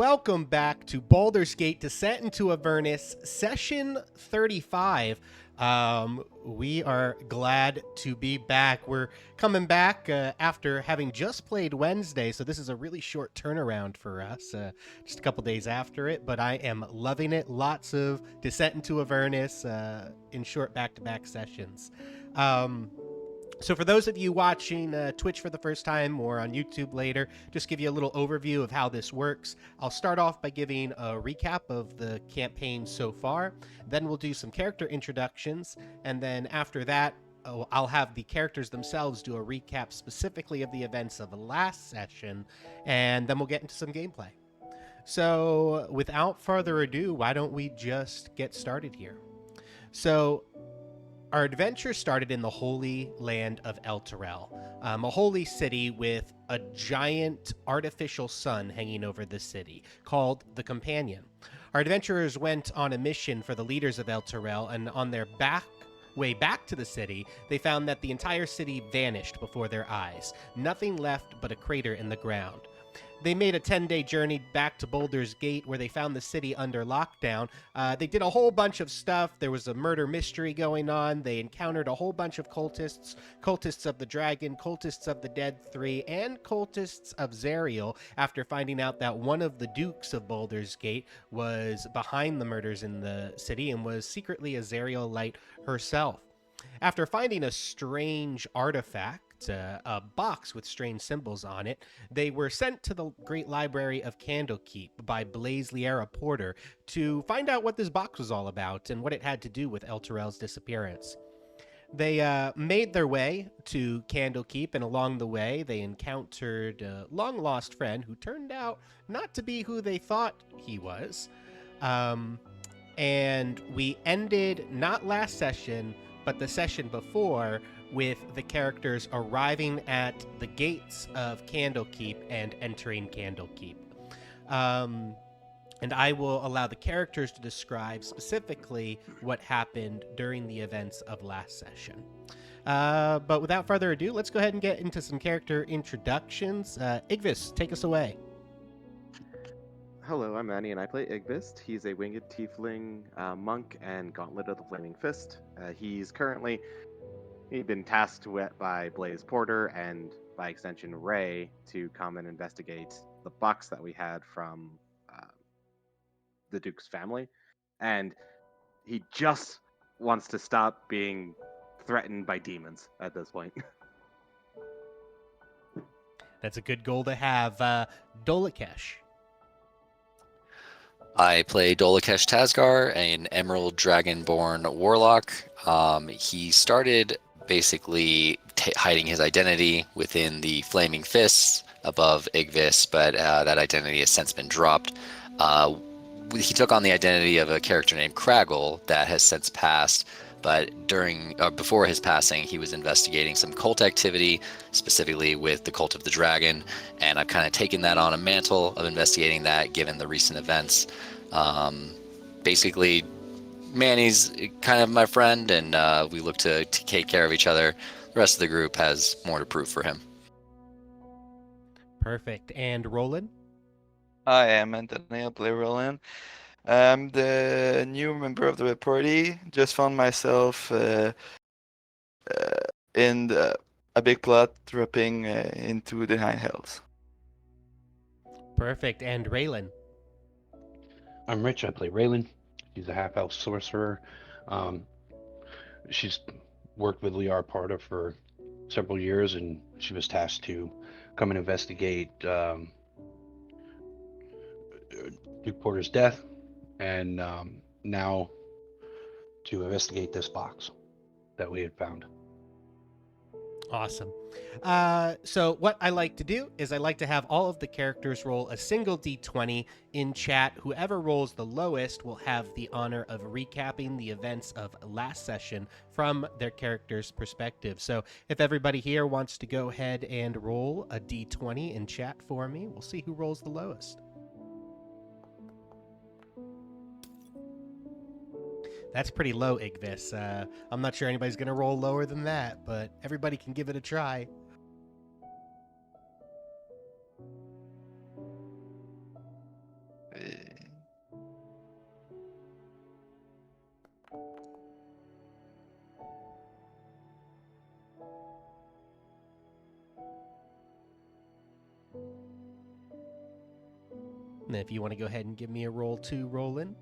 welcome back to Baldur's Gate Descent into Avernus, session 35. We are glad to be back. We're coming back after having just played Wednesday, so this is a really short turnaround for us, just a couple days after it, but I am loving it. Lots of Descent into Avernus in short back-to-back sessions. So for those of you watching Twitch for the first time or on YouTube later, just give you a little overview of how this works. I'll start off by giving a recap of the campaign so far. Then we'll do some character introductions. And then after that, I'll have the characters themselves do a recap specifically of the events of the last session. And then we'll get into some gameplay. So without further ado, why don't we just get started here? So our adventure started in the holy land of Elturel, a holy city with a giant artificial sun hanging over the city, called the Companion. Our adventurers went on a mission for the leaders of Elturel, and on their way back to the city, they found that the entire city vanished before their eyes, nothing left but a crater in the ground. They made a 10-day journey back to Baldur's Gate, where they found the city under lockdown. They did a whole bunch of stuff. There was a murder mystery going on. They encountered a whole bunch of cultists of the dragon, cultists of the Dead Three, and cultists of Zariel, after finding out that one of the dukes of Baldur's Gate was behind the murders in the city and was secretly a Zarielite herself. After finding a strange artifact, a box with strange symbols on it, they were sent to the Great Library of Candlekeep by Blaze Liera Porter to find out what this box was all about and what it had to do with Elturel's disappearance. They made their way to Candlekeep, and along the way, they encountered a long-lost friend who turned out not to be who they thought he was. And we ended, not last session, but the session before, with the characters arriving at the gates of Candlekeep and entering Candlekeep. And I will allow the characters to describe specifically what happened during the events of last session. But without further ado, let's go ahead and get into some character introductions. Igvis, take us away. Hello, I'm Manny, and I play Igvist. He's a winged tiefling monk and Gauntlet of the Flaming Fist. He's currently been tasked by Blaze Porter and, by extension, Ray to come and investigate the box that we had from the Duke's family. And he just wants to stop being threatened by demons at this point. That's a good goal to have. Dolakesh. I play Dolakesh Tazgar, an Emerald Dragonborn warlock. He started basically hiding his identity within the Flaming Fists above Igvis, but that identity has since been dropped. He took on the identity of a character named Craggle that has since passed, but before his passing, he was investigating some cult activity, specifically with the Cult of the Dragon, and I've kind of taken that on a mantle of investigating that, given the recent events. Basically, Manny's kind of my friend, and we look to take care of each other. The rest of the group has more to prove for him. Perfect. And Roland? I am Anthony. I play Roland. I'm the new member of the party. Just found myself in a big plot dropping into the High Hells. Perfect. And Raylan? I'm Rich. I play Raylan. She's a half-elf sorcerer. She's worked with Liara Porter for several years, and she was tasked to come and investigate Duke Porter's death, and now to investigate this box that we had found. Awesome. So what I like to do is I like to have all of the characters roll a single d20 in chat. Whoever rolls the lowest will have the honor of recapping the events of last session from their character's perspective. So if everybody here wants to go ahead and roll a d20 in chat for me, we'll see who rolls the lowest. That's pretty low, Igvis. I'm not sure anybody's going to roll lower than that, but everybody can give it a try. And if you want to go ahead and give me a roll to roll in.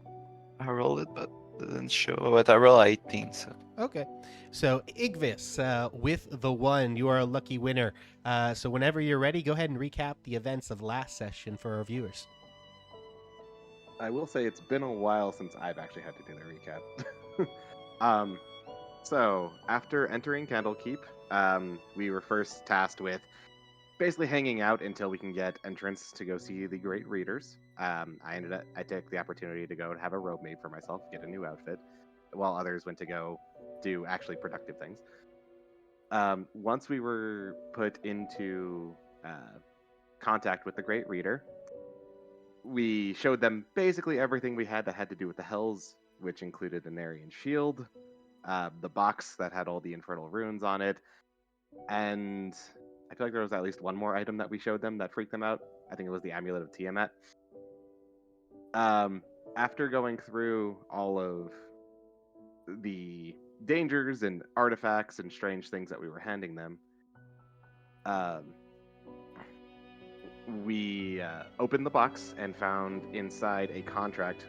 I rolled it, but didn't show. But I rolled 18, so. Okay. So, Igvis, with the 1, you are a lucky winner. So whenever you're ready, go ahead and recap the events of last session for our viewers. I will say it's been a while since I've actually had to do the recap. So after entering Candlekeep, we were first tasked with basically hanging out until we can get entrance to go see the Great Readers. I took the opportunity to go and have a robe made for myself, get a new outfit, while others went to go do actually productive things. Once we were put into contact with the Great Reader, we showed them basically everything we had that had to do with the Hells, which included an Aryan shield, the box that had all the infernal runes on it, and I feel like there was at least one more item that we showed them that freaked them out. I think it was the Amulet of Tiamat. After going through all of the dangers and artifacts and strange things that we were handing them, we opened the box and found inside a contract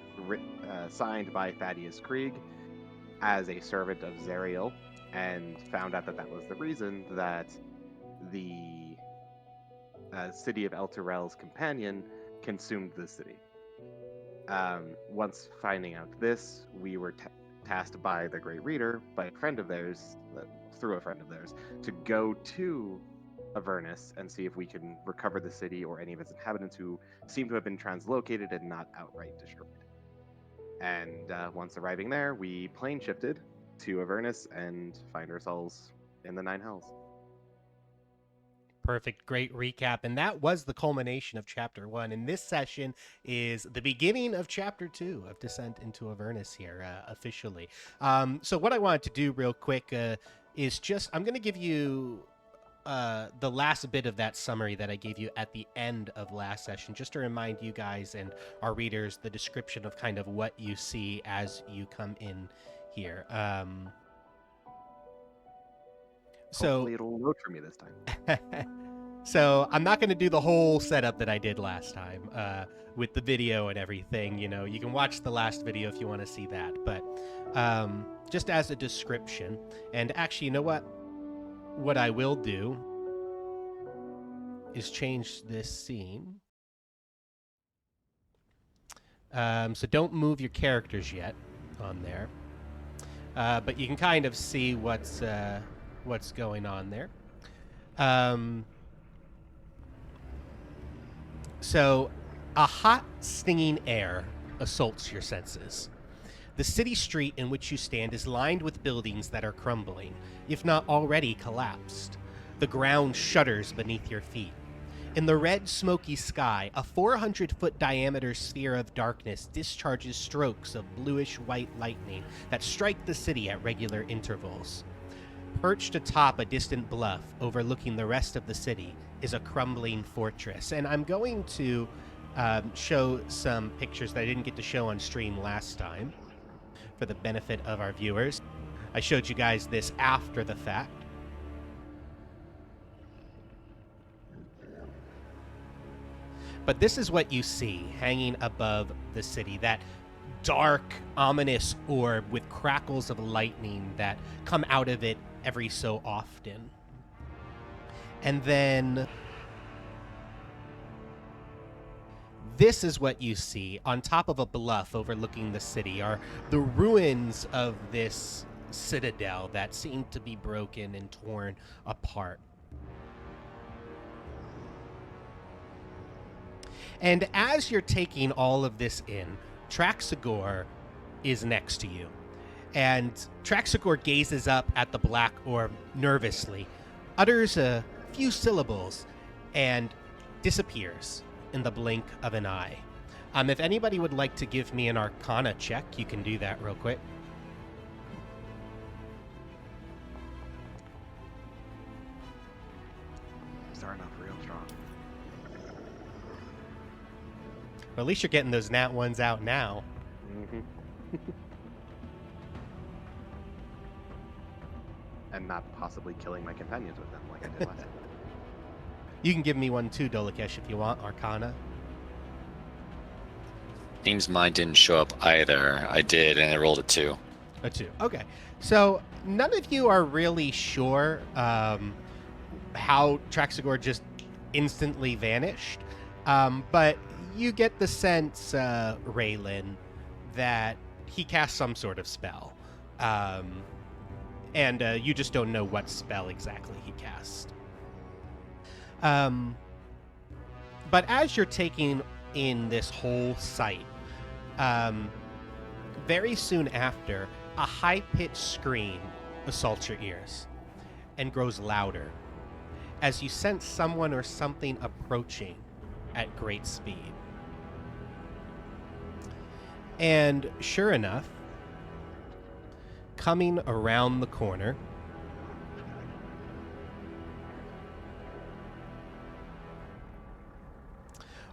signed by Thaddeus Krieg as a servant of Zariel, and found out that that was the reason that the city of Elturel's companion consumed the city. Once finding out this, we were tasked by the Great Reader, by a friend of theirs, through a friend of theirs, to go to Avernus and see if we can recover the city or any of its inhabitants who seem to have been translocated and not outright destroyed. And once arriving there, we plane shifted to Avernus and find ourselves in the Nine Hells. Perfect. Great recap. And that was the culmination of Chapter 1. And this session is the beginning of Chapter 2 of Descent into Avernus here, officially. So what I wanted to do real quick is just, I'm going to give you the last bit of that summary that I gave you at the end of last session, just to remind you guys and our readers the description of kind of what you see as you come in here. Hopefully it'll load for me this time. So I'm not going to do the whole setup that I did last time with the video and everything. You know, you can watch the last video if you want to see that. But just as a description, and actually, you know what? What I will do is change this scene. So don't move your characters yet on there. But you can kind of see what's going on there. So a hot, stinging air assaults your senses. The city street in which you stand is lined with buildings that are crumbling, if not already collapsed. The ground shudders beneath your feet. In the red, smoky sky, a 400-foot diameter sphere of darkness discharges strokes of bluish-white lightning that strike the city at regular intervals. Perched atop a distant bluff overlooking the rest of the city is a crumbling fortress. And I'm going to show some pictures that I didn't get to show on stream last time for the benefit of our viewers. I showed you guys this after the fact. But this is what you see hanging above the city, that dark, ominous orb with crackles of lightning that come out of it every so often. And then this is what you see on top of a bluff overlooking the city are the ruins of this citadel that seem to be broken and torn apart. And as you're taking all of this in, Traxagor is next to you. And Traxagor gazes up at the black orb nervously, utters a few syllables, and disappears in the blink of an eye. If anybody would like to give me an Arcana check, you can do that real quick. Starting off real strong. Well, at least you're getting those nat ones out now. Mm-hmm. And not possibly killing my companions with them like I did last time. You can give me one too, Dolakesh, if you want, Arcana. Seems mine didn't show up either. I did, and I rolled a 2. A 2. Okay. So none of you are really sure how Traxagor just instantly vanished. But you get the sense, Raylan, that he cast some sort of spell. And you just don't know what spell exactly he cast. But as you're taking in this whole sight, very soon after, a high-pitched scream assaults your ears and grows louder as you sense someone or something approaching at great speed. And sure enough, coming around the corner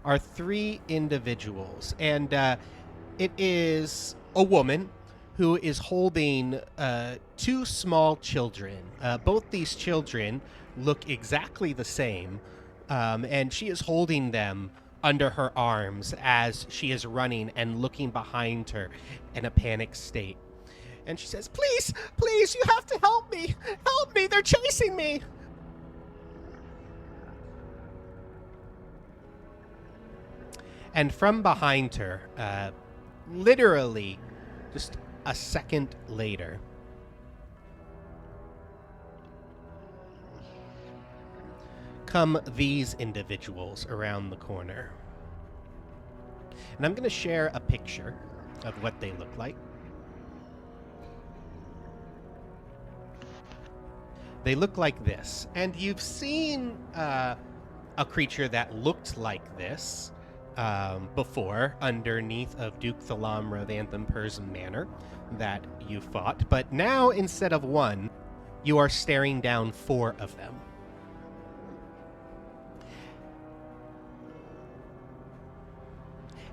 are 3 individuals, and it is a woman who is holding 2 small children. Both these children look exactly the same, and she is holding them under her arms as she is running and looking behind her in a panicked state. And she says, "Please, please, you have to help me! Help me! They're chasing me!" And from behind her, literally just a second later, come these individuals around the corner. And I'm going to share a picture of what they look like. They look like this. And you've seen a creature that looked like this before underneath of Duke Thalamra Vanthem Persian Manor that you fought. But now, instead of 1, you are staring down 4 of them.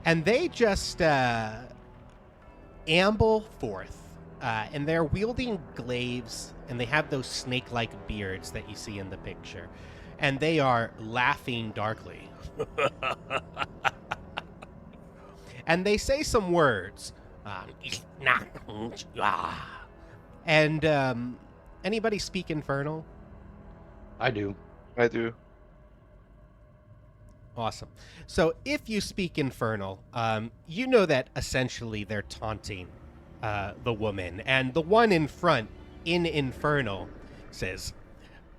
And they just amble forth, and they're wielding glaives, and they have those snake-like beards that you see in the picture. And they are laughing darkly. And they say some words. And anybody speak Infernal? I do. I do. Awesome. So if you speak Infernal, you know that essentially they're taunting the woman. And the one in front, in Infernal, says,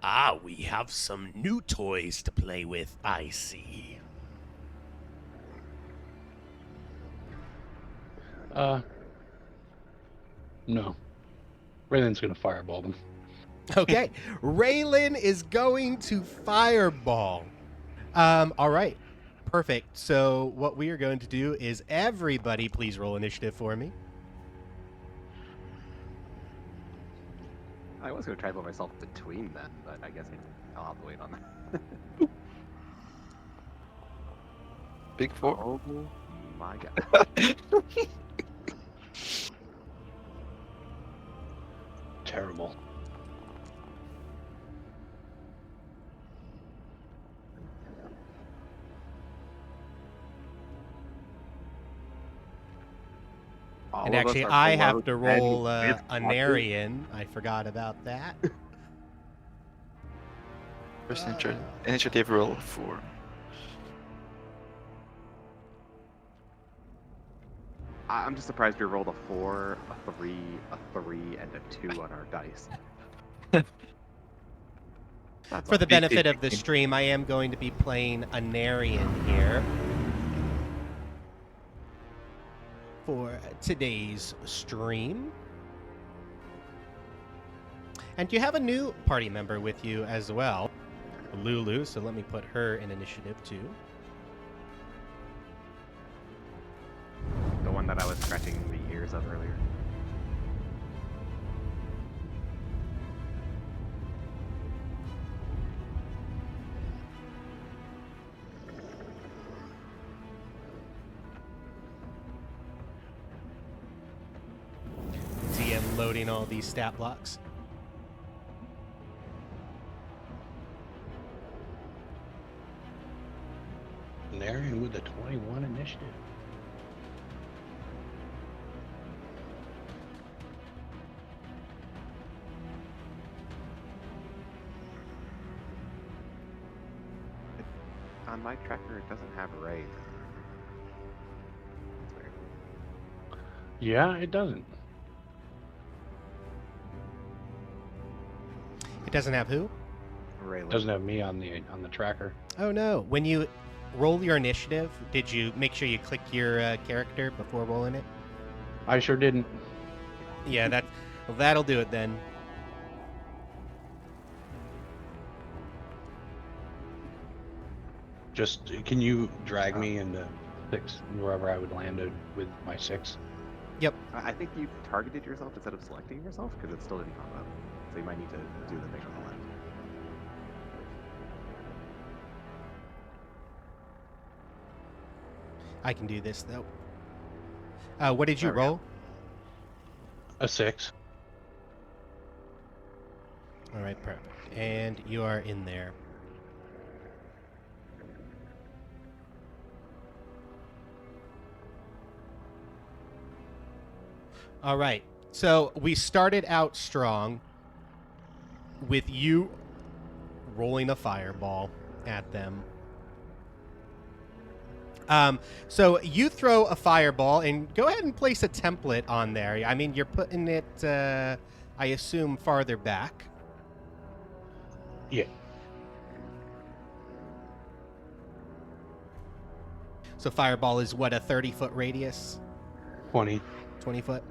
"Ah, we have some new toys to play with, I see." No. Raylan's gonna fireball them. Okay. Raylan is going to fireball. All right. Perfect. So what we are going to do is everybody please roll initiative for me. I was going to try to put myself between them, but I guess I'll have to wait on that. Big 4. Oh my god. Terrible. All And of us actually, are I below have to 10 roll with a Narian. I forgot about that. First initiative roll 4. I'm just surprised we rolled a 4, a 3, a 3, and a 2 on our dice. That's For the all. benefit of the stream, I am going to be playing a Narian here for today's stream. And you have a new party member with you as well, Lulu, so let me put her in initiative too. The one that I was scratching the ears of earlier. DM loading all these stat blocks. Narian with the 21 initiative. On my tracker, it doesn't have Ray. That's weird. Yeah, it doesn't. It doesn't have who? Raylan. Doesn't have me on the tracker. Oh no. When you roll your initiative, did you make sure you click your character before rolling it? I sure didn't. Yeah, that'll do it then. Just can you drag me into 6 wherever I would land with my 6? Yep. I think you targeted yourself instead of selecting yourself because it still didn't pop up. So you might need to do the thing on the left. I can do this though. What did you There we go. roll? A 6. All right, perfect. And you are in there. All right. So we started out strong with you rolling a fireball at them. So you throw a fireball and go ahead and place a template on there. I mean, you're putting it, I assume, farther back. Yeah. So fireball is what, a 30-foot radius? 20. 20 foot?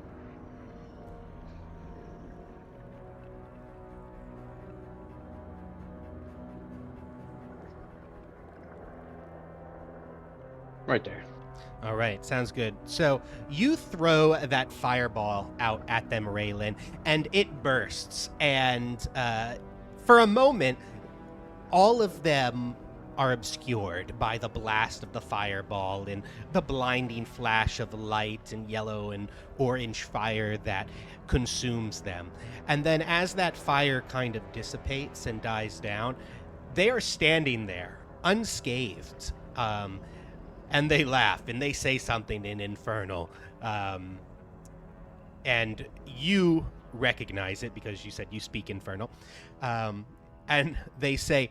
Right there. All right, sounds good. So you throw that fireball out at them, Raylan, and it bursts. And for a moment, all of them are obscured by the blast of the fireball and the blinding flash of light and yellow and orange fire that consumes them. And then as that fire kind of dissipates and dies down, they are standing there, unscathed. And they laugh and they say something in Infernal. And you recognize it because you said you speak Infernal. And they say,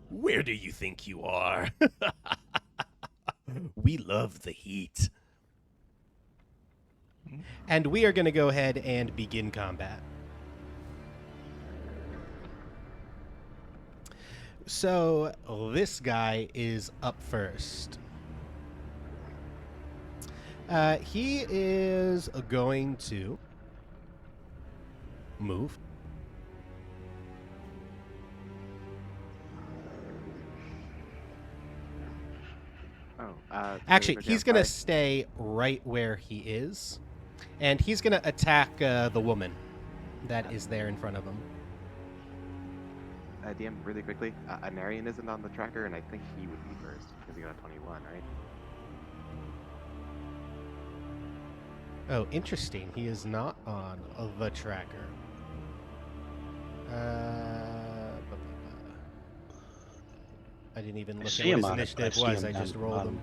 "Where do you think you are? We love the heat." And we are going to go ahead and begin combat. So this guy is up first. He is going to move. Actually, he's going to stay right where he is. And he's going to attack the woman that is there in front of him. DM, really quickly, Anarian isn't on the tracker, and I think he would be first because he got a 21, right? Oh, interesting. He is not on the tracker. I didn't even look at see what him his on it. initiative I see was. him I just on- rolled on- him.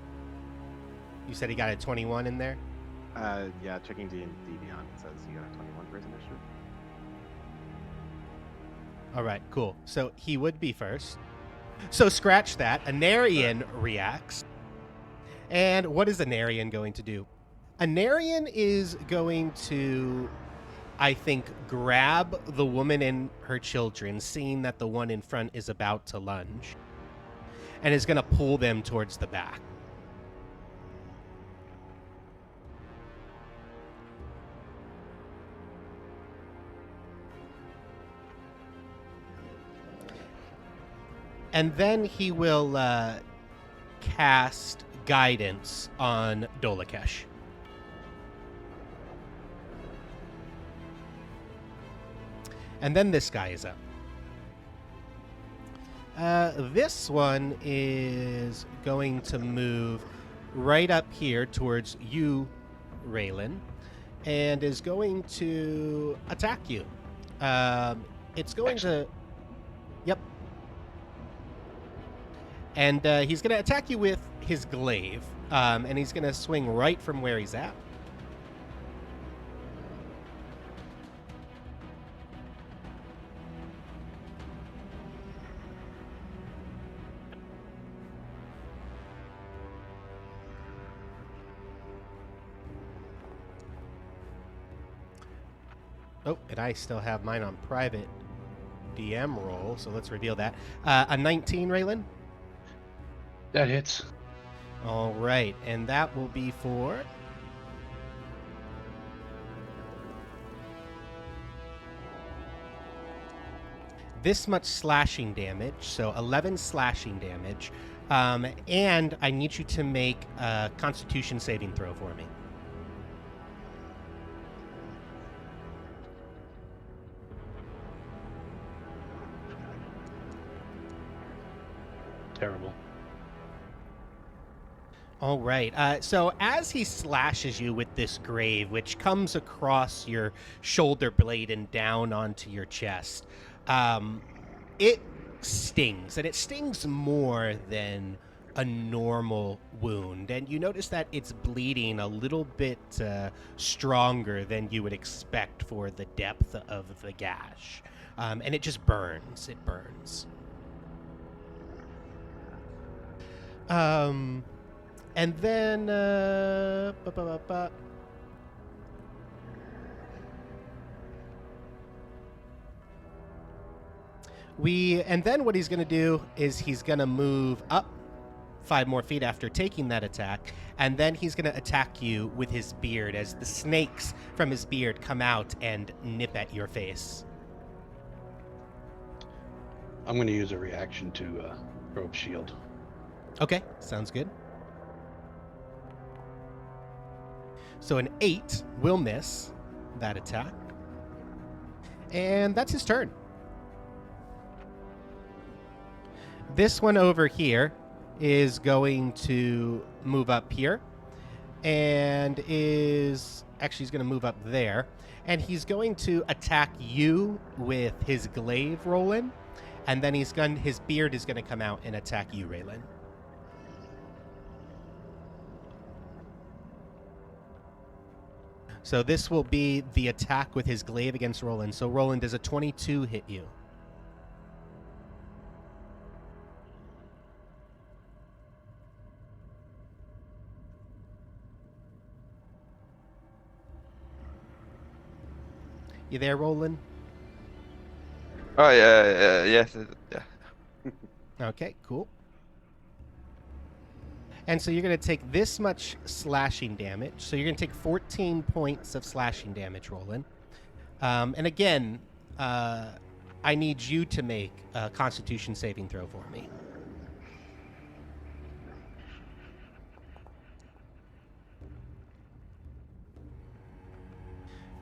You said he got a 21 in there? Yeah, checking D&D Beyond, it says he got a 21 for his initiative. All right, cool. So he would be first. So scratch that. Anarian reacts. And what is Anarian going to do? Anarian is going to, I think, grab the woman and her children, seeing that the one in front is about to lunge, and is going to pull them towards the back. And then he will cast Guidance on Dolakesh. And then this guy is up. This one is going to move right up here towards you, Raylan, and is going to attack you. It's going to... Yep. And he's going to attack you with his glaive, and he's going to swing right from where he's at. Oh, and I still have mine on private DM roll, so let's reveal that. A 19, Raylan? That hits. All right, and that will be for... this much slashing damage, so 11 slashing damage. And I need you to make a Constitution saving throw for me. Terrible. All right. So as he slashes you with this glaive, which comes across your shoulder blade and down onto your chest, it stings, and it stings more than a normal wound. And you notice that it's bleeding a little bit stronger than you would expect for the depth of the gash. And it just burns. It burns. And then, what he's going to do is he's going to move up 5 more feet after taking that attack, and then he's going to attack you with his beard as the snakes from his beard come out and nip at your face. I'm going to use a reaction to probe shield. Okay, sounds good. So an 8 will miss that attack. And that's his turn. This one over here is going to move up here. And is... actually, he's going to move up there. And he's going to attack you with his glaive, Roland. And then his beard is going to come out and attack you, Raylan. So this will be the attack with his glaive against Roland. So Roland, does a 22 hit you? You there, Roland? Oh yeah, yes, yeah. Okay, cool. And so you're going to take this much slashing damage. So you're going to take 14 points of slashing damage, Roland. And again, I need you to make a Constitution saving throw for me.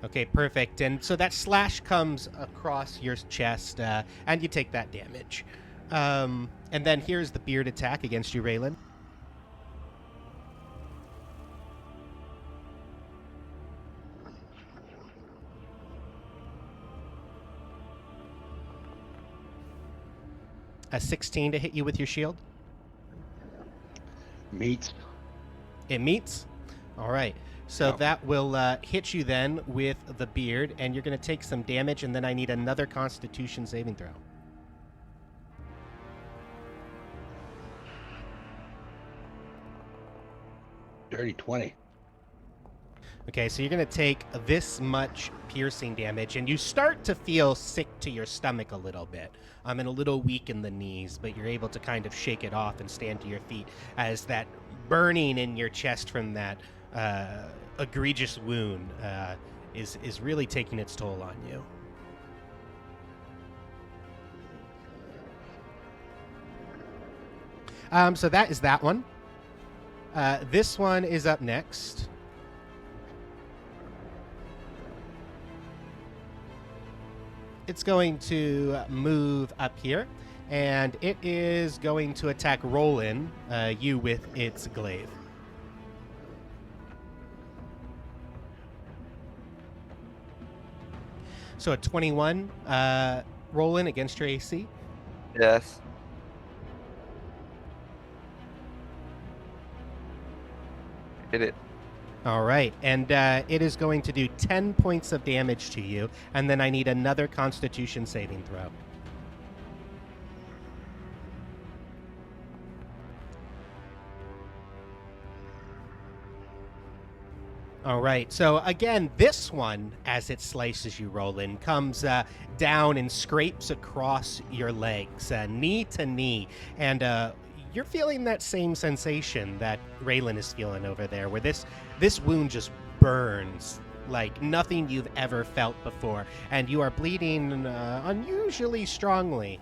Okay, perfect. And so that slash comes across your chest, and you take that damage. And then here's the beard attack against you, Raylan. A 16 to hit you with your shield. Meets. It meets. All right. So that will hit you then with the beard, and you're going to take some damage, and then I need another Constitution saving throw. Dirty 20. Okay, so you're going to take this much piercing damage, and you start to feel sick to your stomach a little bit. And a little weak in the knees, but you're able to kind of shake it off and stand to your feet as that burning in your chest from that egregious wound is really taking its toll on you. So that is that one. This one is up next. It's going to move up here, and it is going to attack Roland, you with its glaive. So a 21, Roland, against your AC. Yes. Hit it. All right, and it is going to do 10 points of damage to you, and then I need another Constitution saving throw. All right. So again, this one, as it slices you, Roland, comes down and scrapes across your legs, knee to knee, and you're feeling that same sensation that Raylan is feeling over there, where this wound just burns like nothing you've ever felt before, and you are bleeding unusually strongly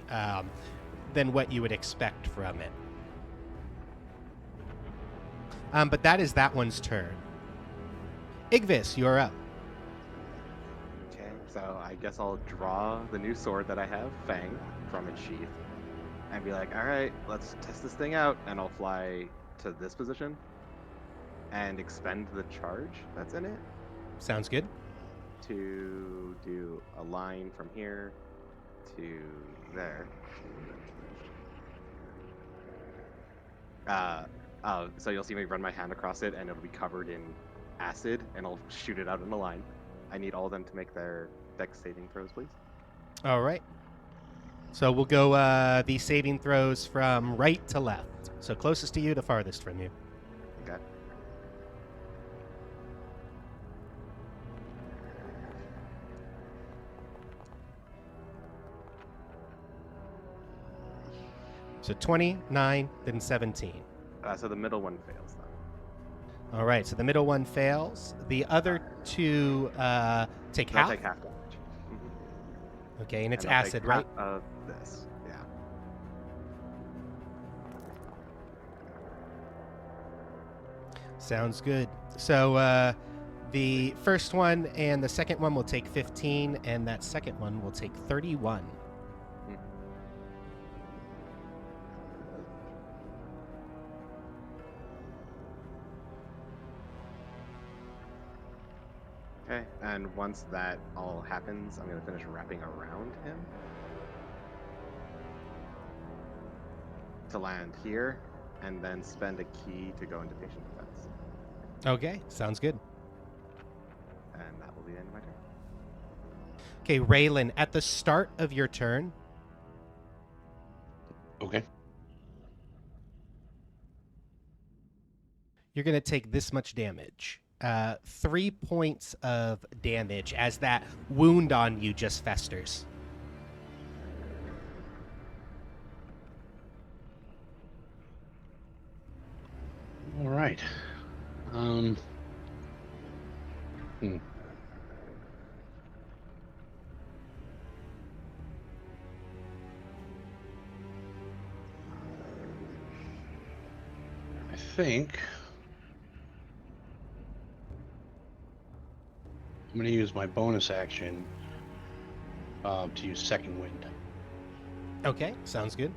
than what you would expect from it. But that is that one's turn. Igvis, you're up. Okay, so I guess I'll draw the new sword that I have, Fang, from its sheath, and be like, all right, let's test this thing out, and I'll fly to this position and expend the charge that's in it Sounds good. to do a line from here to there. So you'll see me run my hand across it, and it'll be covered in acid, and I'll shoot it out in a line. I need all of them to make their dex saving throws, please. All right. So we'll go the saving throws from right to left. So closest to you to farthest from you. Okay. So 29, then 17. So the middle one fails, then. All right. So the middle one fails. The other two take They'll half. take half damage. Mhm. Okay, and it's And they'll take acid, half right? Of this, yeah. Sounds good. So the first one and the second one will take 15, and that second one will take 31. Okay, and once that all happens, I'm going to finish wrapping around him to land here, and then spend a key to go into patient defense. Okay, sounds good. And that will be the end of my turn. Okay, Raylan, at the start of your turn, Okay. you're going to take this much damage. 3 points of damage as that wound on you just festers. All right. Hmm. I think I'm going to use my bonus action to use Second Wind. Okay, sounds good.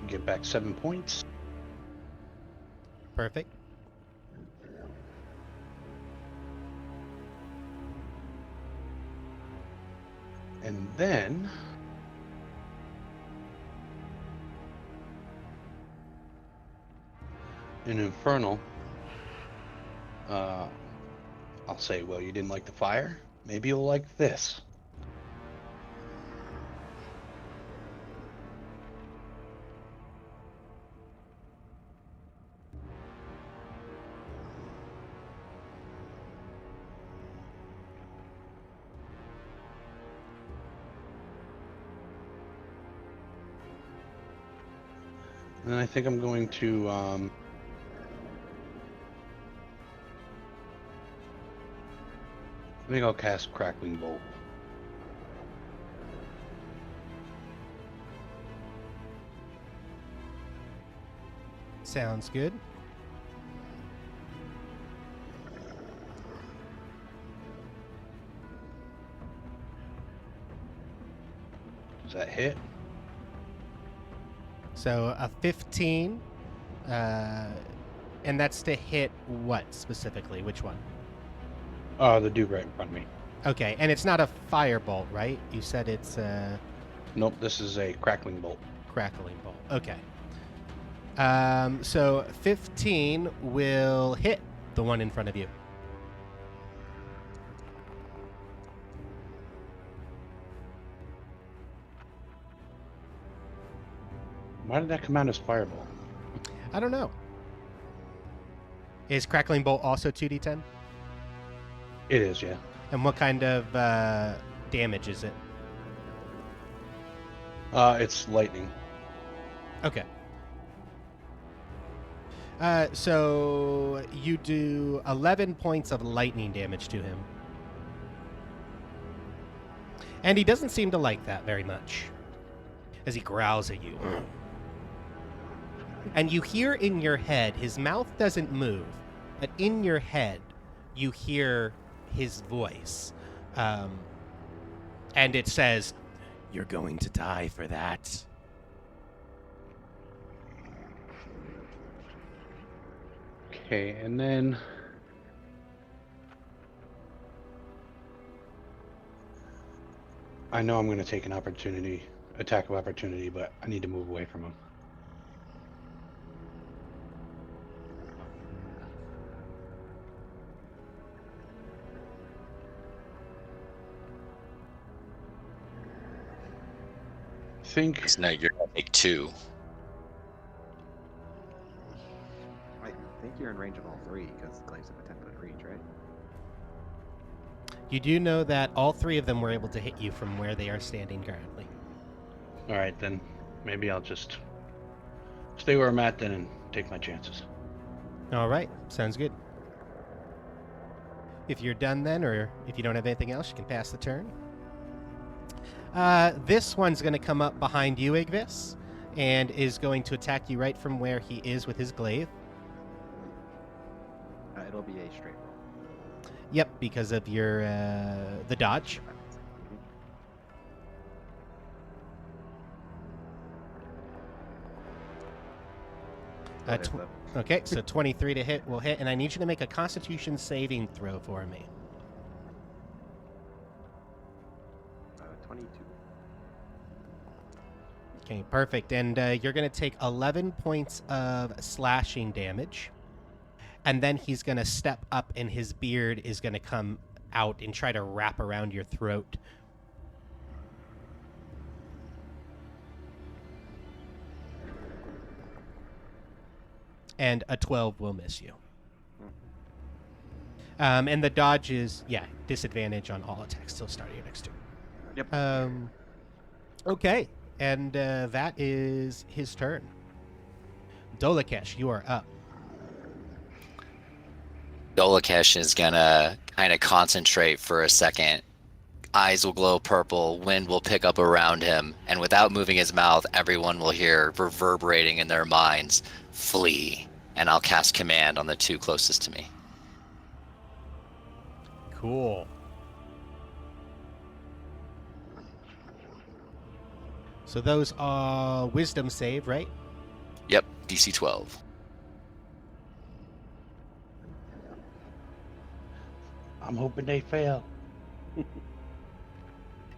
Get back 7 points. Perfect. And then in Infernal, I'll say, well, you didn't like the fire? Maybe you'll like this. And then I think I'm going to I think I'll cast Crackling Bolt. Sounds good. Does that hit? So a 15, and that's to hit what specifically? Which one? The dude right in front of me. Okay, and it's not a firebolt, right? You said it's a Nope, this is a Crackling Bolt. crackling bolt. Okay. So 15 will hit the one in front of you. Why did that come out as fireball? I don't know. Is Crackling Bolt also 2d10? It is, yeah. And what kind of damage is it? It's lightning. Okay. So you do 11 points of lightning damage to him. And he doesn't seem to like that very much as he growls at you. And you hear in your head, his mouth doesn't move, but in your head, you hear his voice. And it says, "You're going to die for that." Okay, and then I know I'm going to take an attack of opportunity, but I need to move away from him. Think So now you're gonna take 2. I think you're in range of all 3 because the glaives have a 10-foot reach, right? You do know that all 3 of them were able to hit you from where they are standing currently. all right, then maybe I'll just stay where I'm at then and take my chances. All right, sounds good. If you're done then, or if you don't have anything else, you can pass the turn. This one's going to come up behind you, Igvis, and is going to attack you right from where he is with his glaive. It'll be a straight roll. Yep, because of your the dodge. That is Okay, so 23 to hit will hit, and I need you to make a Constitution saving throw for me. 22. Okay, perfect. And you're going to take 11 points of slashing damage. And then he's going to step up, and his beard is going to come out and try to wrap around your throat. And a 12 will miss you. And the dodge is, disadvantage on all attacks till starting your next turn. Yep. Okay, and that is his turn. Dolakesh, you are up. Dolakesh is gonna kind of concentrate for a second. Eyes will glow purple, wind will pick up around him, and without moving his mouth, everyone will hear reverberating in their minds, "Flee." And I'll cast command on the 2 closest to me. Cool. So those are wisdom save, right? Yep, DC 12. I'm hoping they fail.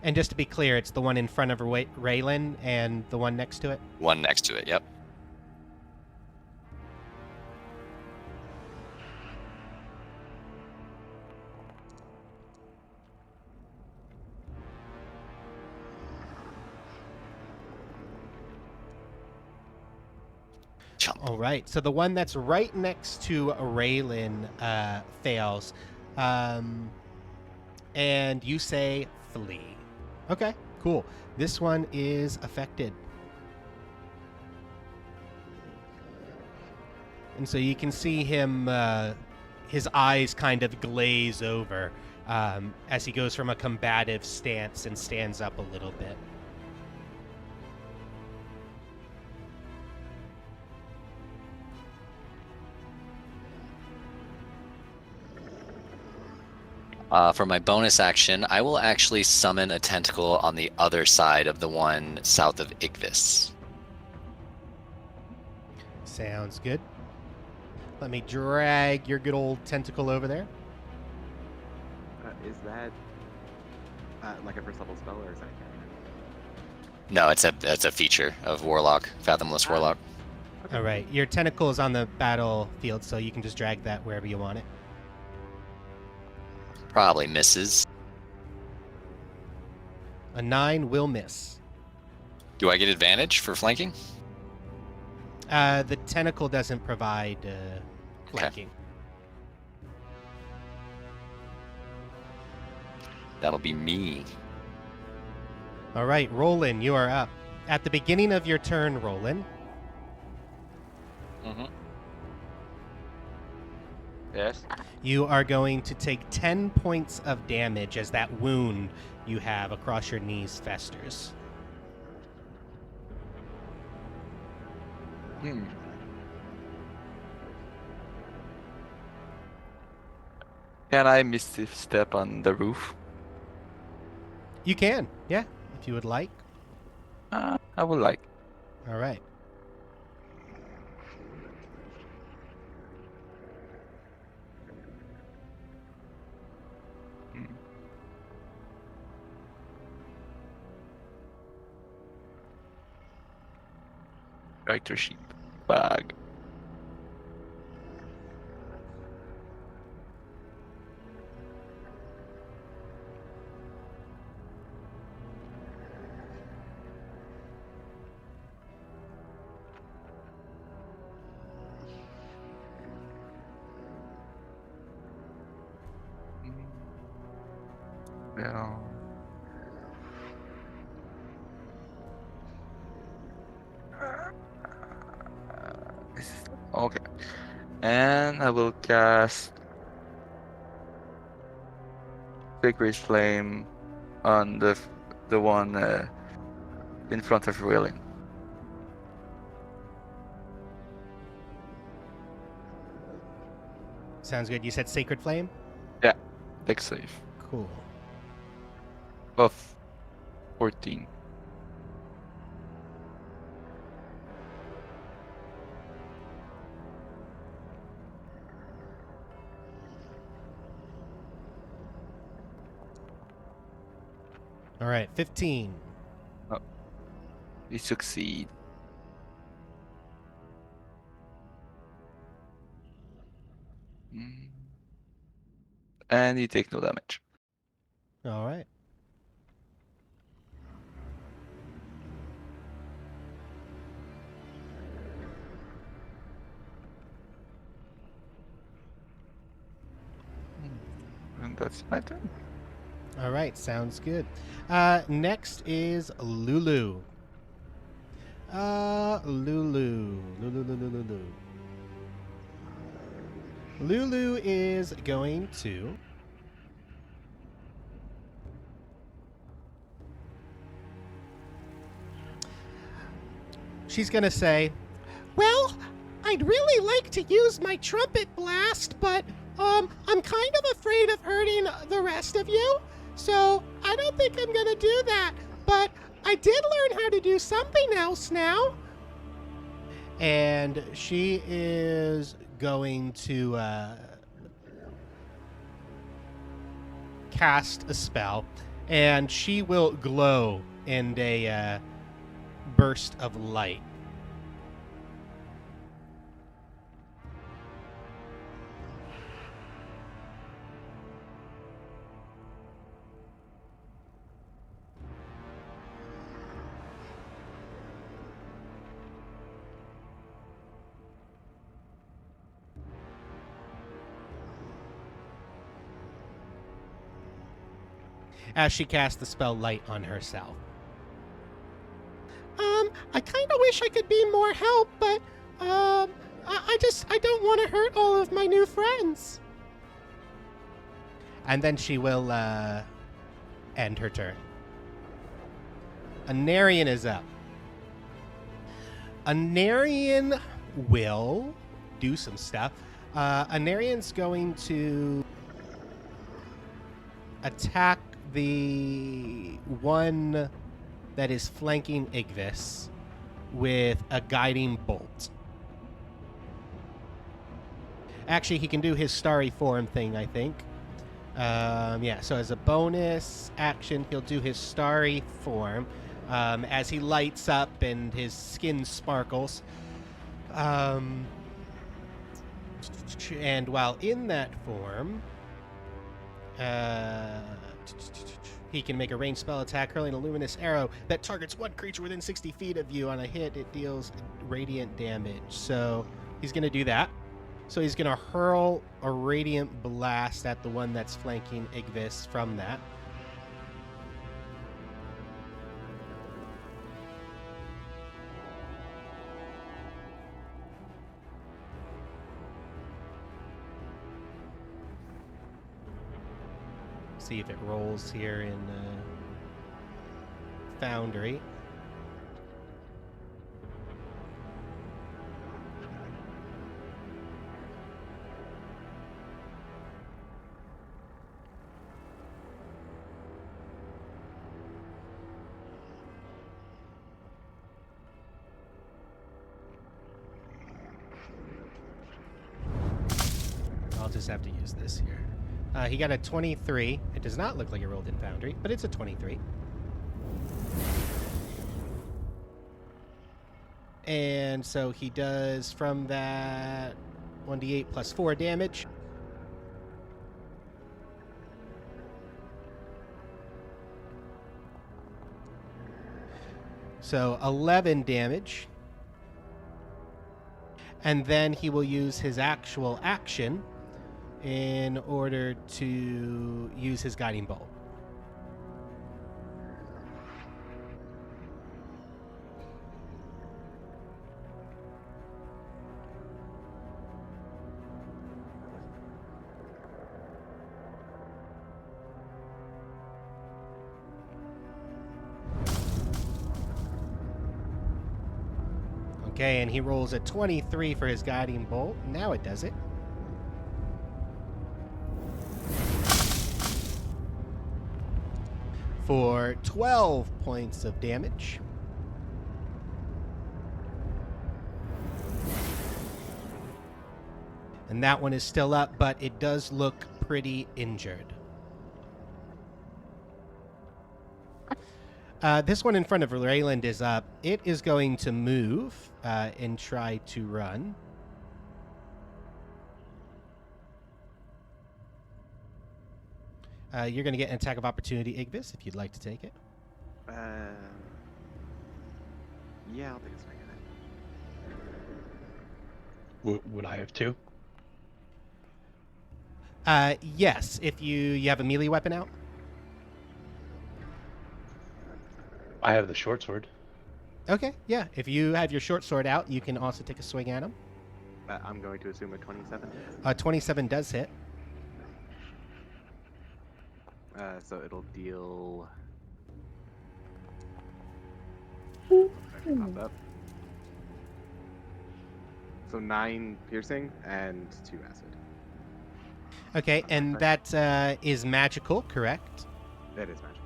And just to be clear, it's the one in front of Raylan and the one next to it? One next to it, yep. Chump. All right. So the one that's right next to Raylan fails. And you say flee. Okay, cool. This one is affected. And so you can see him, his eyes kind of glaze over as he goes from a combative stance and stands up a little bit. For my bonus action, I will actually summon a tentacle on the other side of the one south of Igvis. Sounds good. Let me drag your good old tentacle over there. Is that like a first level spell, or is that? No, it's a feature of Warlock, Fathomless Warlock. All right, your tentacle is on the battlefield, so you can just drag that wherever you want it. Probably misses. A 9 will miss. Do I get advantage for flanking? The tentacle doesn't provide flanking. That'll be me. All right, Roland, you are up. At the beginning of your turn, Roland, Mm-hmm. Yes. you are going to take 10 points of damage as that wound you have across your knees festers. Can I misty step on the roof? You can, yeah, if you would like. I would like. All right. Character sheet. Bag. Yeah. Okay. And I will cast Sacred Flame on the one in front of Railing. Sounds good. You said Sacred Flame? Yeah. Deck save. Cool. Of 14. All right, 15. We succeed. And you take no damage. All right. And that's my turn. All right, sounds good. Next is Lulu. Lulu. Lulu is going to... She's going to say, well, I'd really like to use my trumpet blast, but I'm kind of afraid of hurting the rest of you. So I don't think I'm going to do that. But I did learn how to do something else now. And she is going to cast a spell. And she will glow in a burst of light. As she casts the spell light on herself. I kind of wish I could be more help, but I don't want to hurt all of my new friends. And then she will end her turn. Anarian is up. Anarian will do some stuff. Anarian's going to attack the one that is flanking Igvis with a guiding bolt. Actually, he can do his starry form thing, I think. Yeah, so as a bonus action, he'll do his starry form as he lights up and his skin sparkles. And while in that form, He can make a ranged spell attack, hurling a luminous arrow that targets one creature within 60 feet of you. On a hit, it deals radiant damage. So he's going to do that. So he's going to hurl a radiant blast at the one that's flanking Igvis from that. See if it rolls here in Foundry. I'll just have to use this here. He got a 23. It does not look like it rolled in Foundry, but it's a 23. And so he does from that 1d8 plus 4 damage. So 11 damage. And then he will use his actual action in order to use his guiding bolt. Okay, and he rolls a 23 for his guiding bolt. Now it does it. For 12 points of damage. And that one is still up, but it does look pretty injured. This one in front of Rayland is up. It is going to move and try to run. You're going to get an attack of opportunity, Igvis, if you'd like to take it. Yeah, I'll take a swing at it. Would I have two? Yes, if you have a melee weapon out. I have the short sword. Okay, yeah. If you have your short sword out, you can also take a swing at him. I'm going to assume a 27. 27 does hit. So it'll deal. Pop up. So 9 piercing and 2 acid. Okay, and that is magical, correct? That is magical.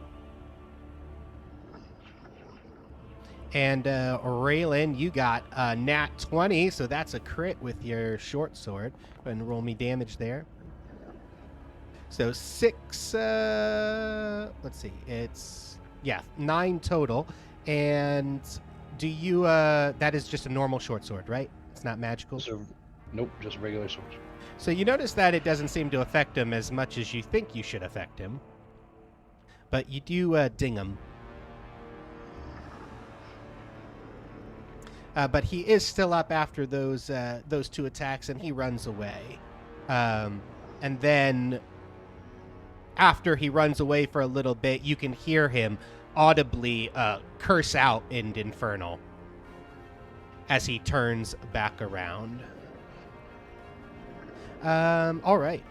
And Raylan, you got a nat 20, so that's a crit with your short sword. Go ahead and roll me damage there. So 6, let's see, it's, 9 total. And do you, that is just a normal short sword, right? It's not magical? Nope, just a regular sword. So you notice that it doesn't seem to affect him as much as you think you should affect him. But you do ding him. But he is still up after those 2 attacks, and he runs away. And then after he runs away for a little bit, you can hear him audibly curse out in Infernal as he turns back around. All right.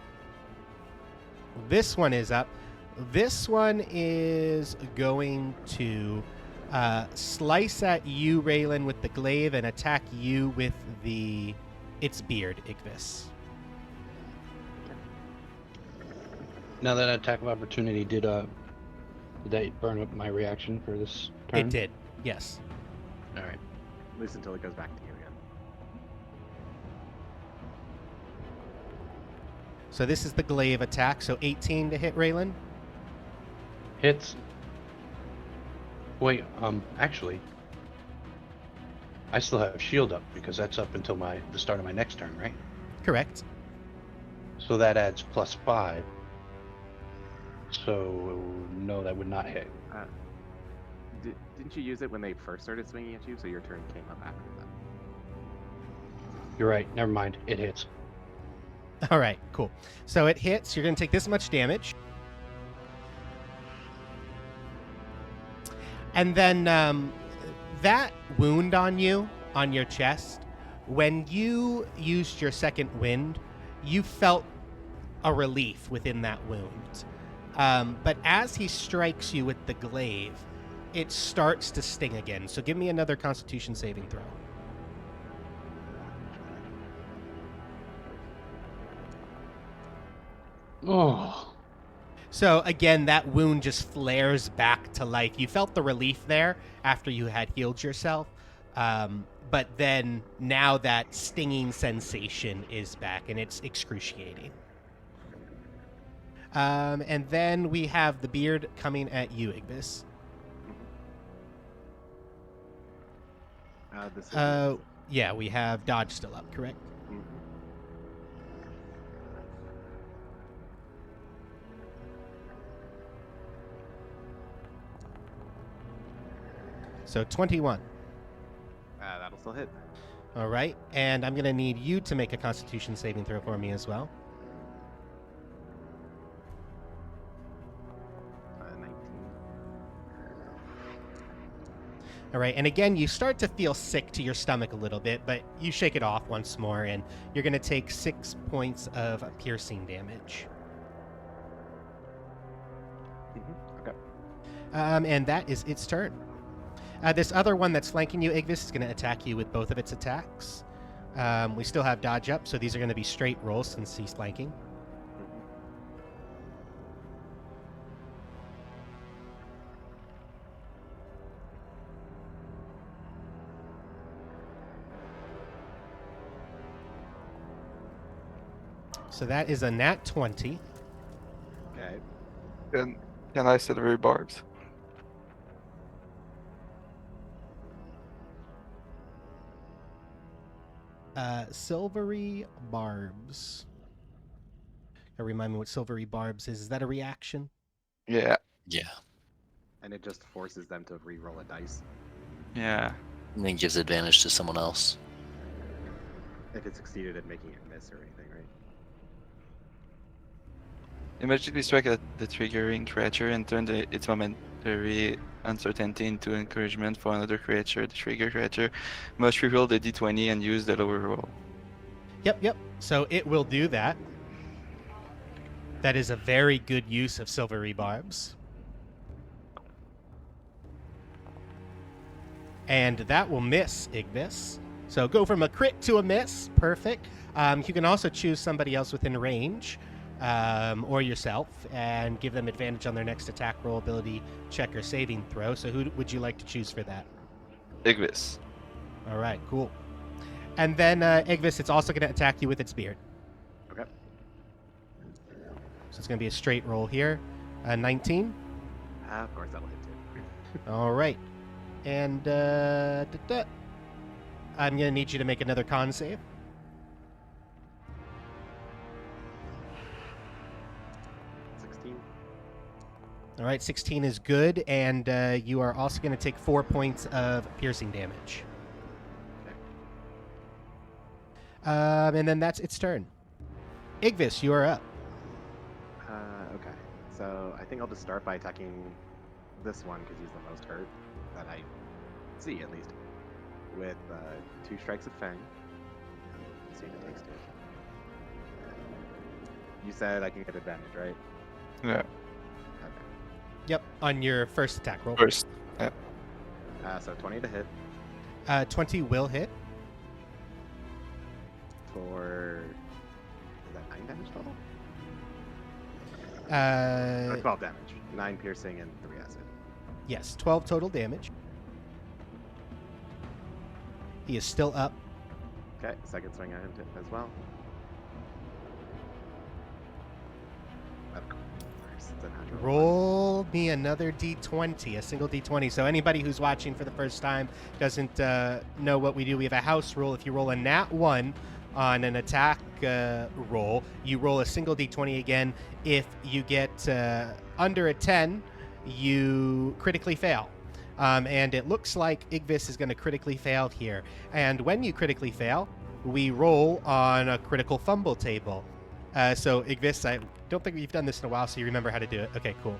This one is up. This one is going to slice at you, Raylan, with the glaive, and attack you with its beard, Igvis. Now that attack of opportunity, did that burn up my reaction for this turn? It did, yes. All right. At least until it goes back to you again. So this is the glaive attack. So 18 to hit, Raylan. Hits. Wait, actually, I still have shield up because that's up until the start of my next turn, right? Correct. So that adds +5. So So no, that would not hit. Didn't you use it when they first started swinging at you? So your turn came up after that. You're right. Never mind. It hits. All right, cool. So it hits. You're going to take this much damage. And then that wound on you, on your chest, when you used your second wind, you felt a relief within that wound. But as he strikes you with the glaive, it starts to sting again. So give me another Constitution saving throw. Oh. So again, that wound just flares back to life. You felt the relief there after you had healed yourself. But then now that stinging sensation is back, and it's excruciating. And then we have the beard coming at you, Igbis. This is Yeah, we have dodge still up, correct? Mhm. So 21. That'll still hit. All right, and I'm going to need you to make a Constitution saving throw for me as well. 19. All right, and again, you start to feel sick to your stomach a little bit, but you shake it off once more, and you're going to take 6 points of piercing damage. Okay. And that is its turn. This other one that's flanking you, Igvis, is going to attack you with both of its attacks. We still have dodge up, so these are going to be straight rolls since he's flanking. So that is a nat 20. Okay. Can I silvery barbs? Silvery barbs. Remind me what silvery barbs is. Is that a reaction? Yeah. Yeah. And it just forces them to re-roll a dice. Yeah. And then gives advantage to someone else. If it succeeded at making it miss or anything, right? Immediately strike at the triggering creature and turn its momentary uncertainty into encouragement for another creature. The trigger creature must reroll the d20 and use the lower roll. Yep. So it will do that. That is a very good use of silvery barbs. And that will miss, Ignis. So go from a crit to a miss. Perfect. You can also choose somebody else within range, or yourself, and give them advantage on their next attack roll, ability check, or saving throw. So who would you like to choose for that? Igvis. All right, cool. And then Igvis, it's also going to attack you with its beard. Okay. So it's going to be a straight roll here. 19. Of course that'll hit too. All right. And I'm going to need you to make another con save. 16. All right, 16 is good, and you are also going to take 4 points of piercing damage. Okay. And then that's its turn. Igvis, you are up. Okay. So I think I'll just start by attacking this one because he's the most hurt that I see, at least. With 2 strikes of Fang. Let's see if it takes 2. You said I can get advantage, right? Yeah. Okay. Yep, on your first attack roll. First. Yeah. So 20 to hit 20 will hit. for... Is that 9 damage total? Or 12 damage. 9 piercing and 3 acid. Yes, 12 total damage. He is still up. Okay, second swing at him as well. Of course, it's a natural one. Roll me another d20, a single d20. So anybody who's watching for the first time doesn't know what we do. We have a house rule. If you roll a nat 1 on an attack roll. You roll a single d20 again. If you get under a 10, you critically fail. And it looks like Igvis is going to critically fail here. And when you critically fail, we roll on a critical fumble table. So Igvis, I don't think you've done this in a while, so you remember how to do it. Okay, cool.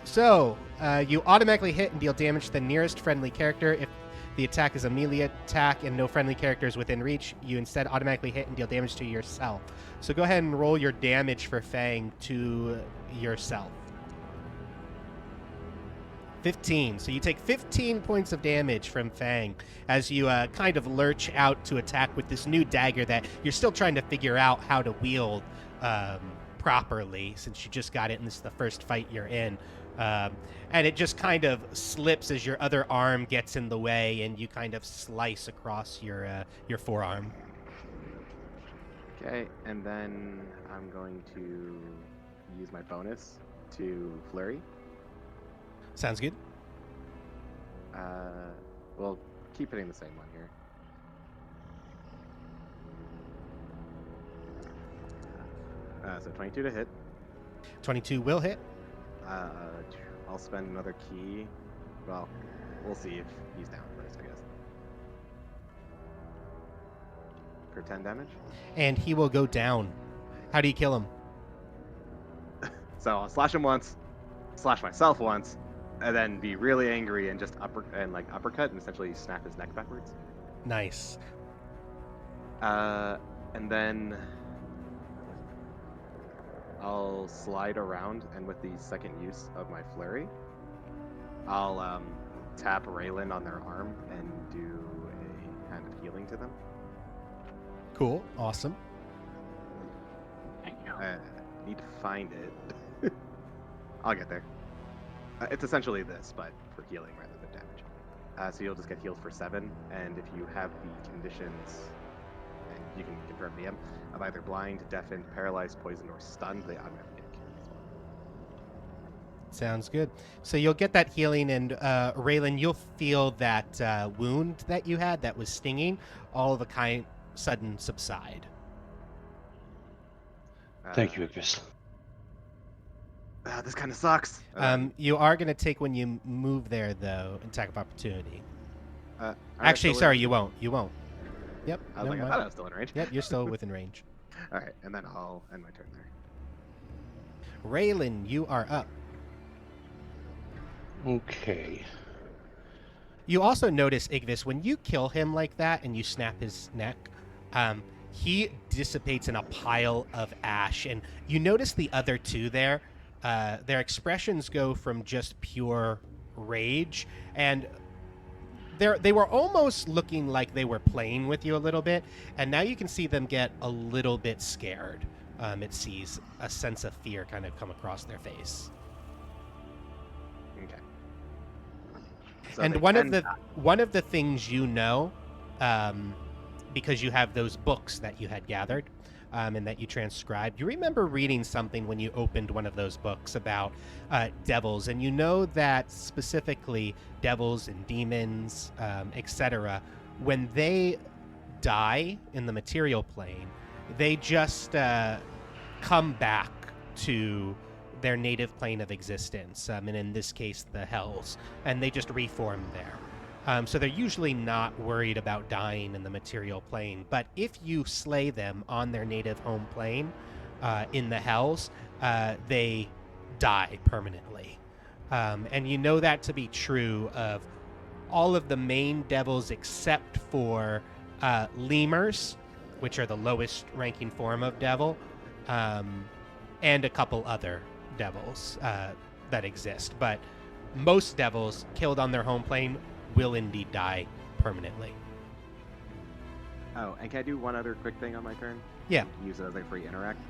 So you automatically hit and deal damage to the nearest friendly character. If the attack is a melee attack and no friendly character is within reach, you instead automatically hit and deal damage to yourself. So go ahead and roll your damage for Fang to yourself. 15. So you take 15 points of damage from Fang as you kind of lurch out to attack with this new dagger that you're still trying to figure out how to wield properly, since you just got it and this is the first fight you're in. And it just kind of slips as your other arm gets in the way and you kind of slice across your forearm. Okay, and then I'm going to use my bonus to flurry. Sounds good. We'll keep hitting the same one here. So 22 to hit. 22 will hit. I'll spend another key. Well, we'll see if he's down first, I guess. For 10 damage. And he will go down. How do you kill him? So I'll slash him once, slash myself once, and then be really angry and just uppercut and essentially snap his neck backwards. Nice. And then I'll slide around, and with the second use of my flurry, I'll tap Raylan on their arm and do a hand of healing to them. Cool. Awesome. Thank you. Need to find it. I'll get there. It's essentially this, but for healing rather than damage. So you'll just get healed for 7, and if you have the conditions, and you can confirm DM, of either blind, deafened, paralyzed, poisoned, or stunned, they automatically get killed as well. Sounds good. So you'll get that healing, and Raylan, you'll feel that wound that you had that was stinging, all of a sudden subside. Thank you, Igvis. This kind of sucks. You are going to take, when you move there, though, an attack of opportunity. Am I Actually, still sorry, in- you won't. You won't. Yep. I was never like, I mind. thought I was still in range. Yep, you're still within range. All right, and then I'll end my turn there. Raylan, you are up. Okay. You also notice, Igvis, when you kill him like that and you snap his neck, he dissipates in a pile of ash. And you notice the other two there, their expressions go from just pure rage, and they were almost looking like they were playing with you a little bit, and now you can see them get a little bit scared. It sees a sense of fear kind of come across their face. Okay. So And they one of can the die. one of the things you know, because you have those books that you had gathered, and that you transcribed, you remember reading something when you opened one of those books about devils, and you know that specifically devils and demons, etc., when they die in the material plane, they just come back to their native plane of existence, and in this case, the hells, and they just reform there. So they're usually not worried about dying in the material plane, but if you slay them on their native home plane, in the hells, they die permanently. And you know that to be true of all of the main devils except for lemurs, which are the lowest ranking form of devil, and a couple other devils that exist. But most devils killed on their home plane will indeed die permanently. Oh, and can I do one other quick thing on my turn? Yeah. Use it as a free interact.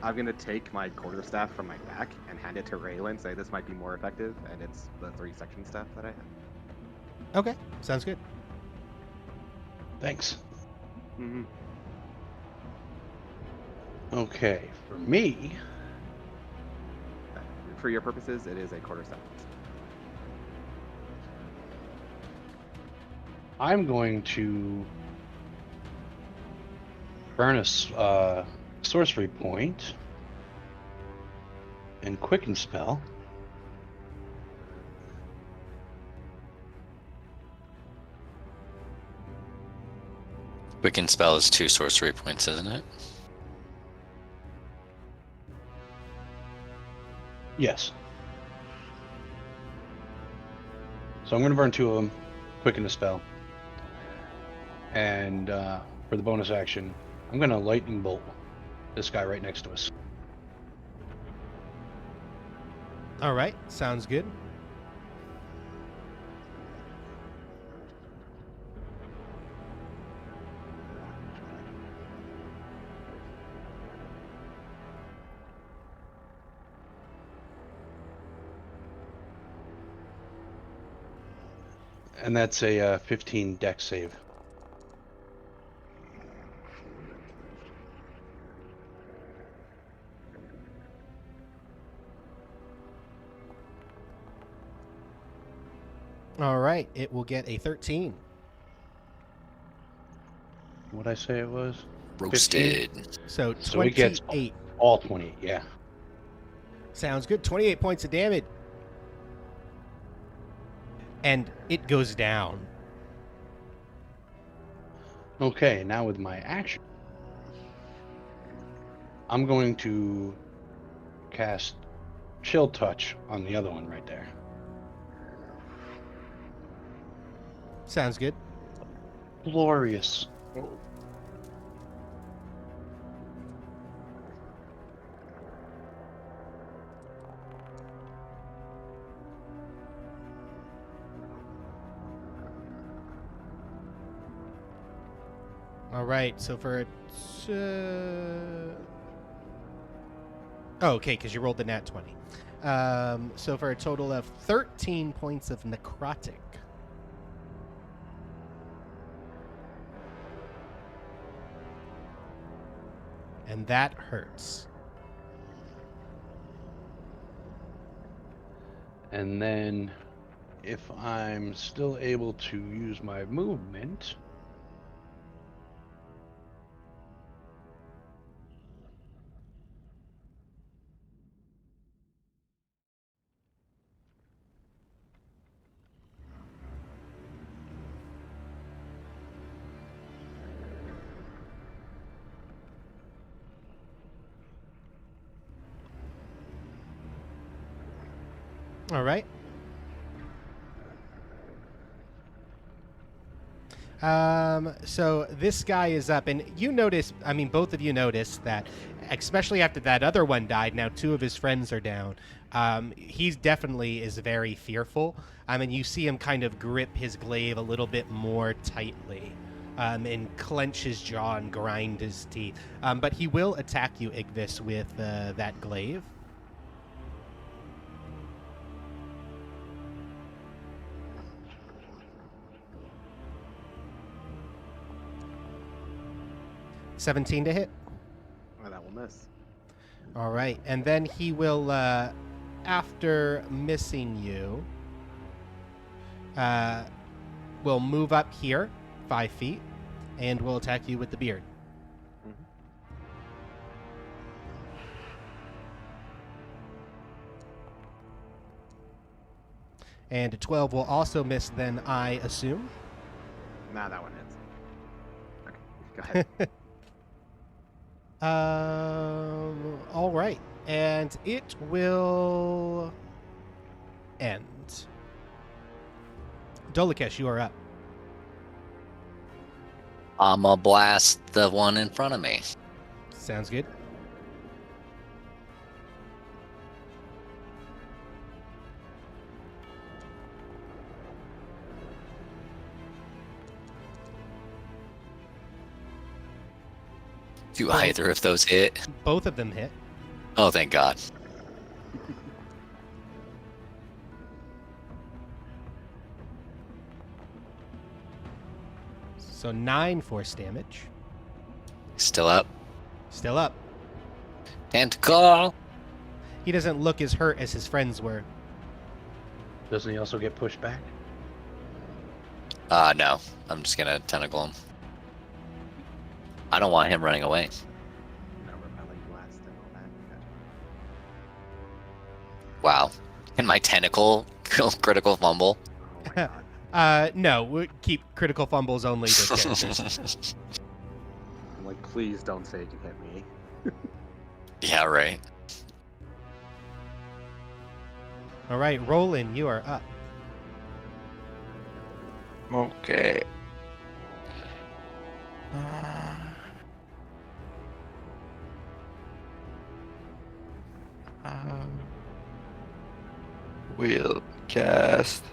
I'm gonna take my quarterstaff from my back and hand it to Raylan, say this might be more effective, and it's the 3-section staff that I have. Okay, sounds good. Thanks. Mm-hmm. Okay, for me, For your purposes, it is a quarterstaff. I'm going to burn a sorcery point and quicken spell. Quicken spell is 2 sorcery points, isn't it? Yes. So I'm going to burn 2 of them, quicken the spell. And for the bonus action, I'm going to lightning bolt this guy right next to us. All right, sounds good. And that's a 15 dex save. All right, it will get a 13. What'd I say it was? Roasted. So So he gets 28. all 20, yeah. Sounds good. 28 points of damage. And it goes down. Okay, now with my action, I'm going to cast Chill Touch on the other one right there. Sounds good. Glorious. All right, so for a... oh, okay, because you rolled the nat 20. So for a total of 13 points of necrotic. And that hurts. And then if I'm still able to use my movement, All right. So this guy is up, and you notice, I mean, both of you notice that, especially after that other one died, now 2 of his friends are down. He's definitely is very fearful. And you see him kind of grip his glaive a little bit more tightly, and clench his jaw and grind his teeth. But he will attack you, Igvis, with that glaive. $17 to hit. Oh, that will miss. All right, and then he will, after missing you, will move up here 5 feet, and will attack you with the beard. Mhm. And a 12 will also miss, then I assume. Nah, that one hits. Okay, go ahead. All right, and it will end. Dolakesh, you are up. I'ma blast the one in front of me. Sounds good. Do either of those hit? Both of them hit. Oh, thank God. So 9 force damage. Still up. Still up. Tentacle. He doesn't look as hurt as his friends were. doesn't he also get pushed back? No. I'm just gonna tentacle him. I don't want him running away. No repelling blast and all that. Gotcha. Wow. And my tentacle critical fumble. Oh my god. No, we keep critical fumbles only to characters. I'm like, please don't say you hit me. Yeah, right. All right, Roland, you are up. Okay. We'll cast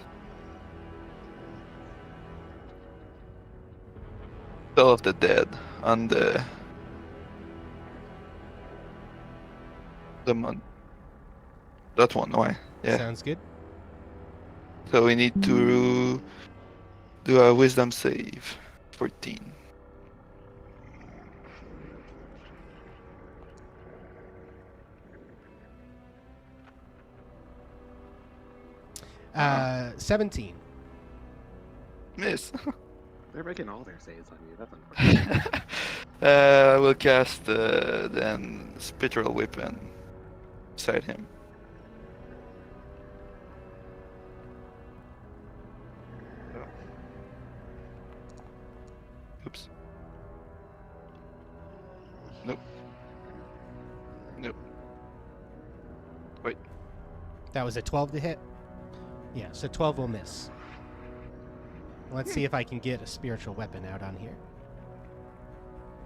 Spell of the Dead on the mon. That one, why? Yeah. Sounds good. So we need to do a Wisdom save. 14. Uh, 17. Miss. They're making all their saves on you. That's unfortunate. We'll cast then Spectral Weapon beside him. Oops. Nope. Nope. Wait. That was a 12 to hit? Yeah, so 12 will miss. Let's see if I can get a spiritual weapon out on here.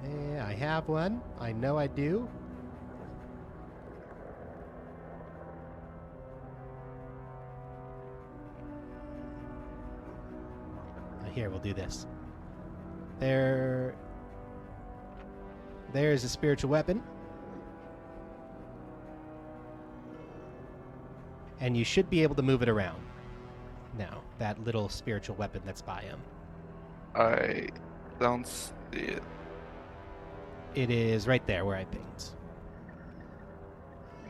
Yeah, I have one. I know I do. Here, we'll do this. There's a spiritual weapon. And you should be able to move it around. Now, that little spiritual weapon that's by him. I don't see it. It is right there where I pinged.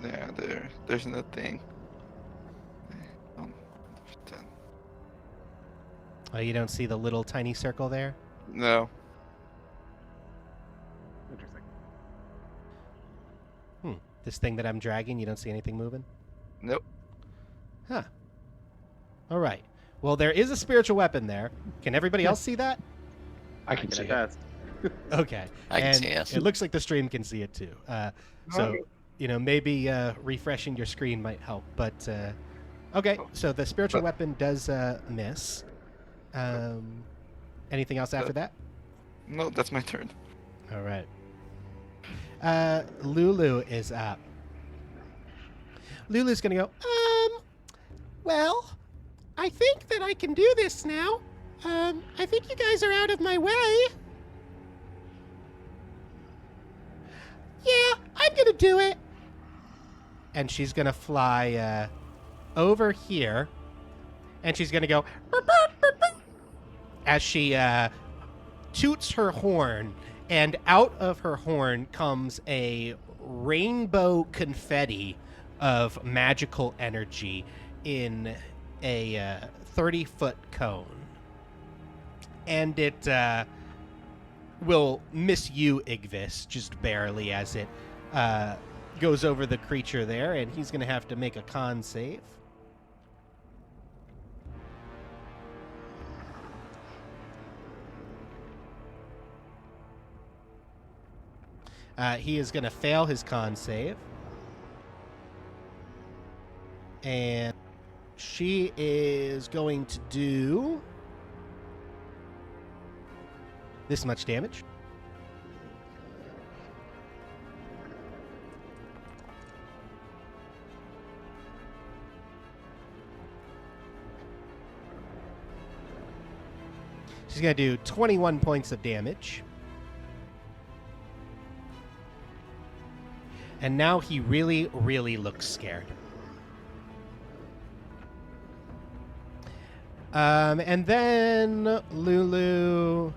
Yeah, there's nothing. Oh, you don't see the little tiny circle there? No. Interesting. This thing that I'm dragging, you don't see anything moving? Nope. Huh. All right. Well, there is a spiritual weapon there. Can everybody else see that? I can see it. attest. Okay. I can and see it. It looks like the stream can see it too. So, maybe refreshing your screen might help. But, okay. So the spiritual weapon does miss. Anything else after that? No, that's my turn. All right. Lulu is up. Lulu's going to go, well, I think that I can do this now. I think you guys are out of my way. Yeah, I'm going to do it. And she's going to fly over here. And she's going to go burp, burp, burp, burp, as she toots her horn. And out of her horn comes a rainbow confetti of magical energy in a 30-foot cone. And it will miss you, Igvis, just barely as it goes over the creature there, and he's going to have to make a con save. He is going to fail his con save. And she is going to do this much damage. She's going to do 21 points of damage. And now he really, really looks scared. And then Lulu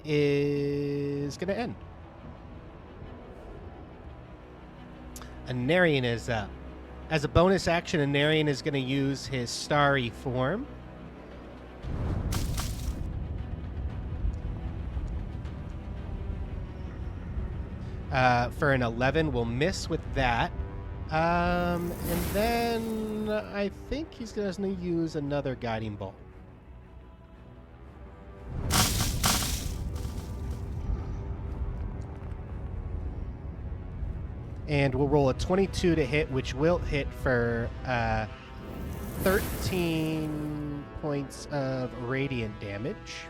is going to end. Anarian is up. As a bonus action, Anarian is going to use his starry form. for an 11. We'll miss with that. And then I think he's going to use another guiding bolt. And we'll roll a 22 to hit, which will hit for 13 points of radiant damage.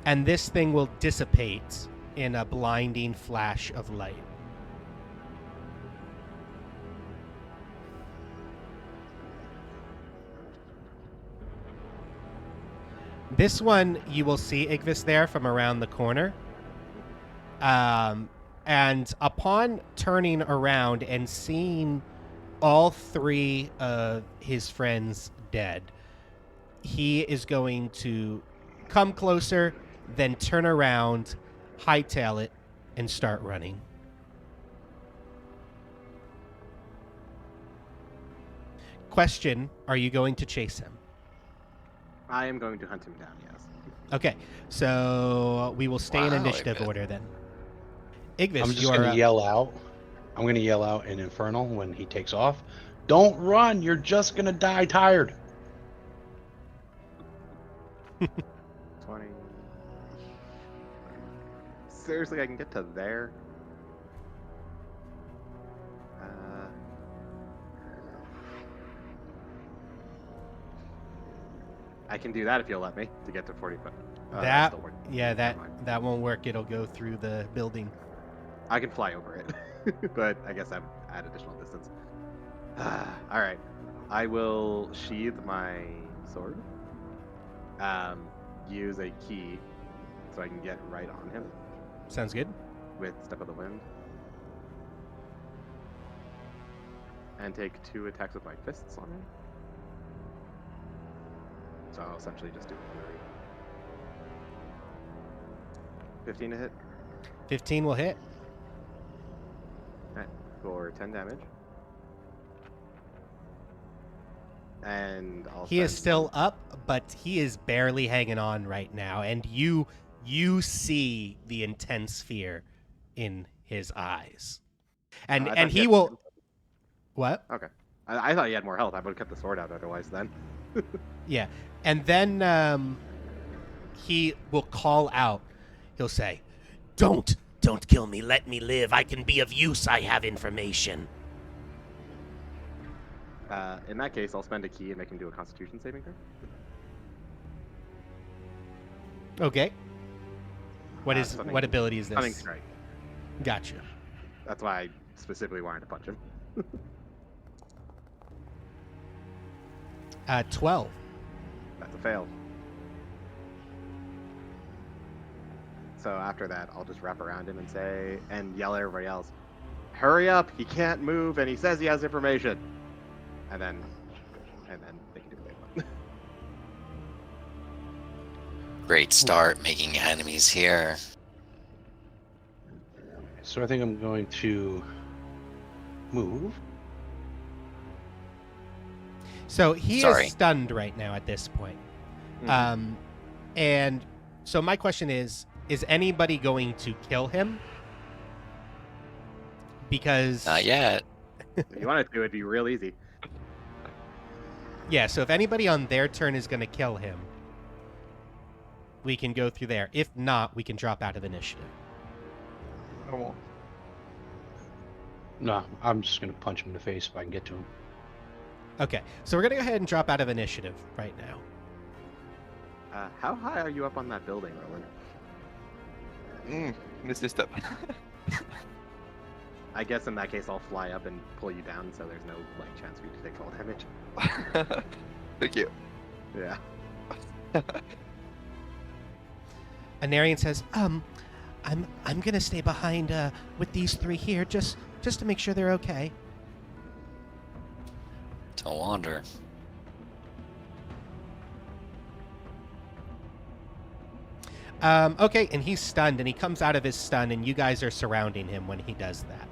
And this thing will dissipate in a blinding flash of light. This one, you will see Igvis there from around the corner. And upon turning around and seeing all three of his friends dead, he is going to come closer, then turn around, hightail it, and start running. Question, are you going to chase him? I am going to hunt him down, yes. Okay, so we will stay in Wow, initiative Igvis. order then. Igvis, I'm just you are going to up. yell out. I'm going to yell out in Infernal when he takes off. Don't run. You're just going to die tired. 20. Seriously, I can get to there? I can do that if you'll let me to get to 45. That still works. yeah, Never mind. that won't work. It'll go through the building. I can fly over it, but I guess I'm at additional distance. All right, I will sheathe my sword. Use a key so I can get right on him Sounds good. with Step of the Wind, and take 2 attacks with my fists on him. So I'll essentially just do 3. 15 to hit. 15 will hit. Alright, for 10 damage. And I'll He is spend still up, but he is barely hanging on right now, and you see the intense fear in his eyes. And I and thought he had will more- what? Okay. I thought he had more health. I would have kept the sword out otherwise then. Yeah. And then he will call out. He'll say, Don't kill me. Let me live. I can be of use. I have information." In that case, I'll spend a key and make him do a Constitution saving throw. Okay. What Stunning- what ability is Stunning this? strike. Gotcha. That's why I specifically wanted to punch him. 12. That's a fail. So after that, I'll just wrap around him and yell at everybody else, "Hurry up! He can't move, and he says he has information." And then they can do what they want. Great start making enemies here. So I think I'm going to move. So he Sorry. is stunned right now at this point. Mhm. And so my question is anybody going to kill him? Because Not yet. If you wanted to, it'd be real easy. yeah, so if anybody on their turn is going to kill him, we can go through there. If not, we can drop out of initiative. I won't. No, I'm just going to punch him in the face if I can get to him. Okay, so we're going to go ahead and drop out of initiative right now. How high are you up on that building, Roland? Missed this step. I guess in that case, I'll fly up and pull you down, so there's no chance for you to take fall damage. Thank you. Yeah. Anarian says, I'm gonna stay behind with these 3 here just to make sure they're okay." Don't wander. Okay, and he's stunned, and he comes out of his stun, and you guys are surrounding him when he does that.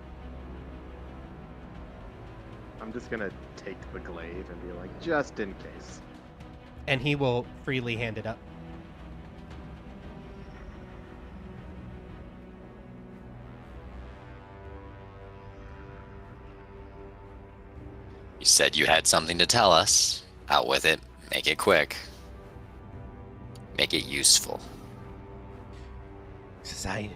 I'm just gonna take the glaive and be like, just in case. And he will freely hand it up. You said you had something to tell us. Out with it. Make it quick. Make it useful. Says, I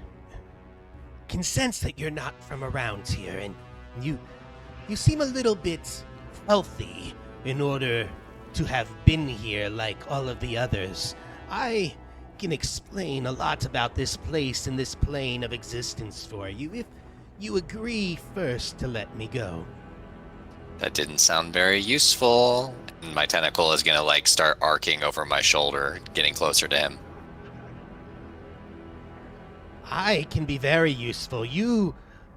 can sense that you're not from around here, and you seem a little bit healthy in order to have been here like all of the others. I can explain a lot about this place and this plane of existence for you if you agree first to let me go. That didn't sound very useful. And my tentacle is gonna like start arcing over my shoulder, getting closer to him. I can be very useful. You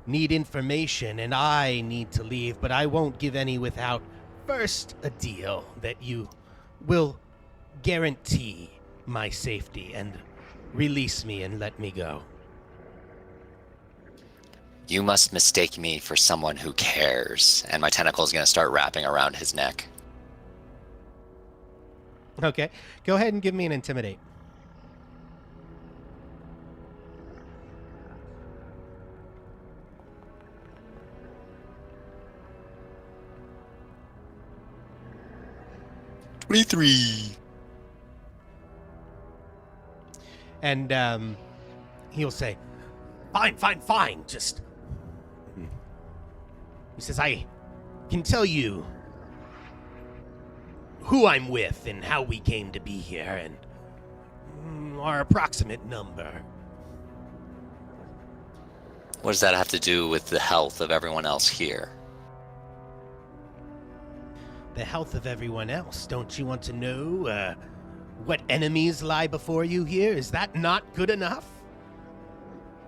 need information and I need to leave, but I won't give any without first a deal that you will guarantee my safety and release me and let me go. You must mistake me for someone who cares. And my tentacle is gonna start wrapping around his neck. Okay, go ahead and give me an intimidate. And he'll say, fine, just... He says, I can tell you who I'm with and how we came to be here and our approximate number. What does that have to do with the health of everyone else here? The health of everyone else. Don't you want to know what enemies lie before you here? Is that not good enough?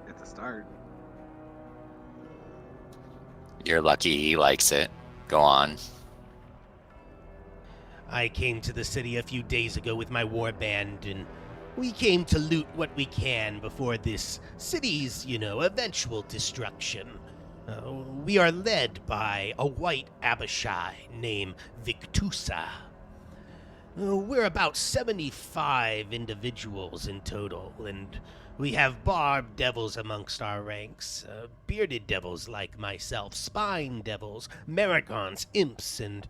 It's a start. You're lucky he likes it. Go on. I came to the city a few days ago with my war band, and we came to loot what we can before this city's, eventual destruction. We are led by a white Abishai named Victusa. We're about 75 individuals in total, and we have barbed devils amongst our ranks, bearded devils like myself, spine devils, maragons, imps, and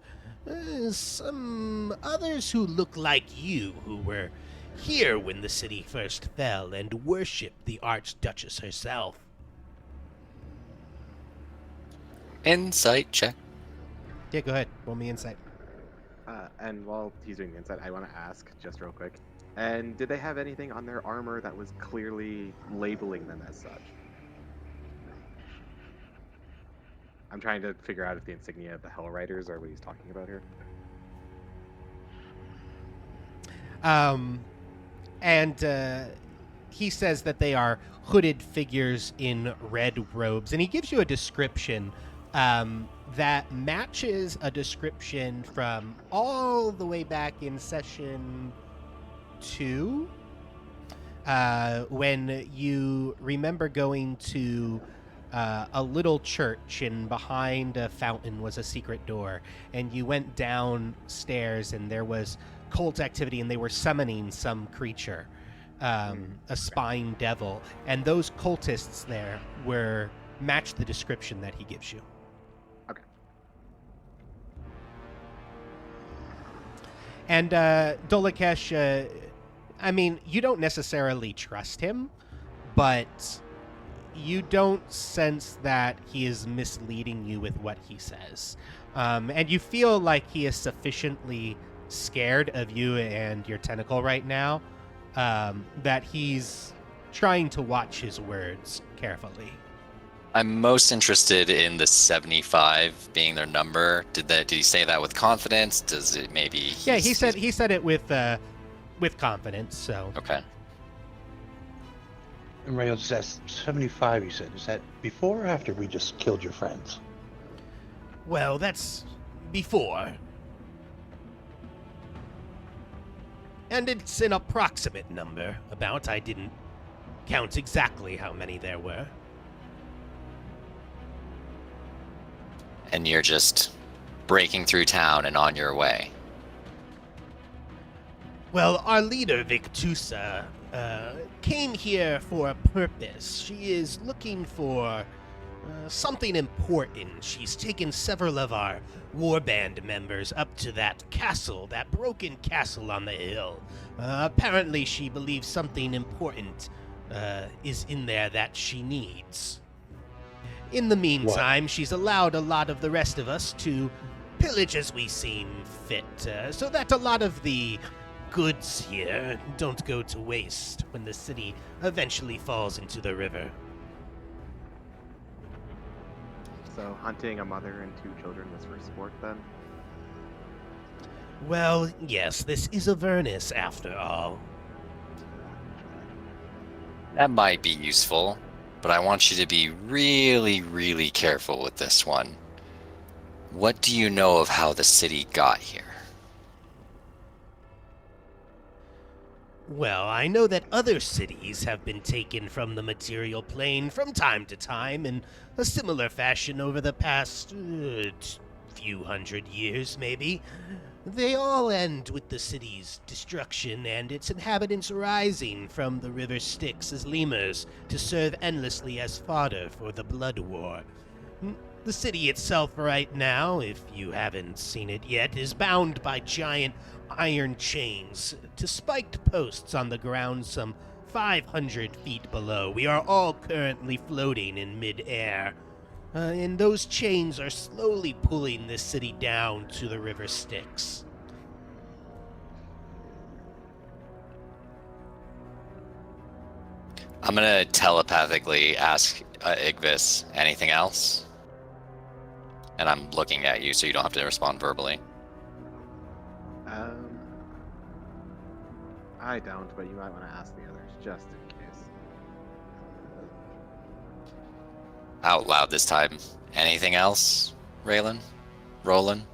some others who look like you, who were here when the city first fell and worshipped the Archduchess herself. Insight check. Yeah, go ahead. Roll me insight. And while he's doing the insight, I want to ask just real quick. And did they have anything on their armor that was clearly labeling them as such? I'm trying to figure out if the insignia of the Hell Riders are what he's talking about here. And he says that they are hooded figures in red robes, and he gives you a description that matches a description from all the way back in session 2, when you remember going to a little church, and behind a fountain was a secret door, and you went downstairs and there was cult activity and they were summoning some creature, a spine devil, and those cultists there matched the description that he gives you. Okay. And Dolakesh, you don't necessarily trust him, but you don't sense that he is misleading you with what he says. And you feel like he is sufficiently scared of you and your tentacle right now, that he's trying to watch his words carefully. I'm most interested in the 75 being their number. Did he say that with confidence? Does it maybe? Yeah, he said it with confidence. So Okay. And Rayo says 75, you said. Is that before or after we just killed your friends? well, that's before. And it's an approximate number. I didn't count exactly how many there were. And you're just breaking through town and on your way. Well, our leader, Victusa, came here for a purpose. She is looking for Something important. She's taken several of our warband members up to that castle, that broken castle on the hill. Apparently, she believes something important is in there that she needs. In the meantime, she's allowed a lot of the rest of us to pillage as we seem fit, so that a lot of the goods here don't go to waste when the city eventually falls into the river. So hunting a mother and 2 children was for sport then? Well, yes, this is Avernus after all. That might be useful, but I want you to be really, really careful with this one. What do you know of how the city got here? Well, I know that other cities have been taken from the material plane from time to time in a similar fashion over the past few hundred years, maybe. They all end with the city's destruction and its inhabitants rising from the river Styx as lemurs to serve endlessly as fodder for the Blood War. The city itself right now, if you haven't seen it yet, is bound by giant iron chains to spiked posts on the ground some 500 feet below. We are all currently floating in mid-air, and those chains are slowly pulling this city down to the river Styx. I'm gonna telepathically ask Igvis anything else. And I'm looking at you, so you don't have to respond verbally. I don't, but you might want to ask the others, just in case. Out loud this time. Anything else, Raylan? Roland?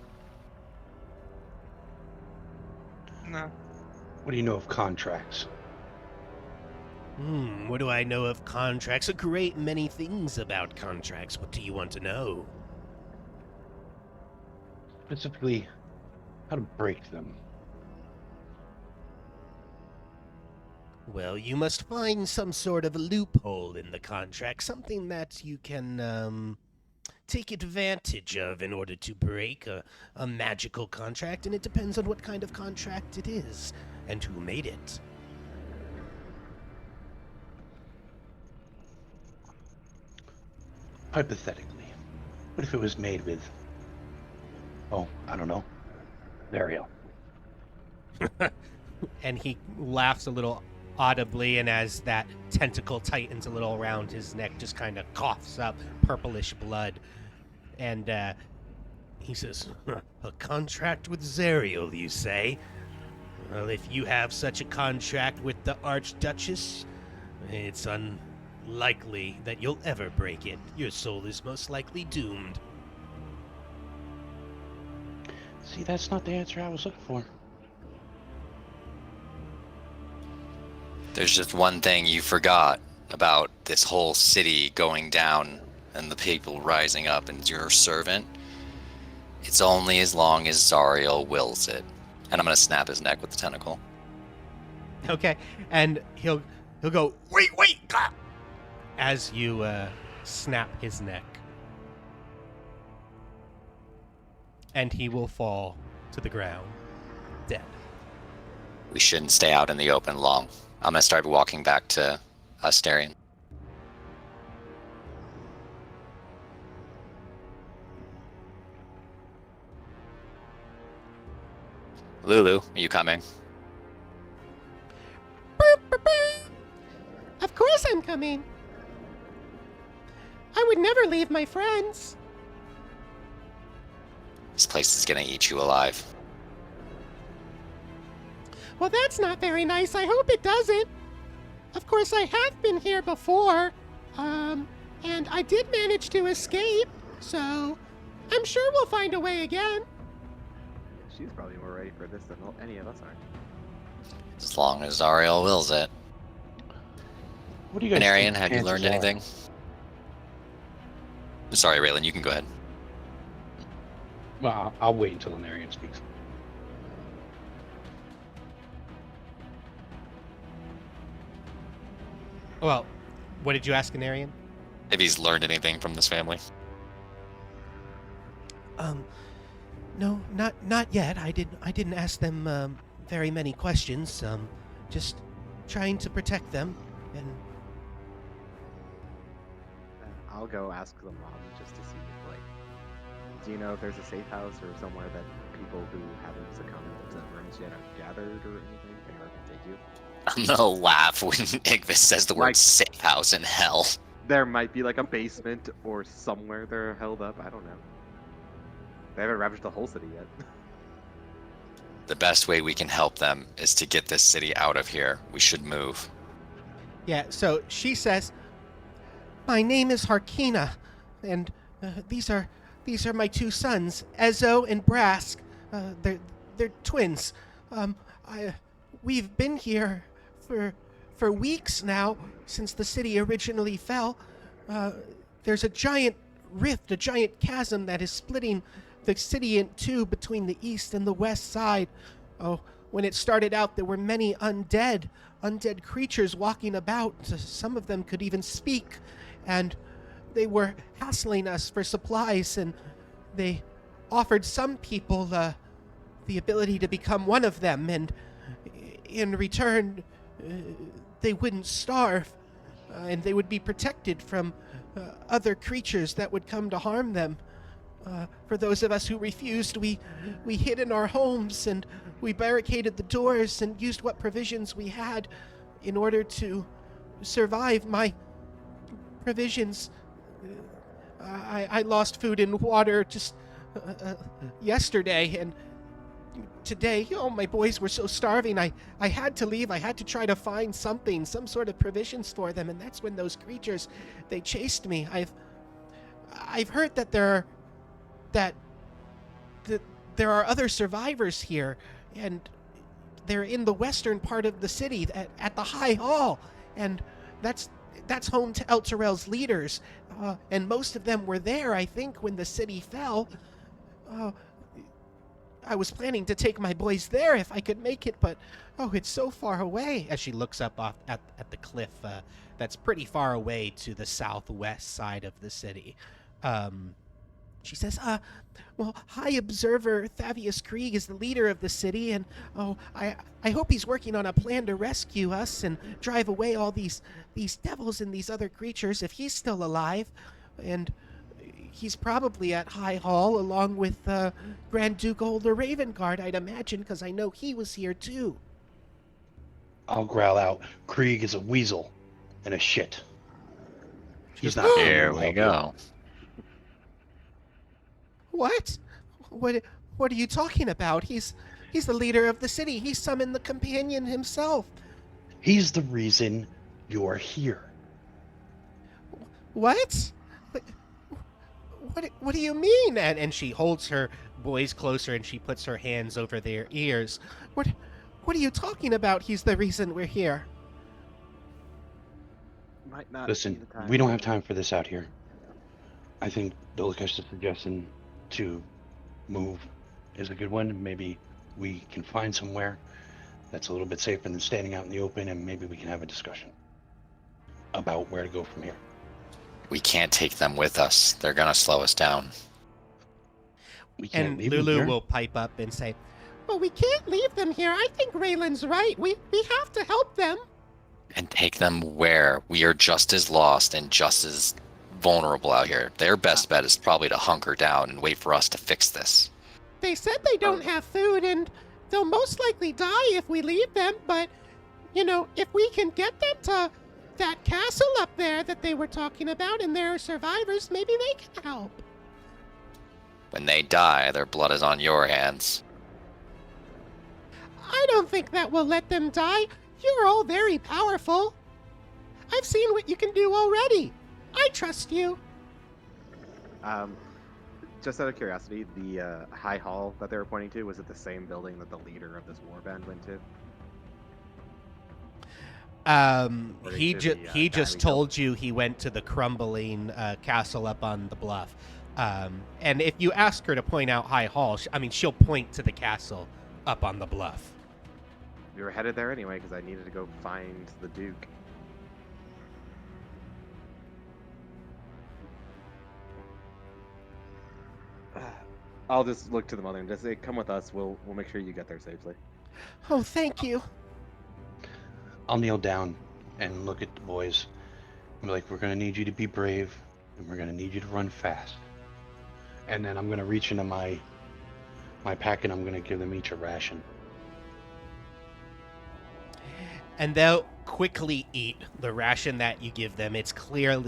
No. What do you know of contracts? What do I know of contracts? A great many things about contracts. What do you want to know? Specifically, how to break them. Well, you must find some sort of a loophole in the contract, something that you can, take advantage of in order to break a magical contract, and it depends on what kind of contract it is and who made it. Hypothetically, what if it was made with, I don't know, Ariel? And he laughs a little audibly, and as that tentacle tightens a little around his neck, just kind of coughs up purplish blood. And he says, "A contract with Zariel, you say? Well, if you have such a contract with the Archduchess, it's unlikely that you'll ever break it. Your soul is most likely doomed." See, that's not the answer I was looking for. There's just one thing you forgot about this whole city going down and the people rising up and your servant. It's only as long as Zariel wills it. And I'm gonna snap his neck with the tentacle. Okay, and he'll go, wait, ah," as you snap his neck. And he will fall to the ground, dead. We shouldn't stay out in the open long. I'm gonna start walking back to Asterion. Lulu, are you coming? Of course I'm coming. I would never leave my friends. This place is gonna eat you alive. Well, that's not very nice. I hope it doesn't. Of course, I have been here before, and I did manage to escape, so I'm sure we'll find a way again. She's probably more ready for this than any of us are. As long as Zariel wills it. What do you guys Anarian, think have you chances learned are? anything? Sorry, Raylan, you can go ahead. Well, I'll wait until Anarian speaks. Well, what did you ask, Anarian? If he's learned anything from this family. No, not yet. I didn't ask them very many questions. Just trying to protect them, and I'll go ask the mom just to see if, like, do you know if there's a safe house or somewhere that people who haven't succumbed to Avernus yet are gathered or anything? Anywhere to take you? I'm gonna laugh when Igvis says the word Like- safe house in hell. There might be like a basement or somewhere they're held up. I don't know. They haven't ravaged the whole city yet. The best way we can help them is to get this city out of here. We should move. yeah. So she says, "My name is Harkina, and these are my two sons, Ezo and Brask. They're twins. We've been here for weeks now since the city originally fell. There's a giant rift, a giant chasm that is splitting the city in two between the east and the west side. Oh, when it started out, there were many undead creatures walking about. Some of them could even speak, and they were hassling us for supplies, and they offered some people the ability to become one of them, and in return, they wouldn't starve, and they would be protected from other creatures that would come to harm them. For those of us who refused, we hid in our homes, and we barricaded the doors and used what provisions we had in order to survive. My provisions, I lost food and water just yesterday, and today, my boys were so starving, I had to leave. I had to try to find something, some sort of provisions for them, and that's when those creatures, they chased me. I've heard that there are other survivors here, and they're in the western part of the city at the High Hall, and that's home to Elturel's leaders, and most of them were there, I think, when the city fell. I was planning to take my boys there if I could make it, but it's so far away. As she looks up off at the cliff that's pretty far away to the southwest side of the city. She says, well, High Observer Thavius Krieg is the leader of the city, and I hope he's working on a plan to rescue us and drive away all these devils and these other creatures if he's still alive. And he's probably at High Hall along with Grand Duke Older Ravengard, I'd imagine, because I know he was here too. I'll growl out, Krieg is a weasel and a shit. He's not. Here we go. What? What are you talking about? He's the leader of the city. He summoned the companion himself. He's the reason you're here. What? What do you mean? And she holds her boys closer and she puts her hands over their ears. What are you talking about? He's the reason we're here. Might not Listen, be the time. we don't have time for this out here. I think Dolakesh's suggestion to move is a good one. Maybe we can find somewhere that's a little bit safer than standing out in the open, and maybe we can have a discussion about where to go from here. We can't take them with us. They're gonna slow us down. We can't And leave them Lulu here. will pipe up and say, well, we can't leave them here. I think Raylan's right. We have to help them. And take them where? We are just as lost and just as vulnerable out here. Their best bet is probably to hunker down and wait for us to fix this. They said they don't have food, and they'll most likely die if we leave them, but, if we can get them to that castle up there that they were talking about and there are survivors, maybe they can help. When they die, their blood is on your hands. I don't think that will let them die. You're all very powerful. I've seen what you can do already. I trust you. Just out of curiosity, the High Hall that they were pointing to, was it the same building that the leader of this warband went to? He to the, he guy just we told you he went to the crumbling castle up on the bluff. And if you ask her to point out High Hall, she'll point to the castle up on the bluff. We were headed there anyway because I needed to go find the Duke. I'll just look to the mother and just say, "Come with us. We'll make sure you get there safely." Oh, thank you. I'll kneel down and look at the boys. I'm like, we're gonna need you to be brave, and we're gonna need you to run fast. And then I'm gonna reach into my pack and I'm gonna give them each a ration. And they'll quickly eat the ration that you give them. It's clear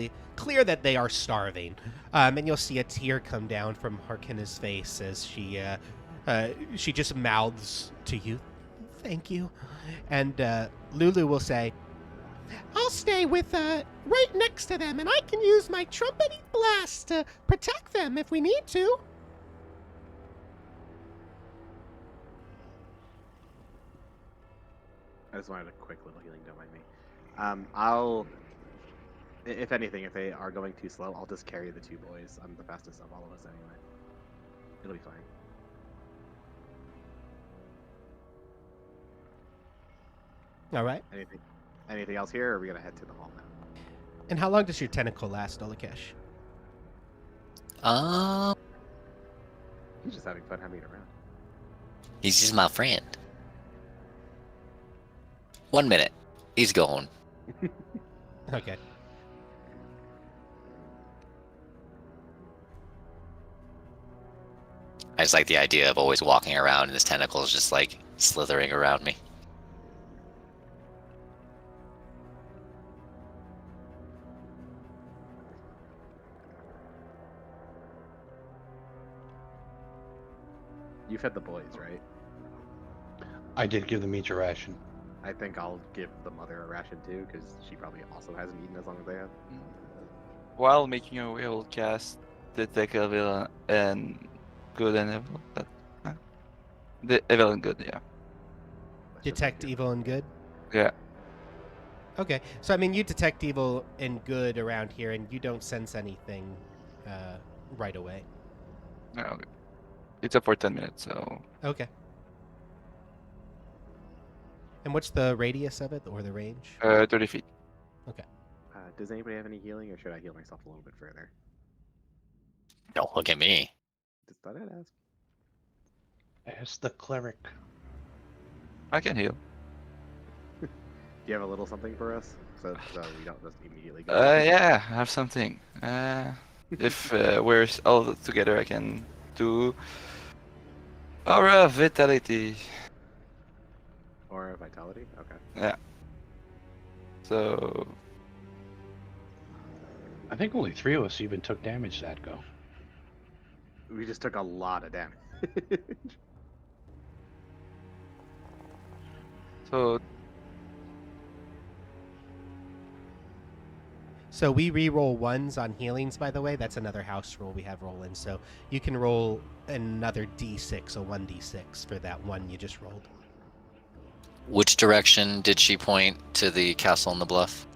that they are starving. And you'll see a tear come down from Harkinna's face as she just mouths to you, "Thank you." And Lulu will say, "I'll stay with right next to them, and I can use my trumpeting blast to protect them if we need to." I just wanted a quick little healing. Don't mind me. I'll, if anything, if they are going too slow, I'll just carry the 2 boys. I'm the fastest of all of us anyway. It'll be fine. All right. Anything else here, or are we gonna head to the hall now? And how long does your tentacle last, Olakesh? He's just having fun having it around. He's just my friend. 1 minute. He's gone. Okay. I just like the idea of always walking around and his tentacles just like slithering around me. You fed the boys, right? I did give them each a ration. I think I'll give the mother a ration too, because she probably also hasn't eaten as long as they have. While making your way, we'll cast Detect Evil and Good and Evil. The Evil and Good, yeah. That's just Detect like- evil and good? Yeah. Okay. So, I mean, you detect evil and good around here, and you don't sense anything right away. No, okay. It's up for 10 minutes, so. Okay. And what's the radius of it, or the range? 30 feet. Does anybody have any healing, or should I heal myself a little bit further? Don't look at me. Just thought I'd ask. Ask the cleric. I can heal. Do you have a little something for us, so we don't just immediately go? Yeah, I have something. If we're all together, I can do Aura Vitality. Or vitality? Okay. Yeah. So I think only 3 of us even took damage that go. We just took a lot of damage. so So we re-roll ones on healings, by the way. That's another house rule we have rolling. So you can roll another d6, a 1d6 for that one you just rolled. Which direction did she point to the castle on the bluff?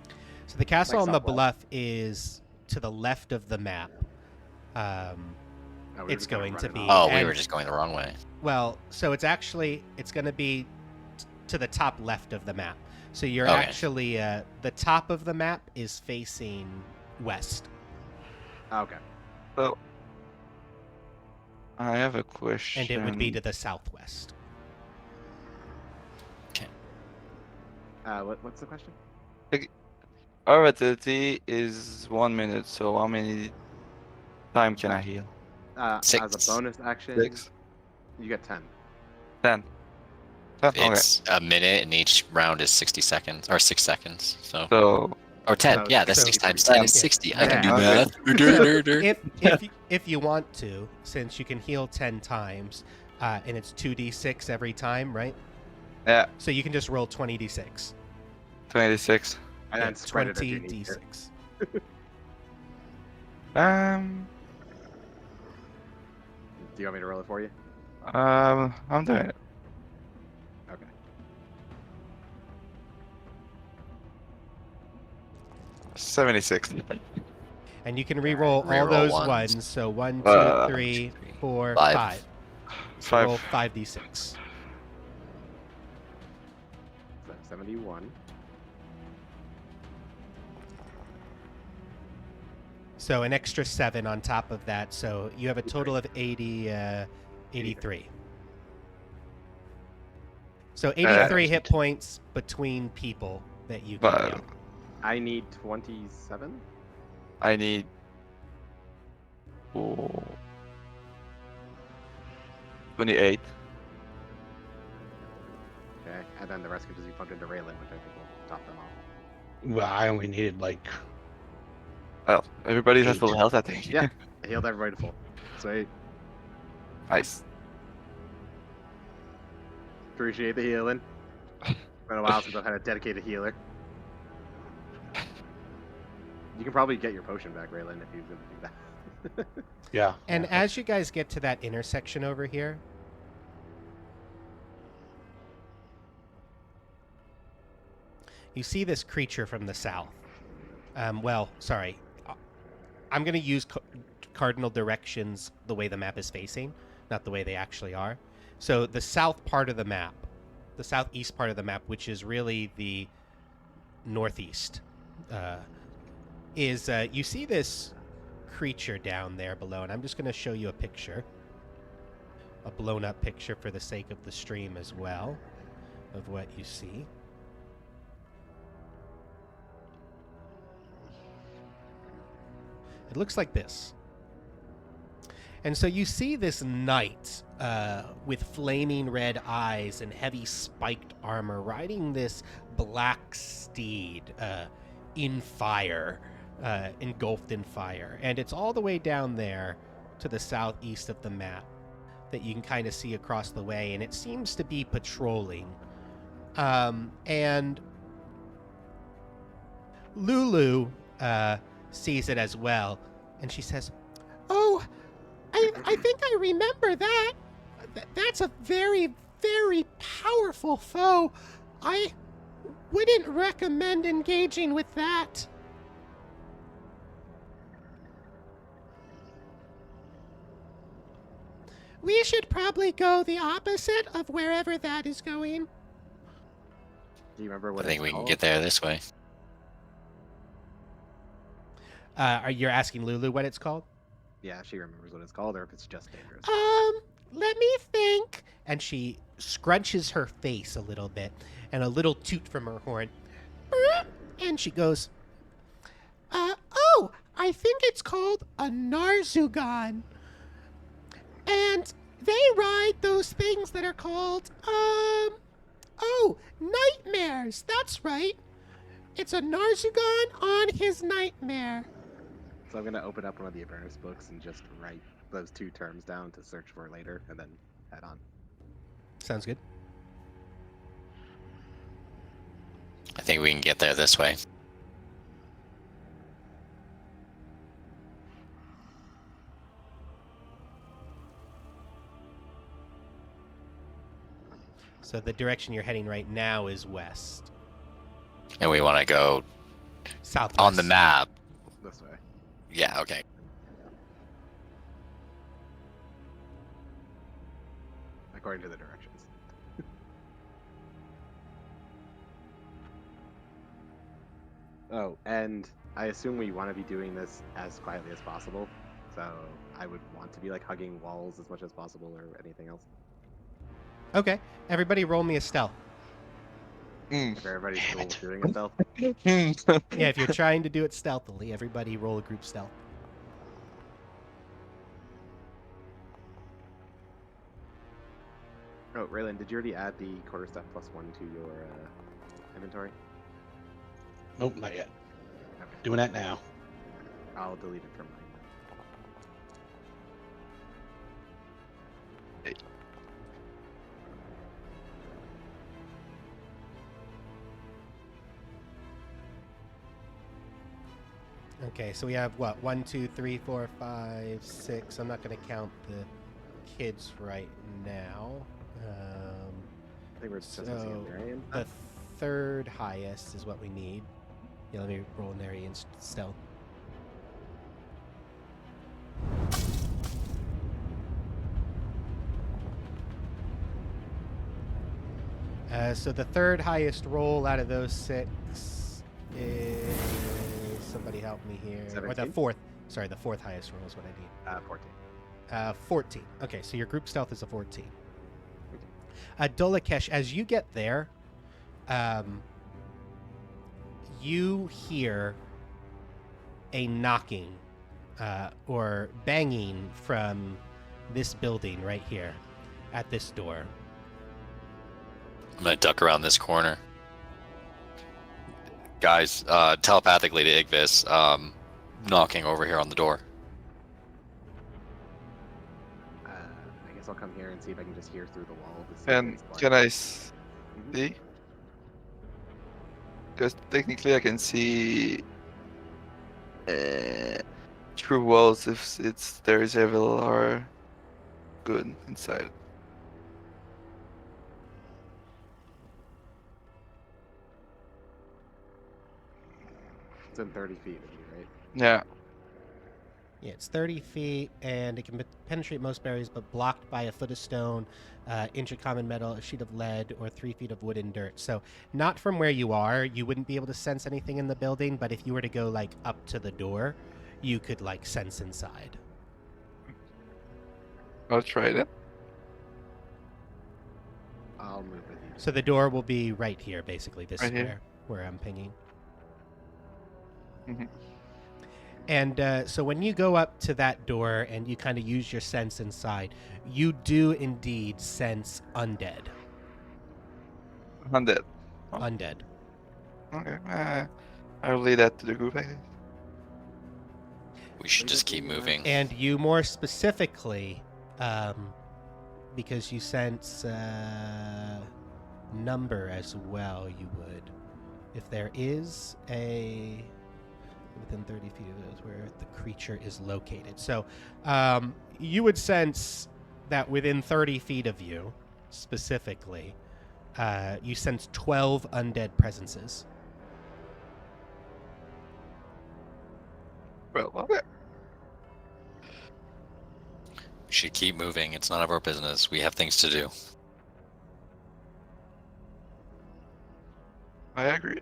So the castle Like on the southwest. bluff is to the left of the map. No, we were It's just kinda going to running be- off. Oh, we And- were just going the wrong way. Well, so it's going to be to the top left of the map. So you're Okay. actually, the top of the map is facing west. Okay. so I have a question. And it would be to the southwest. What's the question? Our vitality is 1 minute, so how many time can I heal? As 6. a bonus action, 6? you get 10. 10. 10? Okay. It's a minute, and each round is 60 seconds, or 6 seconds. So, So or 10. so Yeah, that's so- 6 times 10 is Yeah. 60. I can do Yeah, math. If you want to, since you can heal 10 times, and it's 2d6 every time, right? yeah, So you can just roll 20d6. 26. And Yeah, then spread it as you need to. 20d6. Um, Do you want me to roll it for you? I'm doing it. Okay. $76. And you can re-roll all Reroll those ones. ones. So 1, 2, Uh, 3, 4, 5. 5. So 5. roll 5d6. So 71. So an extra 7 on top of that. So you have a total of 83. So 83 hit points between people that you can But heal. I need 27. I need. 28. Okay, and then the rest could just be pumped into Raylan, which I think will top them off. Well, I only needed like Well, everybody's at 8. full health, I think. Yeah, I healed everybody to full. Sweet. Nice. Appreciate the healing. Been a while since I've had a dedicated healer. You can probably get your potion back, Raylan, if you're gonna do that. Yeah. And yeah. as you guys get to that intersection over here, you see this creature from the south. Well, sorry. I'm going to use cardinal directions the way the map is facing, not the way they actually are. So the south part of the map, the southeast part of the map, which is really the northeast, is you see this creature down there below, and I'm just going to show you a picture, a blown up picture for the sake of the stream as well, of what you see. It looks like this. And so you see this knight with flaming red eyes and heavy spiked armor riding this black steed in fire, engulfed in fire. And it's all the way down there to the southeast of the map that you can kind of see across the way. And it seems to be patrolling. And Lulu sees it as well, and she says, "Oh, I think I remember that. That's a very, very powerful foe. I wouldn't recommend engaging with that." We should probably go the opposite of wherever that is going. Do you remember what I think it's we can called? get there this way. Are you asking Lulu what it's called? Yeah, she remembers what it's called, or if it's just dangerous. Let me think. And she scrunches her face a little bit, and a little toot from her horn. And she goes, oh, I think it's called a Narzugon. And they ride those things that are called, nightmares. That's right. It's a Narzugon on his nightmare. So I'm gonna open up one of the Avernus books and just write those 2 terms down to search for later, and then head on. Sounds good. I think we can get there this way. So the direction you're heading right now is west. And we want to go Southwest. on the map. This way. Yeah, okay. According to the directions. Oh, and I assume we want to be doing this as quietly as possible. So I would want to be like hugging walls as much as possible, or anything else. Okay. Everybody roll me a stealth. If everybody's Damn cool it. with doing it though. Yeah, if you're trying to do it stealthily, everybody roll a group stealth. Oh, Raylan, did you already add the quarterstaff +1 to your inventory? Nope, not yet. Okay. Doing that now. I'll delete it from mine. Okay, so we have what? 1, 2, 3, 4, 5, 6. I'm not going to count the kids right now. I think we're just So, assessing Marion. The third highest is what we need. Yeah, let me roll an area in stealth. So the third highest roll out of those 6 is, somebody help me here. Or the 17? fourth. Sorry, the fourth highest roll is what I need. 14. 14. Okay, so your group stealth is a 14. Dolakesh, as you get there, you hear a knocking or banging from this building right here at this door. I'm gonna duck around this corner. Guys, telepathically to Igvis, knocking over here on the door. I guess I'll come here and see if I can just hear through the wall to see if And it's like- can I Mhm. see? Because technically I can see through walls if there is evil or good inside. It's in 30 feet of you, right? Yeah. Yeah, it's 30 feet, and it can penetrate most barriers, but blocked by a foot of stone, inch of common metal, a sheet of lead, or 3 feet of wood and dirt. So, not from where you are, you wouldn't be able to sense anything in the building, but if you were to go, like, up to the door, you could, like, sense inside. I'll try it. I'll move with you. So, the door will be right here, basically, this Right here? square, where I'm pinging. Mhm. And so when you go up to that door and you kind of use your sense inside, you do indeed sense undead. Undead. Oh. Undead. Okay. I'll lead that to the group, I guess. We should just keep moving. And you more specifically, because you sense number as well, you would. If there is a... within 30 feet of those where the creature is located. So you would sense that within 30 feet of you, specifically, you sense 12 undead presences. Well, okay. We should keep moving. It's none of our business. We have things to do. I agree.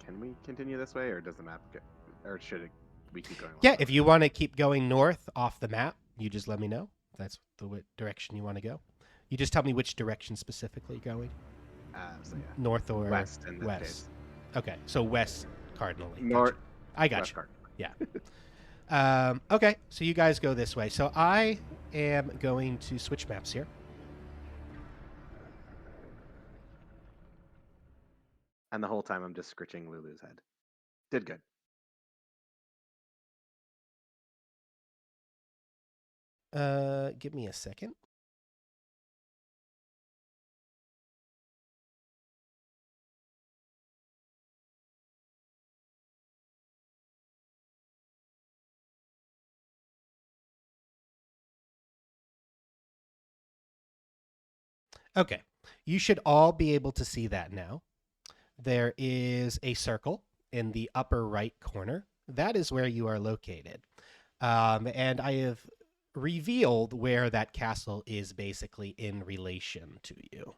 Can we continue this way, or does the map get, or should we keep going? Yeah, if you want to keep going north off the map, you just let me know. If that's the direction you want to go. You just tell me which direction specifically you're going. So yeah, North or west in this west. case. Okay, so west cardinally. North. I got West you. card. Okay, so you guys go this way. So I am going to switch maps here. And the whole time I'm just scritching Lulu's head. Did good. Give me a second. Okay, you should all be able to see that now. There is a circle in the upper right corner. That is where you are located. And I have revealed where that castle is basically in relation to you.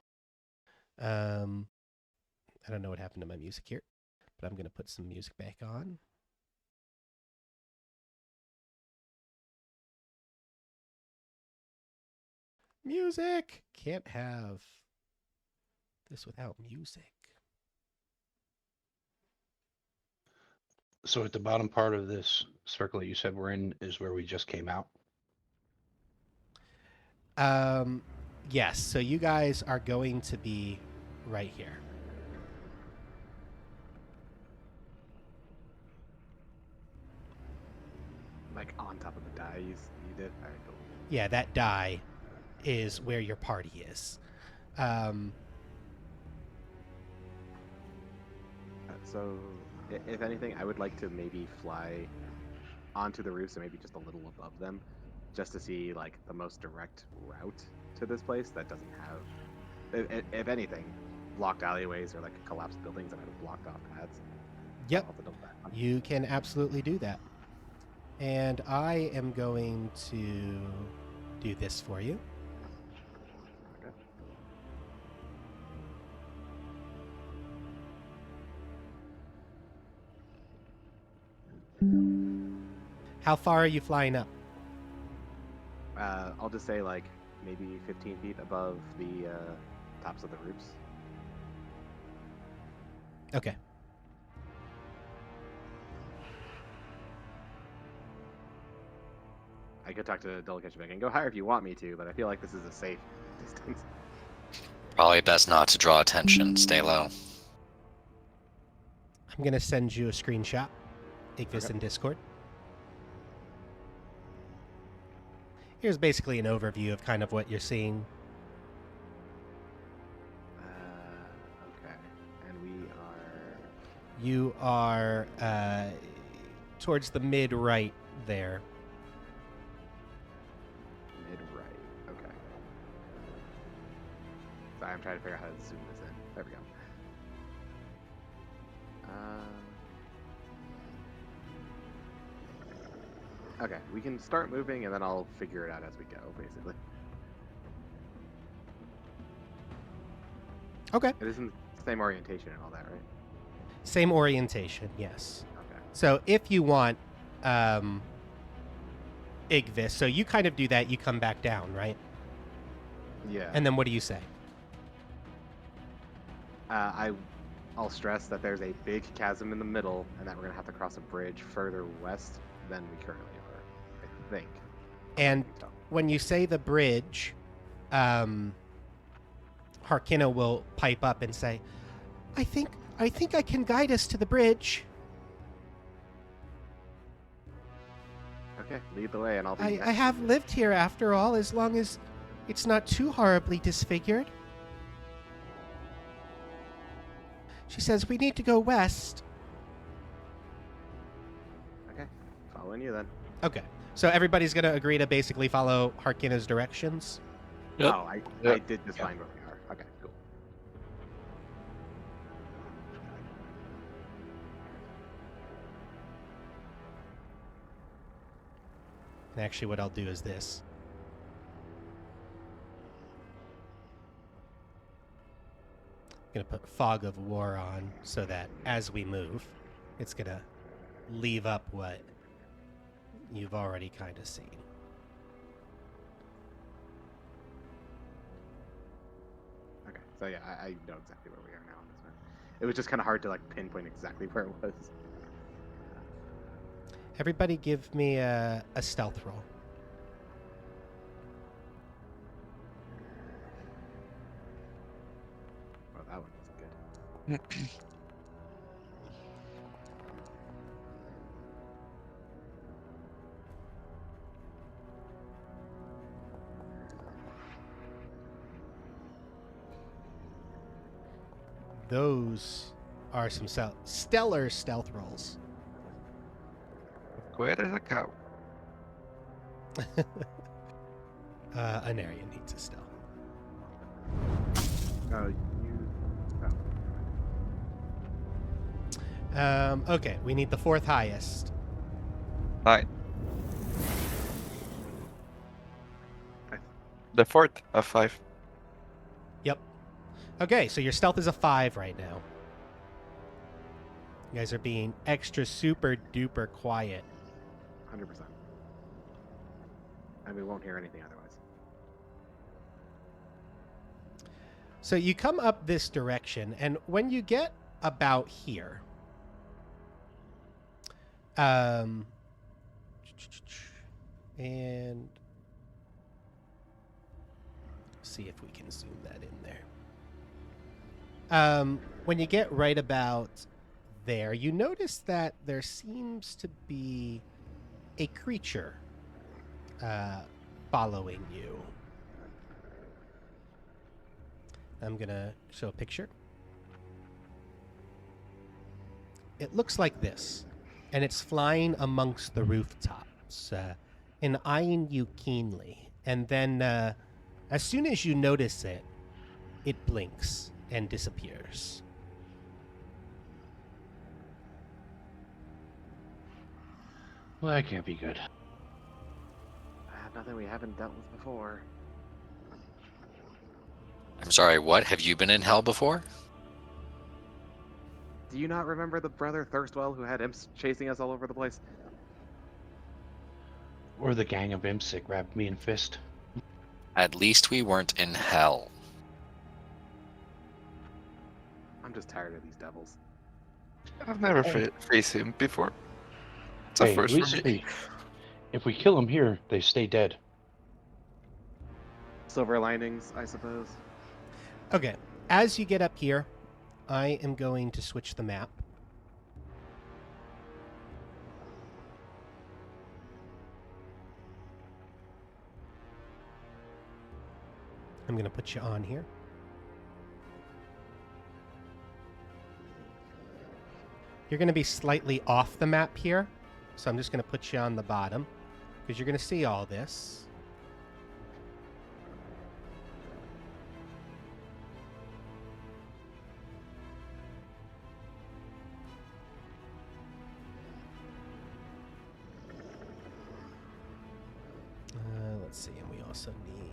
I don't know what happened to my music here, but I'm going to put some music back on. Music! Can't have this without music. So at the bottom part of this circle that you said we're in is where we just came out. Yes, so you guys are going to be right here. Like on top of the die you did. All right, cool. Yeah, that die is where your party is. So, if anything, I would like to maybe fly onto the roof, so maybe just a little above them, just to see like the most direct route to this place that doesn't have, if anything, blocked alleyways or like collapsed buildings that have blocked off paths. Yep, I'll have to double back on. you can absolutely do that. And I am going to do this for you. Okay. How far are you flying up? I'll just say like maybe 15 feet above the tops of the roofs. Okay. I could talk to Delegash and go higher if you want me to, but I feel like this is a safe distance. Probably best not to draw attention. Stay low. I'm going to send you a screenshot. Take this Okay. in Discord. Here's basically an overview of kind of what you're seeing. Okay. And we are... You are towards the mid-right there. Mid-right. Okay. Sorry, I'm trying to figure out how to zoom this in. There we go. Okay, we can start moving and then I'll figure it out as we go, basically. Okay. It isn't the same orientation and all that, right? Same orientation, yes. Okay. So if you want Igvis, so you kind of do that, you come back down, right? Yeah. And then what do you say? I'll stress that there's a big chasm in the middle and that we're going to have to cross a bridge further west than we currently are, I think. And when you say the bridge, Harkina will pipe up and say, I think I can guide us to the bridge. Okay, lead the way and I'll be I have lived here after all, as long as it's not too horribly disfigured. She says, we need to go west. Okay, following you then. Okay, so everybody's going to agree to basically follow Harkina's directions? Yep. Oh, I Yep. did just Yep. find where we are. Okay, cool. And actually, what I'll do is this. I'm going to put Fog of War on so that as we move, it's going to leave up what you've already kind of seen. Okay, so yeah, I know exactly where we are now on this map. It was just kind of hard to like pinpoint exactly where it was. Everybody give me a stealth roll. Well, that one wasn't good. Those are some stellar stealth rolls. Quiet as a cow. An area needs a stealth. Oh, you. Okay, we need the fourth highest. 9. The fourth of 5. Yep. Okay, so your stealth is a 5 right now. You guys are being extra super duper quiet. 100%. And we won't hear anything otherwise. So you come up this direction, and when you get about here, and see if we can zoom that in there. When you get right about there, you notice that there seems to be a creature following you. I'm gonna show a picture. It looks like this, and it's flying amongst the rooftops and eyeing you keenly. And then, as soon as you notice it, it blinks and disappears. Well, that can't be good. Nothing we haven't dealt with before. I'm sorry, what? Have you been in hell before? Do you not remember the brother Thirstwell who had imps chasing us all over the place? Or the gang of imps that grabbed me and Fist. At least we weren't in hell. I'm just tired of these devils. I've never Hey. faced him before. It's a Hey, at first for least me. if we kill them here, they stay dead. Silver linings, I suppose. Okay, as you get up here, I am going to switch the map. I'm going to put you on here. You're going to be slightly off the map here, so I'm just going to put you on the bottom because you're going to see all this. Let's see, and we also need...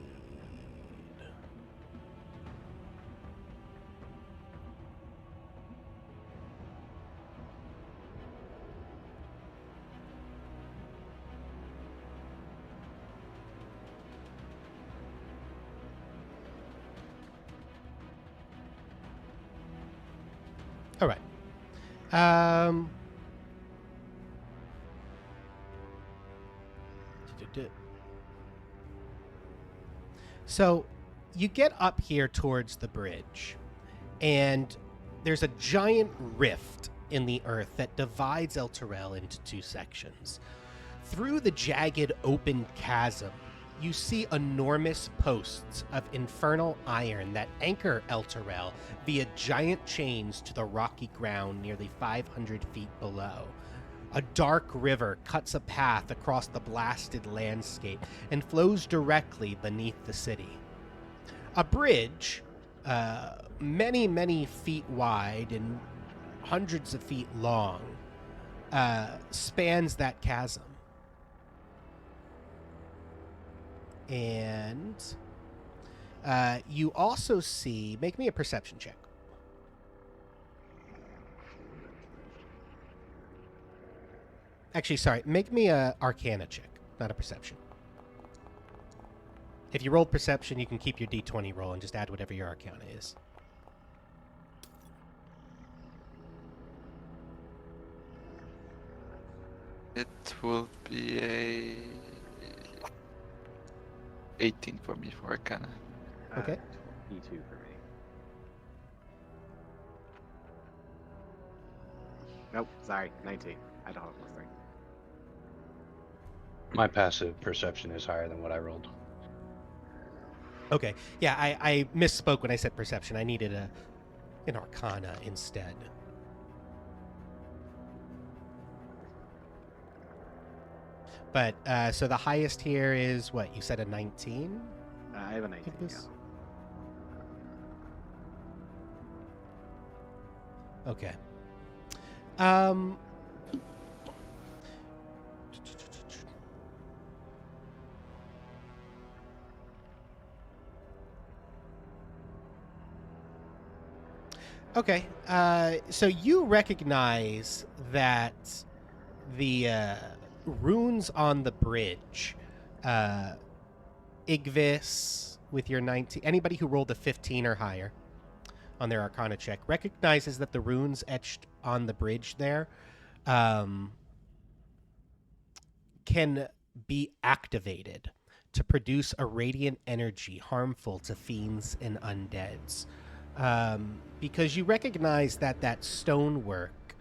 All right. So you get up here towards the bridge, and there's a giant rift in the earth that divides Elturel into two sections. Through the jagged open chasm, you see enormous posts of infernal iron that anchor Elturel via giant chains to the rocky ground nearly 500 feet below. A dark river cuts a path across the blasted landscape and flows directly beneath the city. A bridge, many, many feet wide and hundreds of feet long, spans that chasm. And you also see... Make me a perception check. Actually, sorry. Make me a Arcana check, not a perception. If you rolled perception, you can keep your D20 roll and just add whatever your Arcana is. It will be a 18 for me for Arcana. Okay. 22 for me. Nope, sorry, 19. I don't have plus 3. My passive perception is higher than what I rolled. Okay. Yeah, I misspoke when I said perception. I needed an Arcana instead. But, so the highest here is, what, you said a 19? I have a 19, yeah. Okay. Okay, so you recognize that the runes on the bridge, Igvis with your 19, anybody who rolled a 15 or higher on their Arcana check recognizes that the runes etched on the bridge there can be activated to produce a radiant energy harmful to fiends and undeads. Because you recognize that that stonework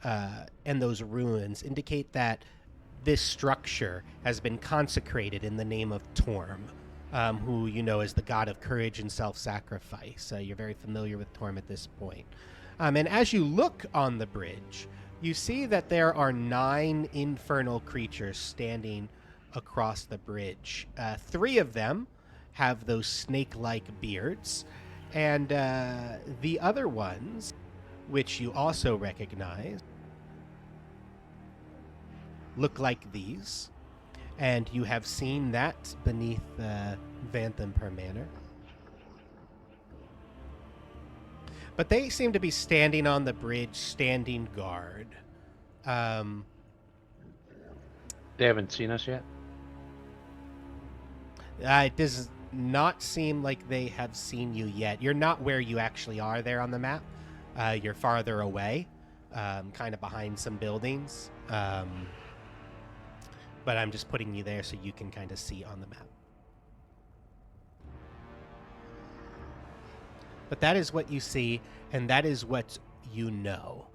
and those ruins indicate that this structure has been consecrated in the name of Torm, who you know is the god of courage and self-sacrifice. You're very familiar with Torm at this point. And as you look on the bridge, you see that there are 9 infernal creatures standing across the bridge. 3 of them have those snake-like beards, and the other ones, which you also recognize, look like these. And you have seen that beneath Vantham Manor. But they seem to be standing on the bridge, standing guard. They haven't seen us yet? It does not seem like they have seen you yet. You're not where you actually are there on the map. You're farther away, kind of behind some buildings. But I'm just putting you there so you can kind of see on the map. But that is what you see, and that is what you know.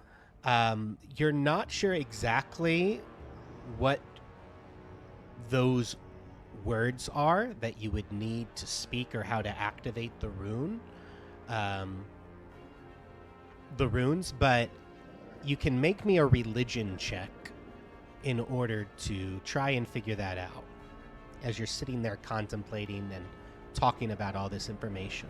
You're not sure exactly what those words are that you would need to speak or how to activate the rune. The runes, but you can make me a religion check in order to try and figure that out as you're sitting there contemplating and talking about all this information.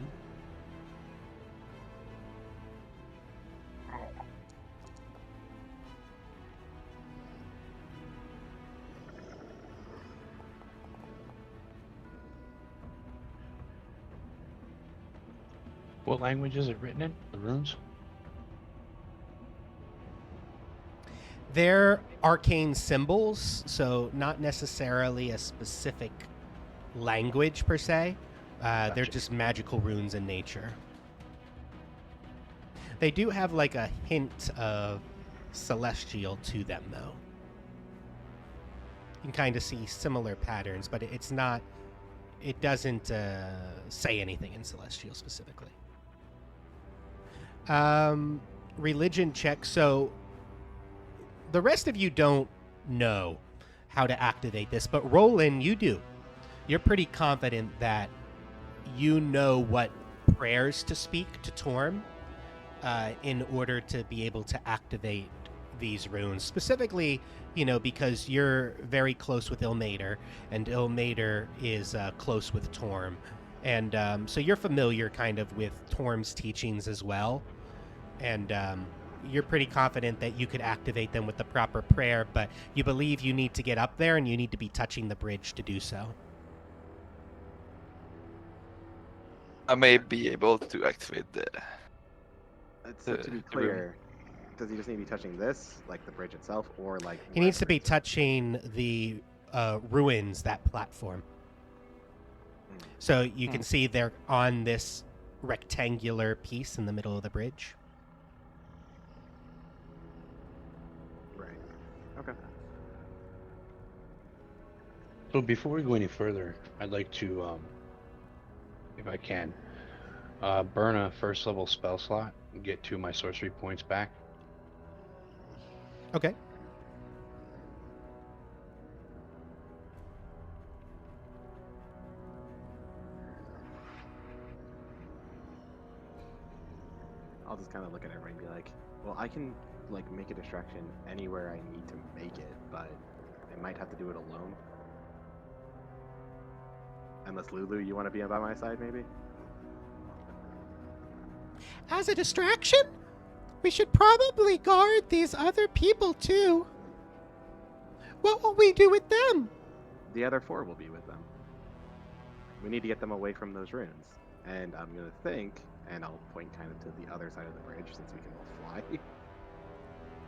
What language is it written in? The runes? They're arcane symbols, so not necessarily a specific language per se. They're Gotcha. just magical runes in nature. They do have like a hint of celestial to them, though. You can kind of see similar patterns, but it's not. It doesn't say anything in celestial specifically. Religion check. So the rest of you don't know how to activate this, but Roland, you do. You're pretty confident that you know what prayers to speak to Torm in order to be able to activate these runes. Specifically, because you're very close with Ilmater, and Ilmater is close with Torm. And so you're familiar kind of with Torm's teachings as well. And you're pretty confident that you could activate them with the proper prayer, but you believe you need to get up there and you need to be touching the bridge to do so. I may be able to activate the. So to be clear, does he just need to be touching this, like the bridge itself, or like? He needs to wherever be it's- touching the ruins, that platform. So you can see they're on this rectangular piece in the middle of the bridge. Right. Okay. So before we go any further, I'd like to, if I can, burn a first level spell slot and get 2 of my sorcery points back. Okay. I'll just kind of look at everybody and be like, well, I can like make a distraction anywhere I need to make it, but I might have to do it alone. Unless Lulu, you want to be by my side, maybe? As a distraction, we should probably guard these other people too. What will we do with them? The other 4 will be with them. We need to get them away from those ruins. And I'm gonna think, and I'll point kind of to the other side of the bridge since we can all fly.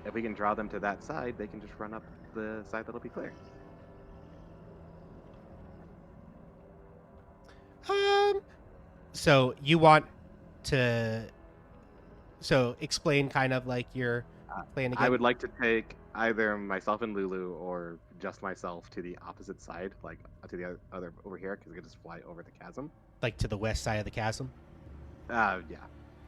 If we can draw them to that side, they can just run up the side that'll be clear. So you want to... So explain kind of like your plan again. I would like to take either myself and Lulu or just myself to the opposite side, like to the other over here, because we can just fly over the chasm. Like to the west side of the chasm? Yeah.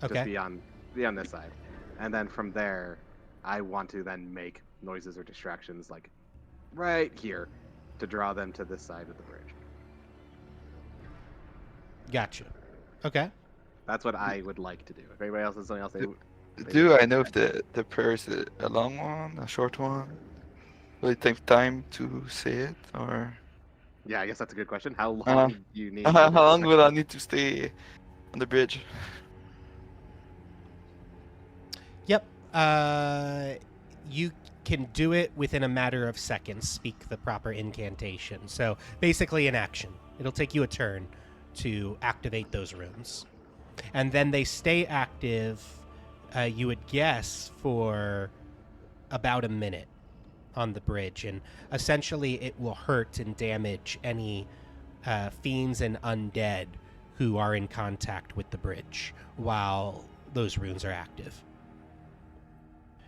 Okay. Just beyond this side. And then from there, I want to then make noises or distractions like right here to draw them to this side of the bridge. Gotcha. Okay. That's what I would like to do. If anybody else has something else they Do I know if the prayer is a long one, a short one? Will it take time to say it, or Yeah, I guess that's a good question. How long Uh, do you need? how long will I need to stay on the bridge? Yep. You can do it within a matter of seconds. Speak the proper incantation. So basically an action. It'll take you a turn to activate those runes. And then they stay active, you would guess, for about a minute on the bridge. And essentially it will hurt and damage any fiends and undead who are in contact with the bridge while those runes are active.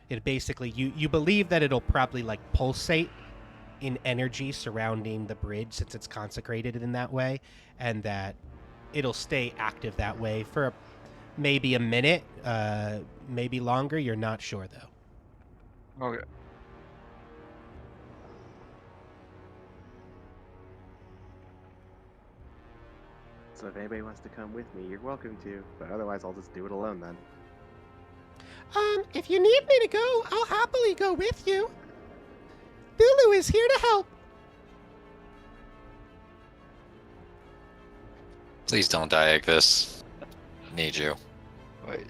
It basically, you believe that it'll probably like pulsate in energy surrounding the bridge since it's consecrated in that way, and that it'll stay active that way for maybe a minute, maybe longer. You're not sure though. Okay. So if anybody wants to come with me, you're welcome to. But otherwise, I'll just do it alone then. If you need me to go, I'll happily go with you. Lulu is here to help. Please don't die, Igvis. Need you. Wait.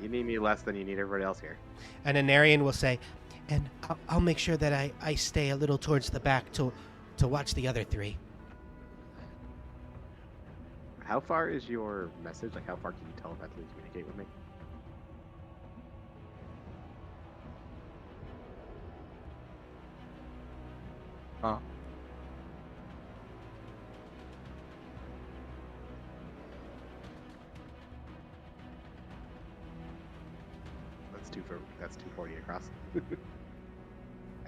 You need me less than you need everybody else here. And Anarian will say, and I'll make sure that I stay a little towards the back to watch the other three. How far is your message? Like, how far can you telepathically communicate with me? Huh. That's 240 across.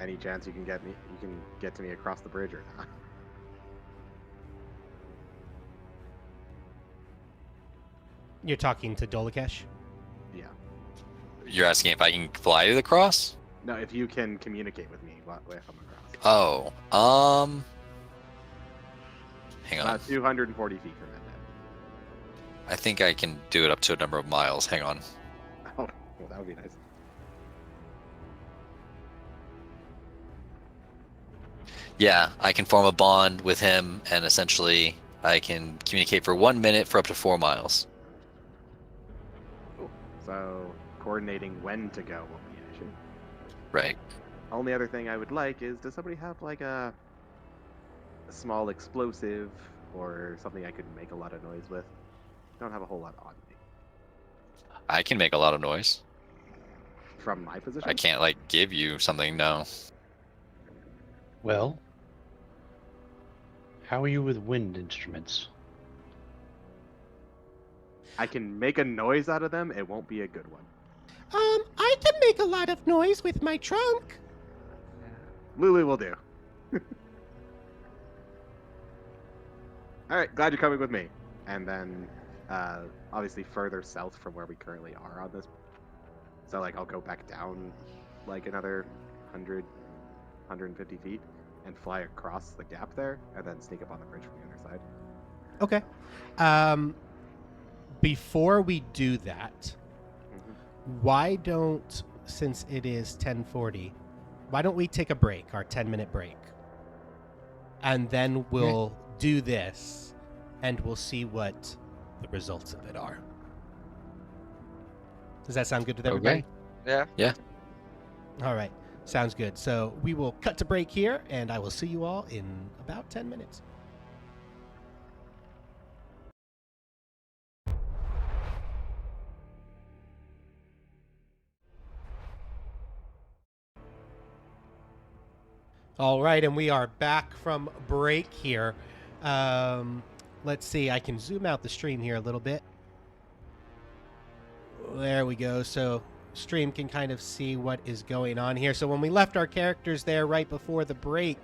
Any chance you can get to me across the bridge or not? You're talking to Dolakesh? Yeah. You're asking if I can fly to the cross? No, if you can communicate with me while I'm across. Oh, hang on. About 240 feet from it. I think I can do it up to a number of miles. Hang on. Oh, well, that would be nice. Yeah, I can form a bond with him, and essentially I can communicate for 1 minute for up to 4 miles. Cool. So coordinating when to go will be an issue. Right. Only other thing I would like is, does somebody have like a small explosive or something I could make a lot of noise with? Don't have a whole lot on me. I can make a lot of noise. From my position? I can't, like, give you something, no. Well, how are you with wind instruments? I can make a noise out of them. It won't be a good one. I can make a lot of noise with my trunk. Lulu will do. Alright, glad you're coming with me. And then, obviously further south from where we currently are on this. So, like, I'll go back down, like, another 100, 150 feet and fly across the gap there, and then sneak up on the bridge from the other side. Okay. Before we do that, why don't, since it is 10:40, why don't we take a break, our 10-minute break? And then we'll do this, and we'll see what the results of it are. Does that sound good to everybody? Yeah. Yeah. All right. Sounds good. So we will cut to break here, and I will see you all in about 10 minutes. All right, and we are back from break here. Let's see. I can zoom out the stream here a little bit. There we go. So stream can kind of see what is going on here. So when we left our characters there right before the break,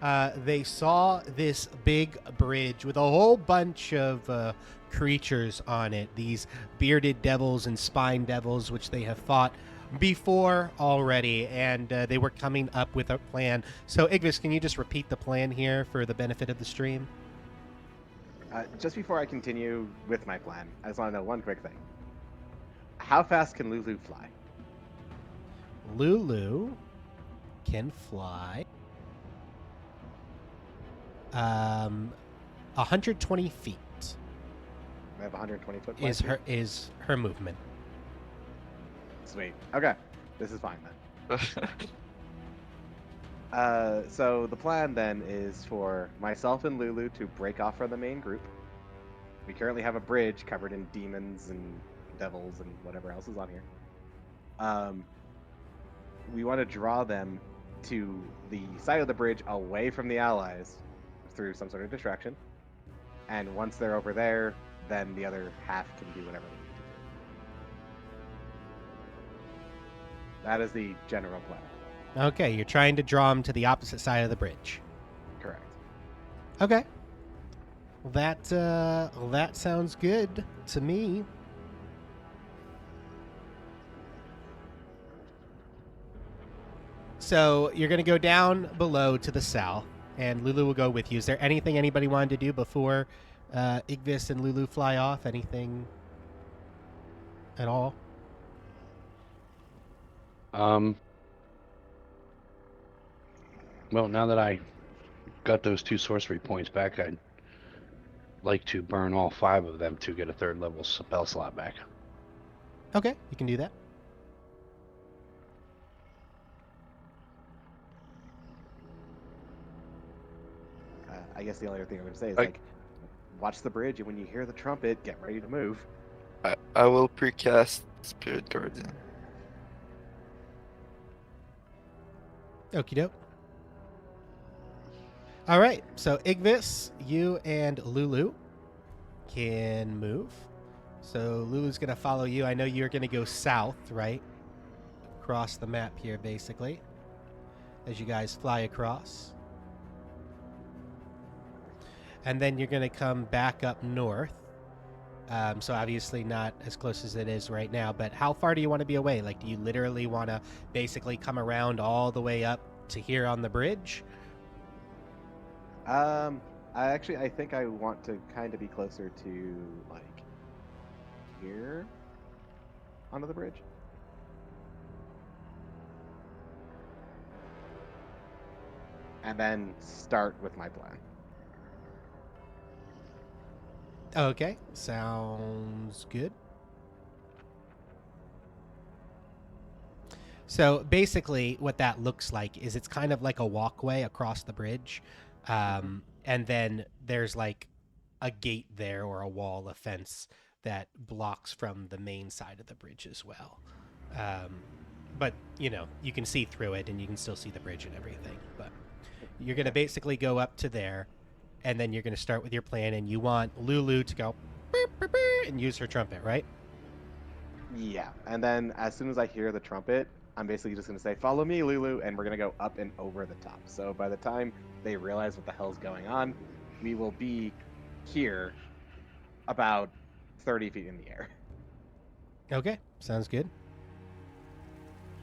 they saw this big bridge with a whole bunch of creatures on it. These bearded devils and spine devils, which they have fought before already, and they were coming up with a plan. So Igvis, can you just repeat the plan here for the benefit of the stream? Just before I continue with my plan, I just want to know one quick thing. How fast can Lulu fly? Lulu can fly 120 feet. I have 120 foot. Is her movement. Sweet. Okay, this is fine then. So the plan then is for myself and Lulu to break off from the main group. We currently have a bridge covered in demons and devils and whatever else is on here. We want to draw them to the side of the bridge away from the allies, through some sort of distraction. And once they're over there, then the other half can do whatever they need to do. That is the general plan. Okay, you're trying to draw them to the opposite side of the bridge. Correct. Okay. That sounds good to me. So you're going to go down below to the south, and Lulu will go with you. Is there anything anybody wanted to do before Igvis and Lulu fly off? Anything at all? Well, now that I got those 2 sorcery points back, I'd like to burn all 5 of them to get a 3rd level spell slot back. Okay, you can do that. I guess the only other thing I'm going to say is, Like- watch the bridge, and when you hear the trumpet, get ready to move. I will precast Spirit Guardian. Okie doke. All right, so Igvis, you and Lulu can move. So Lulu's going to follow you. I know you're going to go south, right? Across the map here, basically, as you guys fly across. And then you're going to come back up north. So obviously not as close as it is right now, but how far do you want to be away? Like, do you literally want to basically come around all the way up to here on the bridge? I think I want to kind of be closer to, like, here onto the bridge. And then start with my plan. Okay, sounds good. So basically what that looks like is it's kind of like a walkway across the bridge. And then there's like a gate there, or a wall, a fence that blocks from the main side of the bridge as well. But, you know, you can see through it and you can still see the bridge and everything. But you're going to basically go up to there, and then you're going to start with your plan, and you want Lulu to go "Beep, beep, beep," and use her trumpet, right? Yeah, and then as soon as I hear the trumpet, I'm basically just going to say, "Follow me, Lulu," and we're going to go up and over the top. So by the time they realize what the hell's going on, we will be here about 30 feet in the air. Okay, sounds good.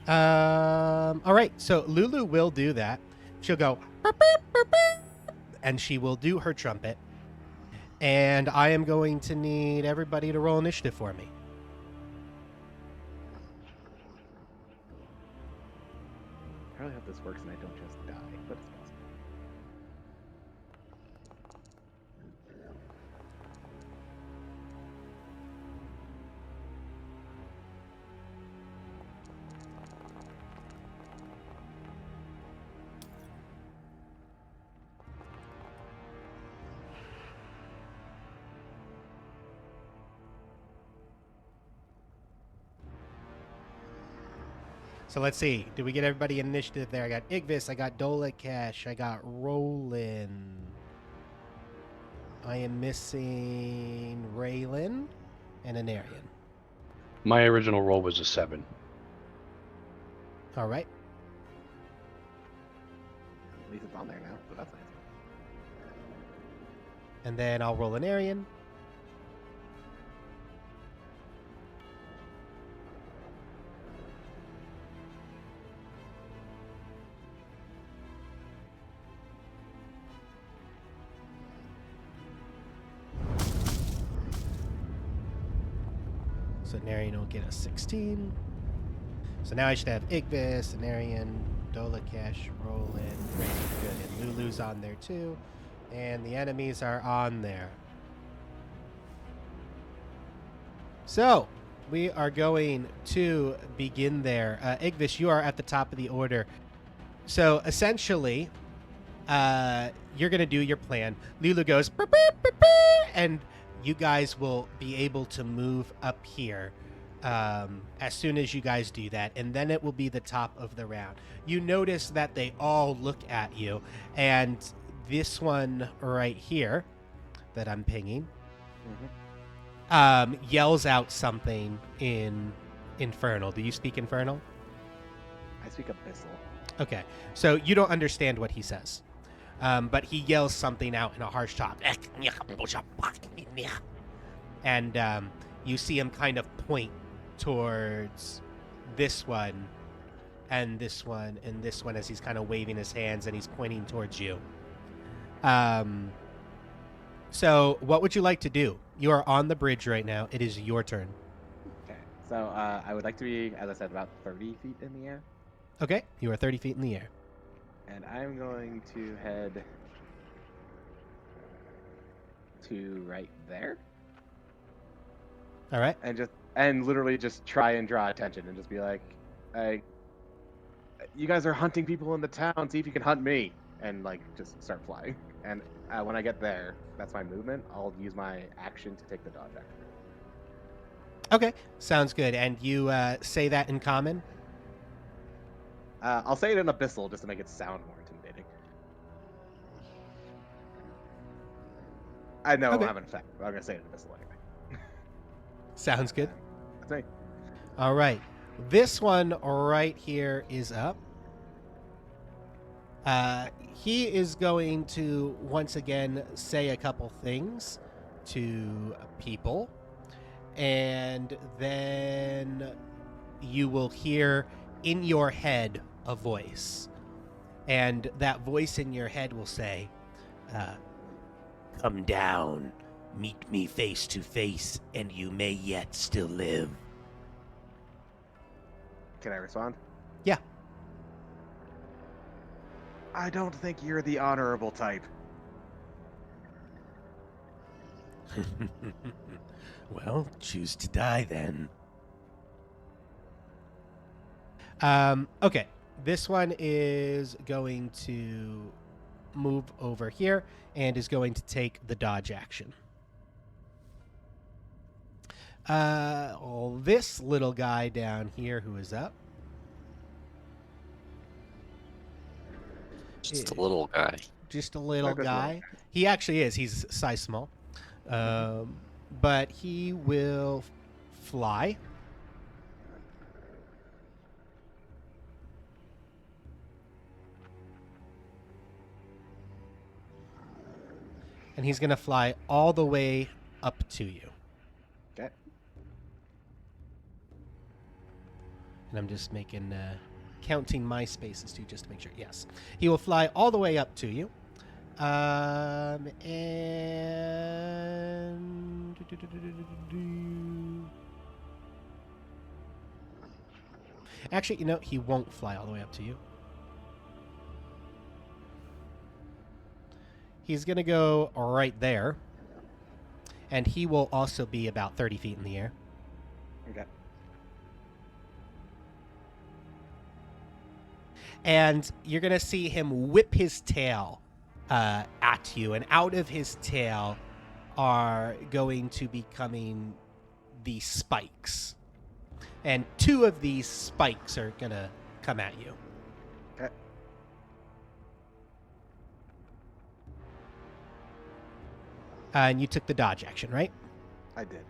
All right, so Lulu will do that. She'll go "Beep, beep, beep, beep," and she will do her trumpet. And I am going to need everybody to roll initiative for me. I really hope this works and I don't just die, but it's possible. So let's see. Did we get everybody in initiative there? I got Igvis, I got Dolakash, I got Roland. I am missing Raylan and Anarian. My original roll was a 7. All right. At least it's on there now, so that's nice. And then I'll roll Anarian. So Narian will get a 16. So now I should have Igvis, Narian, Dolakash, Roland, Raylan, good, and Lulu's on there too. And the enemies are on there. So we are going to begin there. Igvis, you are at the top of the order. So essentially, you're going to do your plan. Lulu goes, "Beep, beep, beep, beep," and you guys will be able to move up here as soon as you guys do that, and then it will be the top of the round. You notice that they all look at you, and this one right here that I'm pinging yells out something in Infernal. Do you speak Infernal? I speak Abyssal. Okay, so you don't understand what he says, but he yells something out in a harsh tone. And you see him kind of point towards this one, and this one, and this one as he's kind of waving his hands and he's pointing towards you. So what would you like to do? You are on the bridge right now. It is your turn. Okay. So I would like to be, as I said, about 30 feet in the air. Okay, you are 30 feet in the air. And I'm going to head to right there. All right. And literally just try and draw attention and just be like, you guys are hunting people in the town, see if you can hunt me. And like just start flying. And when I get there, that's my movement. I'll use my action to take the dodge action. Okay, sounds good. And you say that in common? I'll say it in Abyssal just to make it sound more intimidating. I know Okay. it'll have an effect, but I'm going to say it in Abyssal anyway. Sounds good. That's me. All right. This one right here is up. He is going to once again say a couple things to people, and then you will hear in your head a voice, and that voice in your head will say, "Come down, meet me face to face, and you may yet still live." Can I respond? Yeah. I don't think you're the honorable type. Well, choose to die then. Okay. This one is going to move over here and is going to take the dodge action. This little guy down here who is up. Just a little guy. Just a little Like this guy. little He actually is. He's size small. But he will fly. And he's going to fly all the way up to you. Okay. And I'm just counting my spaces too, just to make sure. Yes. He will fly all the way up to you. And actually, he won't fly all the way up to you. He's going to go right there. And he will also be about 30 feet in the air. Okay. And you're going to see him whip his tail at you. And out of his tail are going to be coming the spikes. And 2 of these spikes are going to come at you. Okay. And you took the dodge action, right? I did.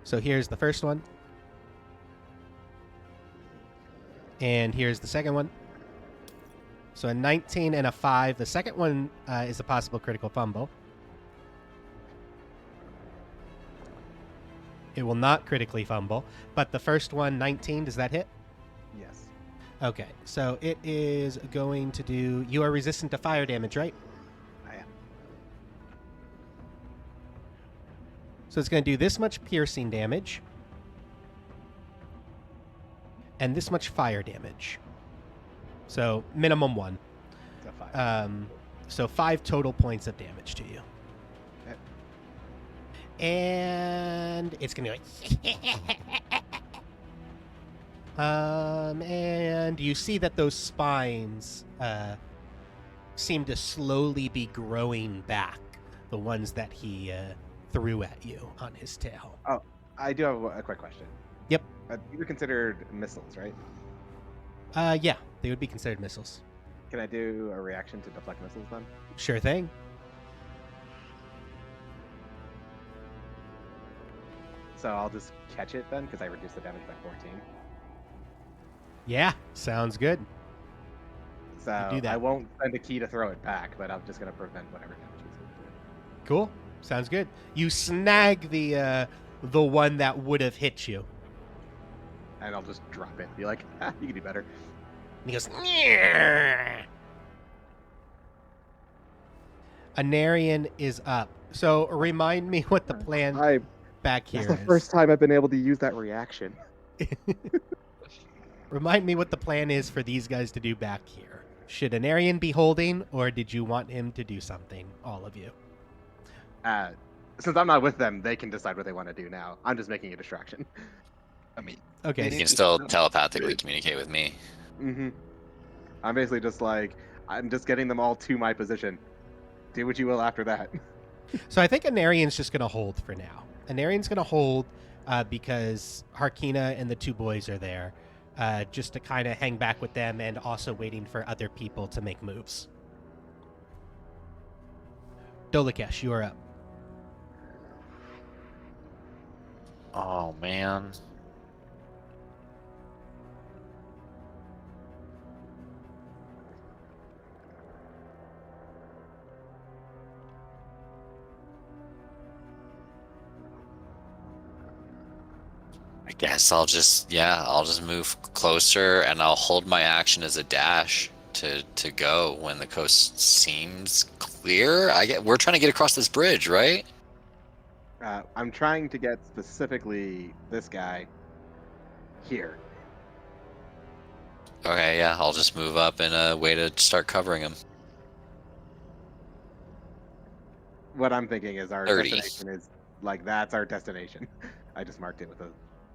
So here's the first one. And here's the second one. So a 19 and a 5. The second one is a possible critical fumble. It will not critically fumble. But the first one, 19, does that hit? Yes. Okay, so it is going to do... You are resistant to fire damage, right? I am. So it's going to do this much piercing damage. And this much fire damage. So minimum 1. It's a 5. So 5 total points of damage to you. Okay. And it's going to go... and you see that those spines seem to slowly be growing back. The ones that he threw at you on his tail. Oh, I do have a quick question. Yep. You were considered missiles, right? Yeah, they would be considered missiles. Can I do a reaction to deflect missiles then? Sure thing. So I'll just catch it then, because I reduced the damage by 14. Yeah, sounds good. So do that. I won't spend a key to throw it back, but I'm just going to prevent whatever damage he's going to do. Cool. Sounds good. You snag the one that would have hit you. And I'll just drop it. Be like, you can do better. And he goes, "Nyeh." Anarian is up. So remind me what the plan back here That's the is. first time I've been able to use that reaction. Remind me what the plan is for these guys to do back here. Should Anarian be holding, or did you want him to do something, all of you? Since I'm not with them, they can decide what they want to do now. I'm just making a distraction. I mean, Okay. You can still telepathically communicate with me. Mm-hmm. I'm basically just like, I'm just getting them all to my position. Do what you will after that. So I think Anarian's just going to hold for now. Anarian's going to hold because Harkina and the two boys are there, just to kind of hang back with them and also waiting for other people to make moves. Dolakesh, you are up. Oh, man. I guess I'll just move closer and I'll hold my action as a dash to go when the coast seems clear. We're trying to get across this bridge, right? I'm trying to get specifically this guy here. Okay, yeah, I'll just move up in a way to start covering him. What I'm thinking is our 30. destination is like that's our destination. I just marked it with an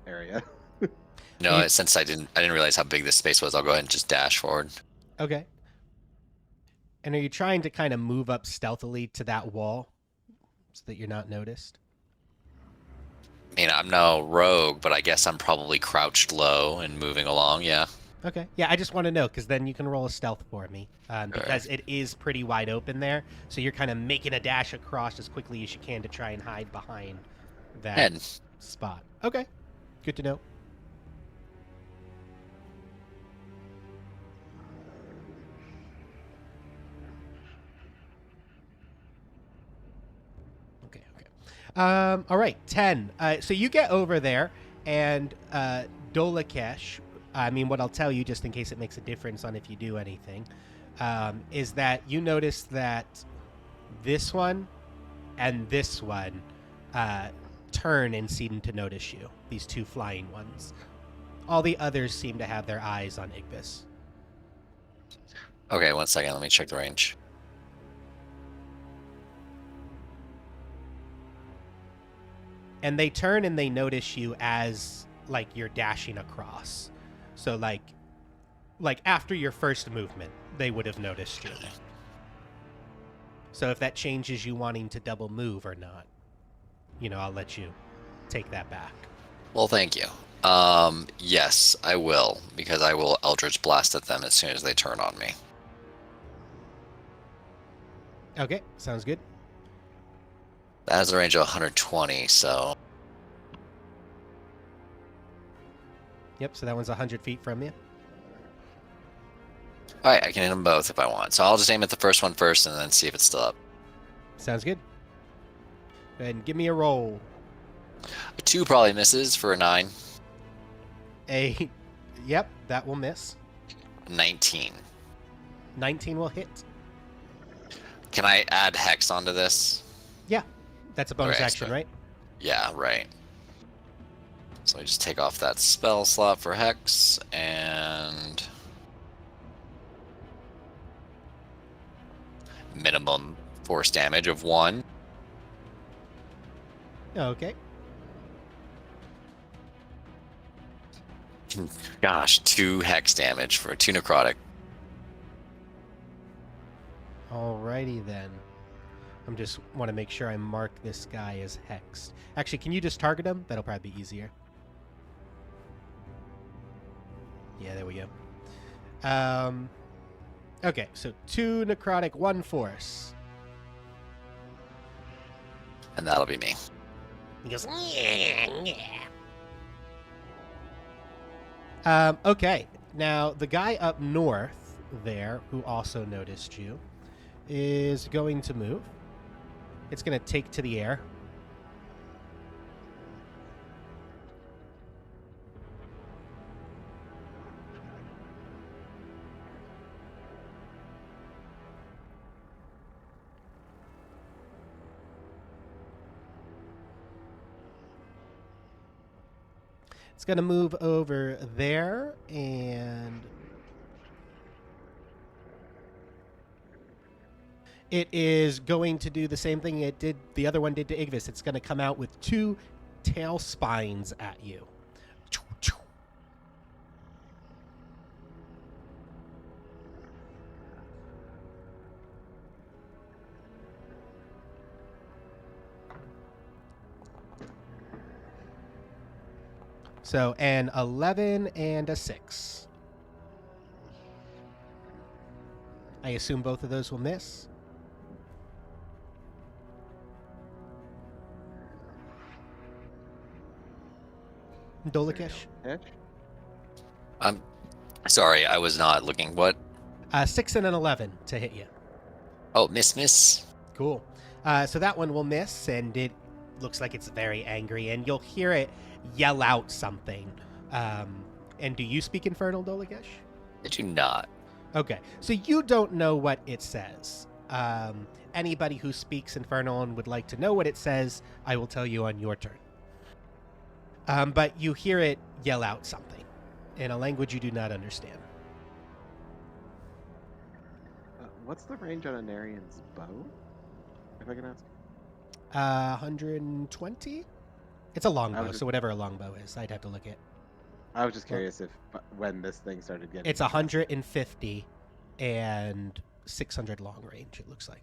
area. No, since I didn't realize how big this space was, I'll go ahead and just dash forward. Okay. And are you trying to kind of move up stealthily to that wall so that you're not noticed? I mean, I'm no rogue, but I guess I'm probably crouched low and moving along, yeah. Okay. Yeah, I just want to know, because then you can roll a stealth for me. Because it is pretty wide open there. So you're kind of making a dash across as quickly as you can to try and hide behind that 10. spot. Okay. Good to know. Okay. All right, 10. So you get over there, and Dolakesh, I mean, what I'll tell you, just in case it makes a difference on if you do anything, is that you notice that this one and this one turn and seem to notice you, these two flying ones. All the others seem to have their eyes on Igbis. Okay, 1 second, let me check the range. And they turn and they notice you as, like, you're dashing across. So, like after your first movement, they would have noticed you. So if that changes you wanting to double move or not, I'll let you take that back. Well, thank you. Yes, I will, because I will Eldritch Blast at them as soon as they turn on me. Okay, sounds good. That has a range of 120, so... Yep, so that one's 100 feet from you. Alright, I can hit them both if I want. So I'll just aim at the first one first and then see if it's still up. Sounds good. Go ahead and give me a roll. A 2 probably misses for a 9. Yep, that will miss. 19. 19 will hit. Can I add Hex onto this? Yeah, that's a bonus Okay, action, so- right? Yeah, right. So I just take off that spell slot for Hex, and... minimum force damage of 1. Okay. Gosh, 2 Hex damage for 2 necrotic. Alrighty then. I'm just want to make sure I mark this guy as hexed. Actually, can you just target him? That'll probably be easier. Yeah, there we go. Okay, so 2 necrotic, 1 force. And that'll be me. He goes, okay. Now, the guy up north there, who also noticed you, is going to move. It's going to take to the air. It's going to move over there, and it is going to do the same thing it did. The other one did to Igvis. It's going to come out with 2 tail spines at you. So an 11 and a 6. I assume both of those will miss. Dolikesh? Edge? I'm sorry, I was not looking. What? 6 and an 11 to hit you. Oh, miss. Cool. So that one will miss, and it looks like it's very angry, and you'll hear it yell out something. And do you speak Infernal, Dolikesh? I do not. Okay, so you don't know what it says. Anybody who speaks Infernal and would like to know what it says, I will tell you on your turn. But you hear it yell out something in a language you do not understand. What's the range on a Narian's bow? If I can ask. 120? It's a longbow, I was just- so whatever a longbow is, I'd have to look at. I was just curious if when this thing started getting. It's 150 and 600 long range, it looks like.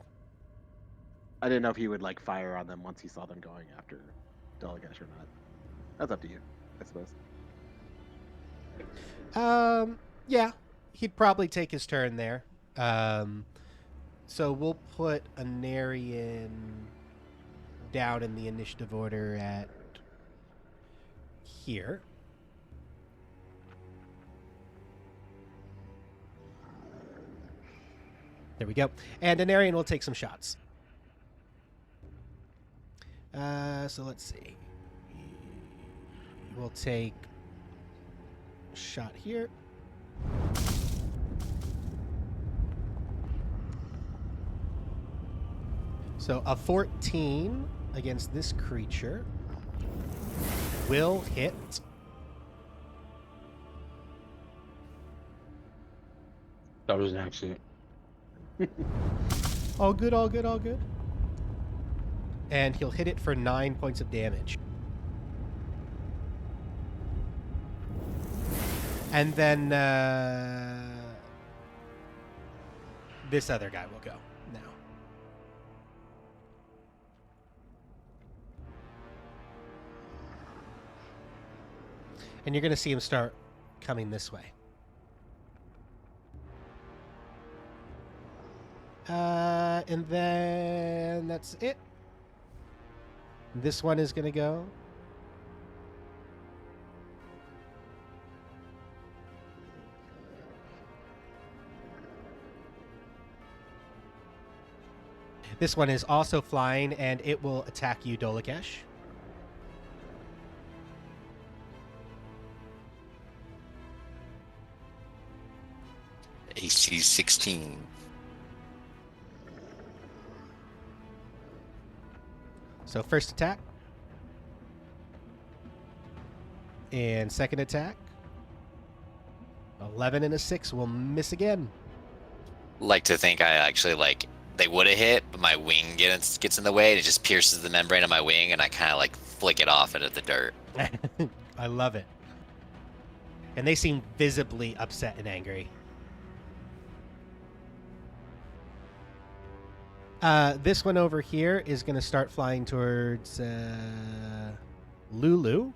I didn't know if he would like fire on them once he saw them going after Delegash or not. That's up to you, I suppose. Yeah, he'd probably take his turn there. So we'll put a Narian down in the initiative order at here. There we go. And Anarian will take some shots. So let's see. We'll take a shot here. So a 14 against this creature will hit. That was an accident. All good, all good, all good. And he'll hit it for 9 points of damage. And then this other guy will go now. And you're going to see him start coming this way. And then that's it. This one is going to go. This one is also flying, and it will attack you, Dolikesh. AC 16. So first attack. And second attack. 11 and a 6 will miss again. Like to think I actually they would have hit, but my wing gets in the way and it just pierces the membrane of my wing and I kind of flick it off into the dirt. I love it. And they seem visibly upset and angry. This one over here is going to start flying towards Lulu.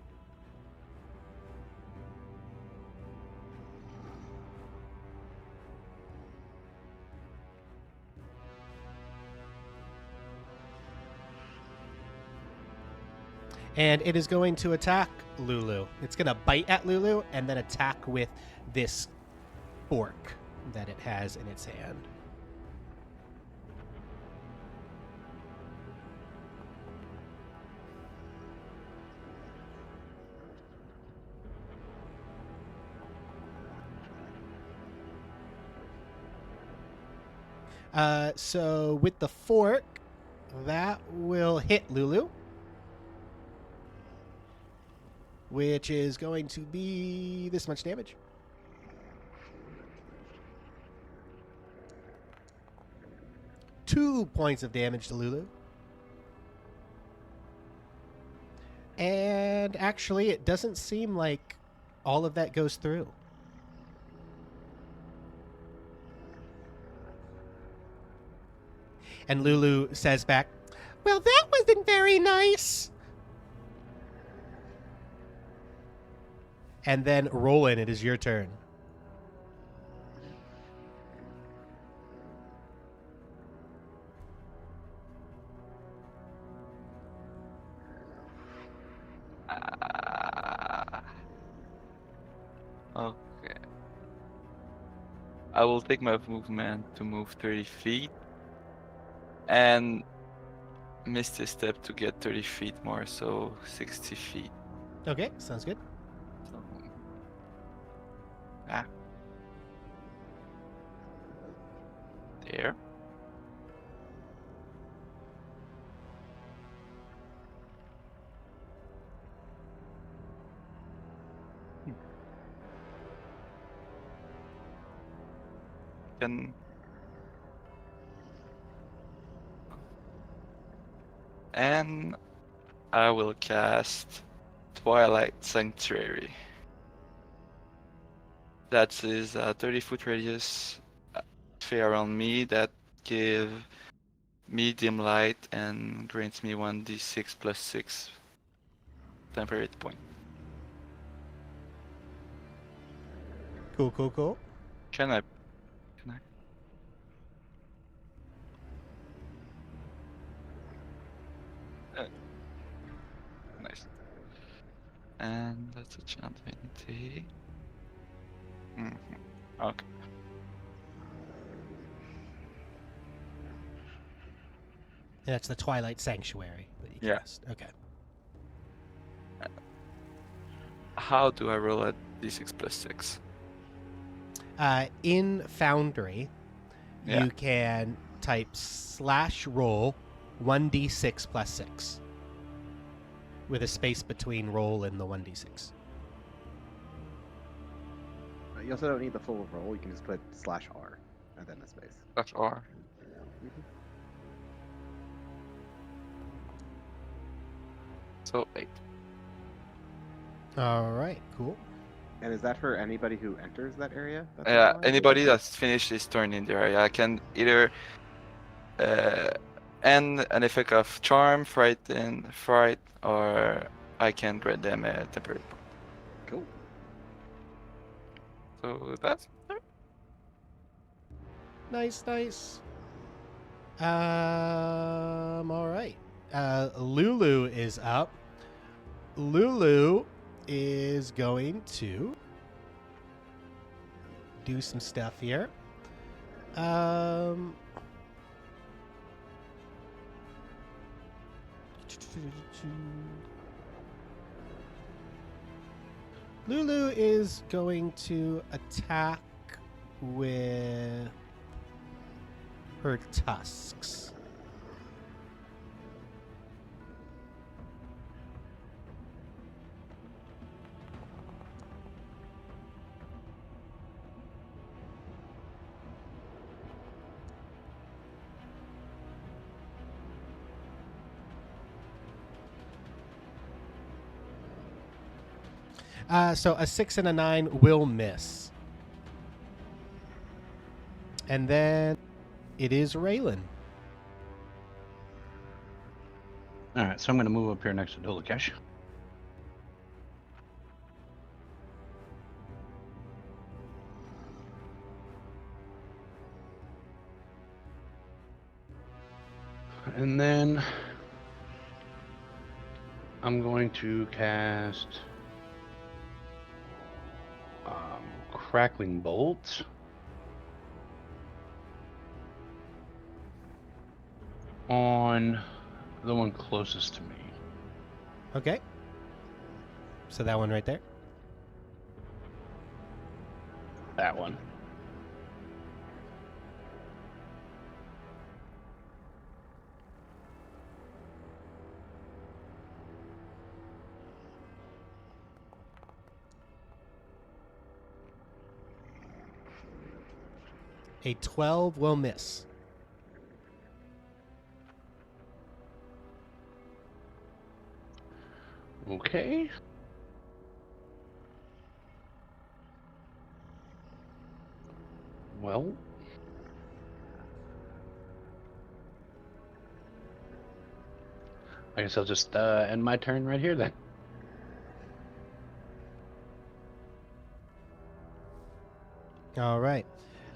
And it is going to attack Lulu. It's going to bite at Lulu and then attack with this fork that it has in its hand. So with the fork, that will hit Lulu, which is going to be this much damage. Two points of damage to Lulu. And actually, it doesn't seem like all of that goes through. And Lulu says back, "Well, that wasn't very nice." And then, Roland, it is your turn. Okay. I will take my movement to move 30 feet and miss this step to get 30 feet more, so 60 feet. Okay, sounds good. So, there. Can and I will cast Twilight Sanctuary. That is a 30-foot radius sphere around me that give me dim light and grants me 1d6 plus 6 temporary hit point. Cool, cool, cool. Can I? Nice. And that's a chant divinity. Okay. And that's the Twilight Sanctuary that you Yeah. cast. Okay. How do I roll a d6 plus 6? In Foundry, Yeah. you can type /roll 1d6 plus 6 with a space between roll and the 1d6. You also don't need the full roll. You can just put /R and then a space. That's R. So 8. All right, cool. And is that for anybody who enters that area? That's Yeah, allowed? anybody that's finished his turn in the area can either end an effect of charm, fright, or I can grant them a temporary point. Cool. So that's Nice, nice. All right. Lulu is up. Lulu is going to do some stuff here. Lulu is going to attack with her tusks. So a 6 and a 9 will miss. And then it is Raylan. All right, so I'm going to move up here next to Dolakesh. And then I'm going to cast Crackling Bolt on the one closest to me. Okay. So that one right there. That one. A 12 will miss. Okay. Well, I guess I'll just end my turn right here then. All right.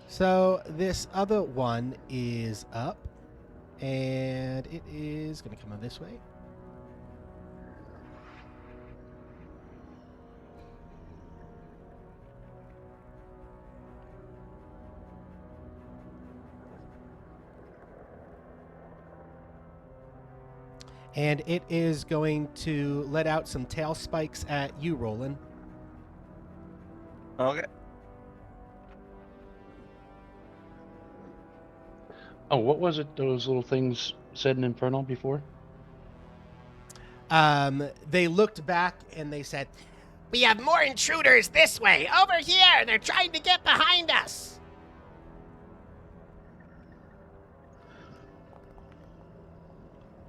So this other one is up, and it is going to come on this way. And it is going to let out some tail spikes at you, Roland. Okay. Oh, what was it those little things said in Infernal before? They looked back and they said, "We have more intruders this way, over here. They're trying to get behind us."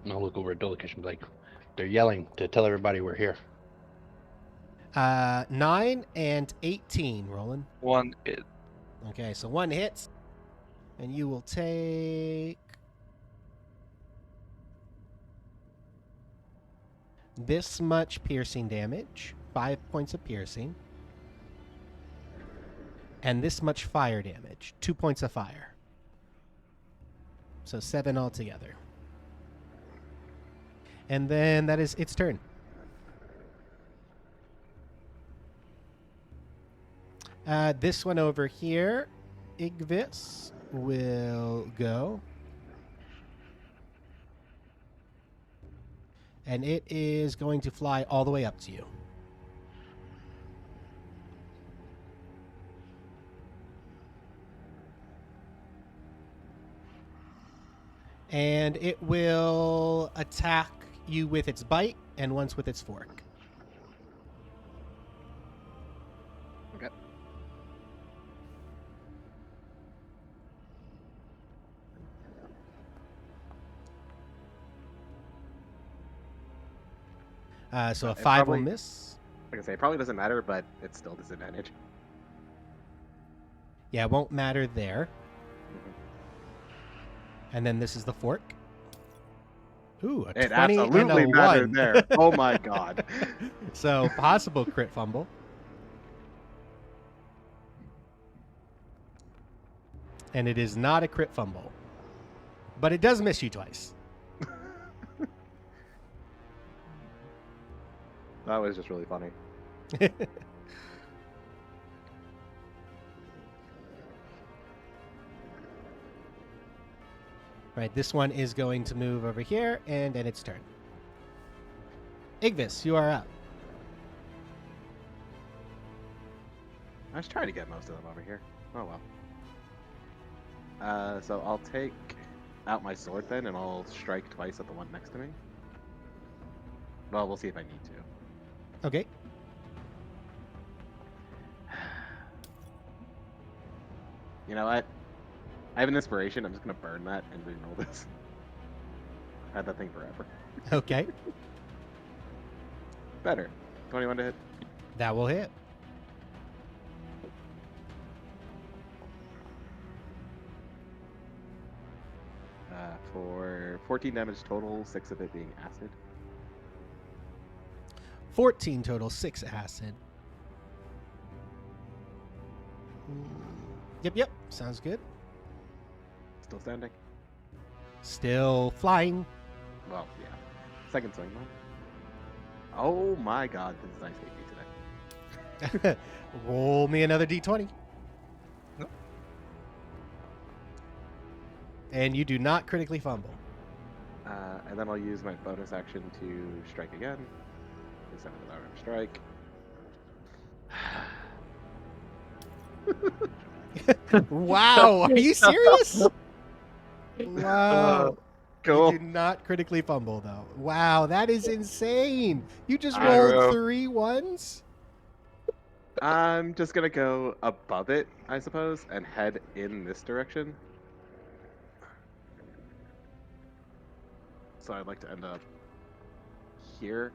And I'll look over at Dolikish and be like, they're yelling to tell everybody we're here. 9 and 18, Roland. One hit. Okay, so one hits, and you will take this much piercing damage, 5 points of piercing, and this much fire damage, 2 points of fire. So 7 altogether. And then that is its turn. This one over here, Igvis, will go. And it is going to fly all the way up to you. And it will attack you with its bite and once with its fork. Okay. So a It 5 will probably- miss. Like I say, it probably doesn't matter, but it's still disadvantage. Yeah, it won't matter there. Mhm. And then this is the fork. Ooh, a It 20 and absolutely a mattered 1. there. Oh my god. So possible crit fumble. And it is not a crit fumble. But it does miss you twice. That was just really funny. Right, this one is going to move over here and end its turn. Igvis, you are up. I was trying to get most of them over here. Oh well. So I'll take out my sword then, and I'll strike twice at the one next to me. Well, we'll see if I need to. Okay. You know what? I have an inspiration. I'm just gonna burn that and re-roll this. I had that thing forever. Okay. Better. 21 to hit. That will hit. For 14 damage total, 6 of it being acid. 14 total, 6 acid. Yep. Sounds good. Still standing. Still flying. Well, yeah. Second swing Oh my god, this is nice meeting you today. Roll me another d20. Nope. And you do not critically fumble. And then I'll use my bonus action to strike again. This time with arm strike. Wow, are you serious? Wow. Cool. You do not critically fumble, though. Wow, that is insane. You just I rolled know. 3 ones? I'm just gonna go above it, I suppose, and head in this direction. So I'd like to end up here.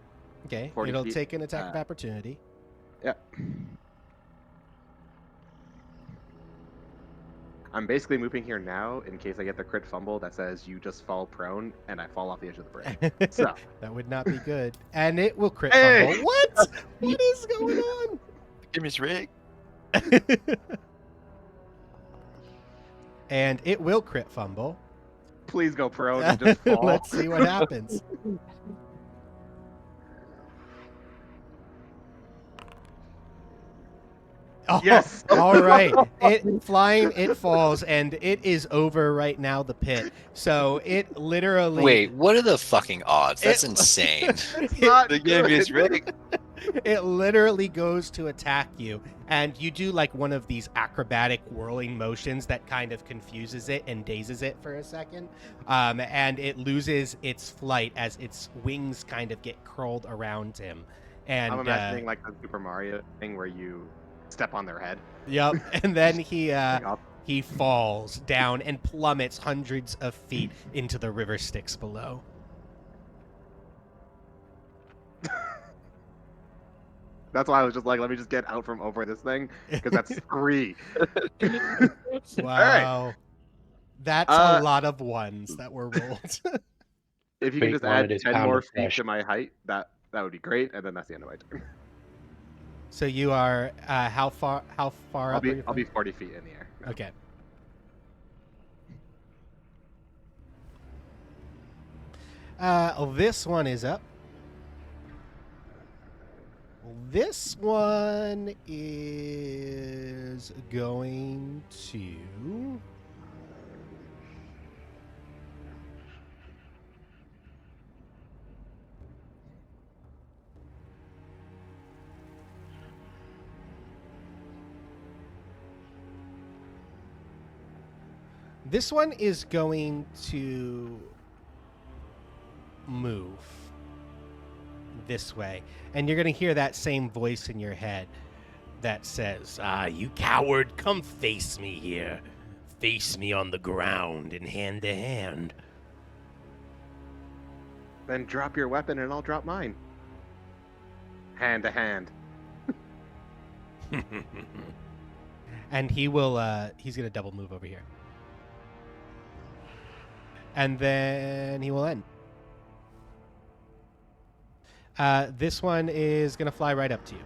Okay, 40 it'll feet. take an attack of opportunity. Yeah. I'm basically moving here now in case I get the crit fumble that says you just fall prone and I fall off the edge of the bridge. So That would not be good. And it will crit Hey! fumble. What? What is going on? Give me his rig. And it will crit fumble. please go prone and just fall. Let's see what happens. Oh, Yes. All right. It falls, and it is over right now, the pit. So it literally. Wait, what are the fucking odds? That's It- insane. It's not They gave me his good. rig. It literally goes to attack you, and you do like one of these acrobatic whirling motions that kind of confuses it and dazes it for a second, and it loses its flight as its wings kind of get curled around him. And I'm imagining like the Super Mario thing where you step on their head. yep, and then Like, up. he falls down and plummets hundreds of feet into the river Styx below. That's why I was just like, let me just get out from over this thing because that's 3. Wow. That's Uh, a lot of ones that were rolled. If you Fate can just wanted add his 10 pound more of feet flesh. to my height, that would be great, and then that's the end of my turn. So you are how far I'll up are be you? I'll be 40 feet in the air. Okay. This one is up. This one is going to. This one is going to move this way. And you're going to hear that same voice in your head that says, you coward, come face me here. Face me on the ground in hand to hand. Then drop your weapon and I'll drop mine. Hand to hand. And he will, he's going to double move over here. And then he will end. This one is going to fly right up to you.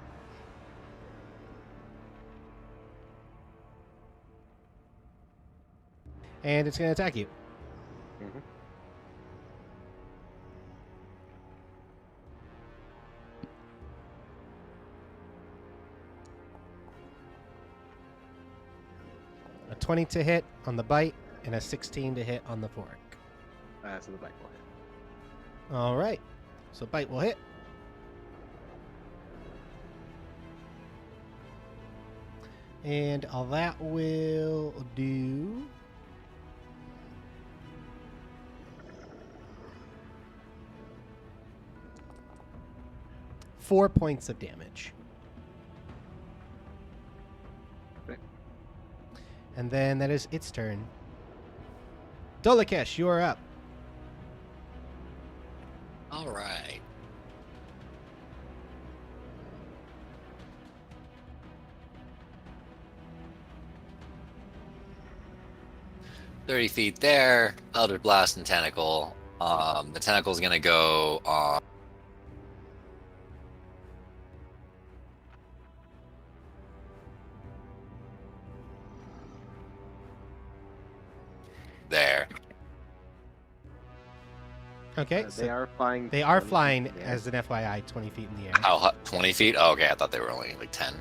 And it's going to attack you. Mhm. A 20 to hit on the bite and a 16 to hit on the fork. So the bite will hit. All right. So bite will hit. And all that will do. Four points of damage. Okay. And then that is its turn. Dolakesh, you are up. All right. "30 feet there, Elder Blast and Tentacle. The tentacle's gonna go there. Okay, They so are flying. they are 20 feet flying, in the air. as an FYI, 20 feet in the air. How 20 feet? Oh, okay, I thought they were only like 10. It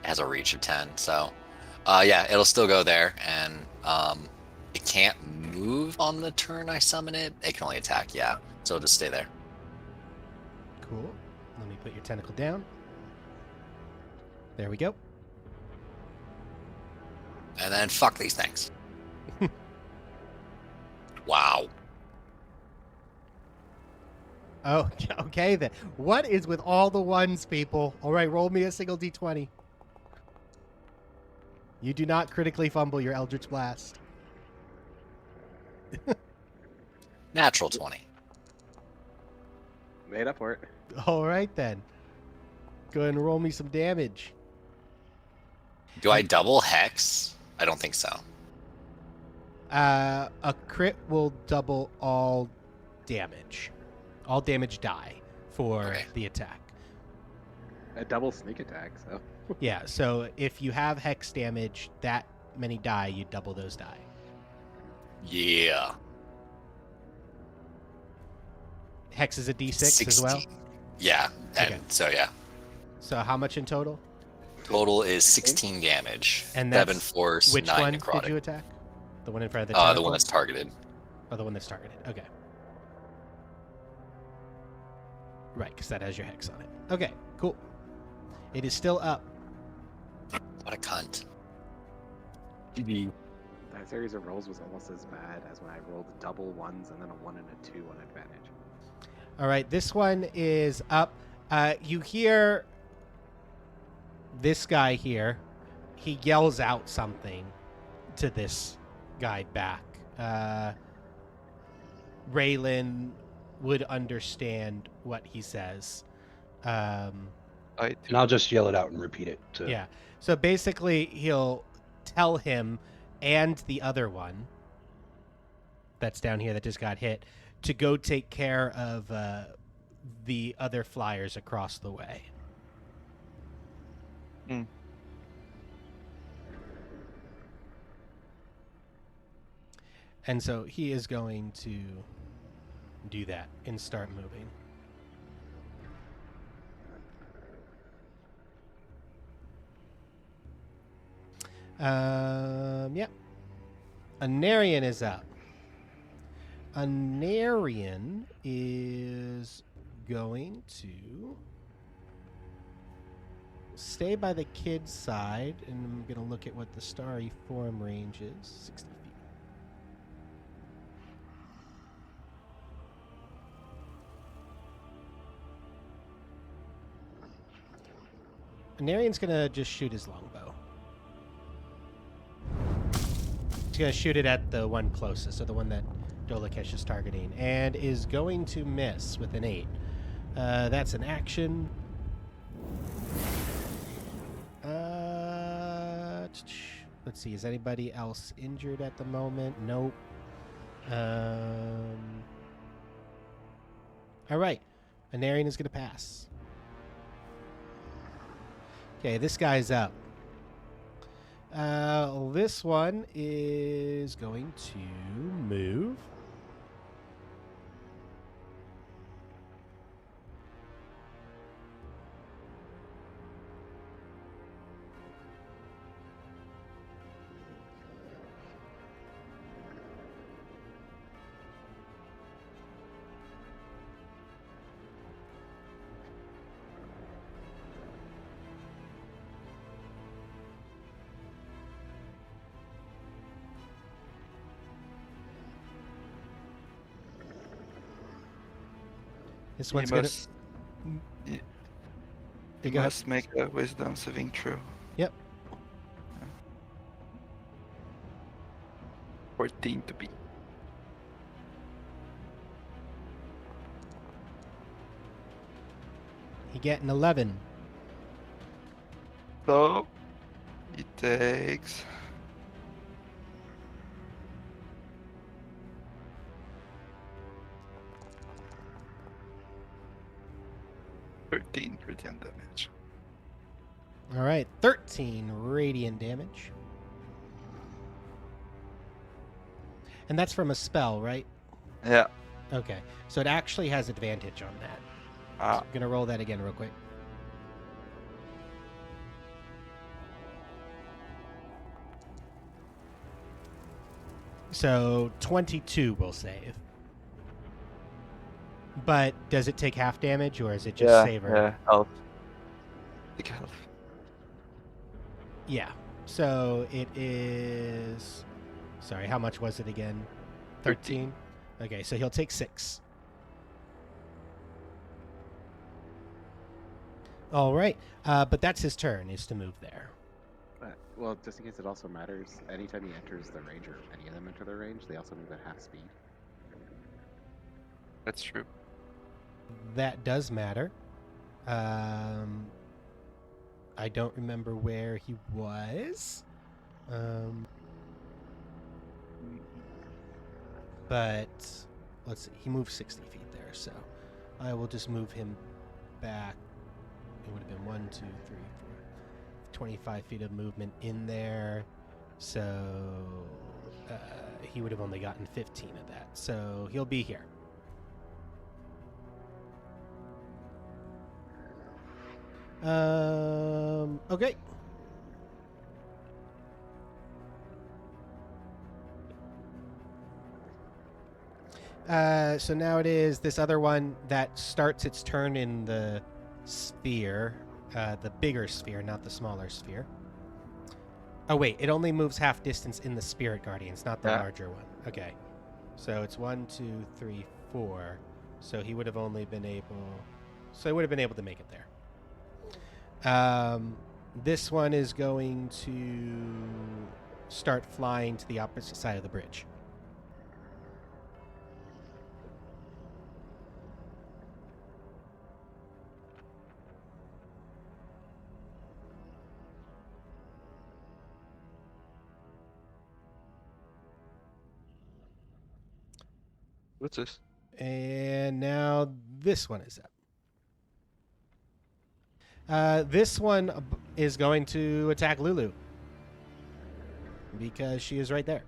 has a reach of 10, so yeah, it'll still go there, and it can't move on the turn I summon it. It can only attack, yeah. So it'll just stay there. Cool. Let me put your tentacle down. There we go. And then fuck these things. Wow. Oh, okay then. What is with all the ones, people? All right, roll me a single d20. You do not critically fumble your Eldritch Blast. Natural 20. Made up for it. All right then. Go ahead and roll me some damage. Do I double hex? I don't think so. A crit will double all damage. All damage die for Okay. the attack. A double sneak attack. So Yeah, so if you have hex damage, that many die, you double those die. Yeah. Hex is a d6 as well. 16. Yeah, and Okay. so yeah. So how much in total? Total is 16 damage. And 7 that's force, Which 9 one necrotic. did you attack? The one in front of the The tentacle? one that's targeted. Oh, the one that's targeted. Okay. Right, because that has your hex on it. Okay, cool. It is still up. What a cunt. that series of rolls was almost as bad as when I rolled double ones and then a 1 and a 2 on advantage. All right, this one is up. You hear this guy here. He yells out something to this guy back. Raylan would understand what he says. I And do. I'll just yell it out and repeat it. Yeah. So basically, he'll tell him and the other one that's down here that just got hit to go take care of the other flyers across the way. Hmm. And so he is going to do that and start moving. Yep. Anarian is up. Anarian is going to stay by the kid's side, and I'm going to look at what the starry form range is. 60 feet. Anarian's going to just shoot his longbow. He's going to shoot it at the one closest, so the one that Dolakesh is targeting, and is going to miss with an 8. That's an action. Let's see, is anybody else injured at the moment? Nope. All right. Anarian is going to pass. Okay, this guy's up. This one is going to move. This one's You going must, to... you must make a wisdom saving throw. Yep. 14 to beat. He get an 11. So he takes 13 radiant damage. All right, 13 radiant damage. And that's from a spell, right? Yeah. Okay, so it actually has advantage on that. Ah, I'm gonna roll that again real quick. So 22 will save. But does it take half damage or is it just Yeah, saver? yeah, health. Big health. Yeah. So it is. Sorry, how much was it again? 13? Okay, so he'll take 6. All right. But that's his turn, is to move there. Well, just in case it also matters, anytime he enters the range, or any of them enter the range, they also move at half speed. That's true. That does matter. I don't remember where he was. But let's see. He moved 60 feet there, so I will just move him back. It would have been 1, 2, 3, 4, 25 feet of movement in there. So he would have only gotten 15 of that. So he'll be here. Okay. So now it is this other one that starts its turn in the sphere, the bigger sphere, not the smaller sphere. Oh wait, it only moves half distance in the Spirit Guardians, not the Yeah. larger one. Okay, so it's 1, 2, 3, 4. So he would have only been able. So he would have been able to make it there. This one is going to start flying to the opposite side of the bridge. What's this? And now this one is up. This one is going to attack Lulu because she is right there.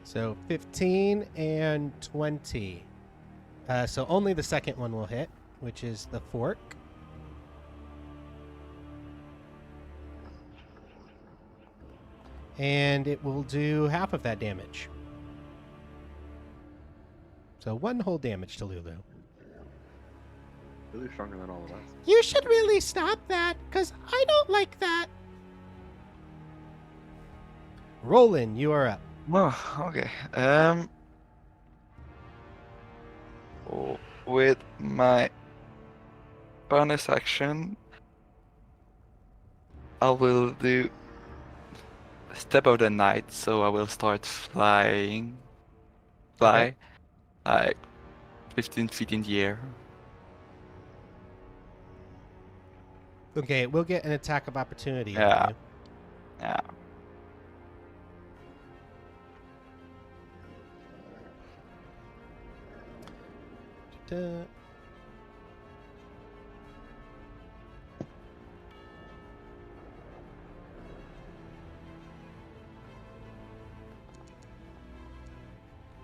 So 15 and 20. So only the second one will hit, which is the fork. And it will do half of that damage. So 1 whole damage to Lulu. Really stronger than all of us. You should really stop that, because I don't like that. Roland, you are up. Oh, okay. With my bonus action, I will do Step of the Night, so I will start flying. Fly, like 15 feet in the air. Okay, we'll get an attack of opportunity on Yeah. you. Yeah. Da.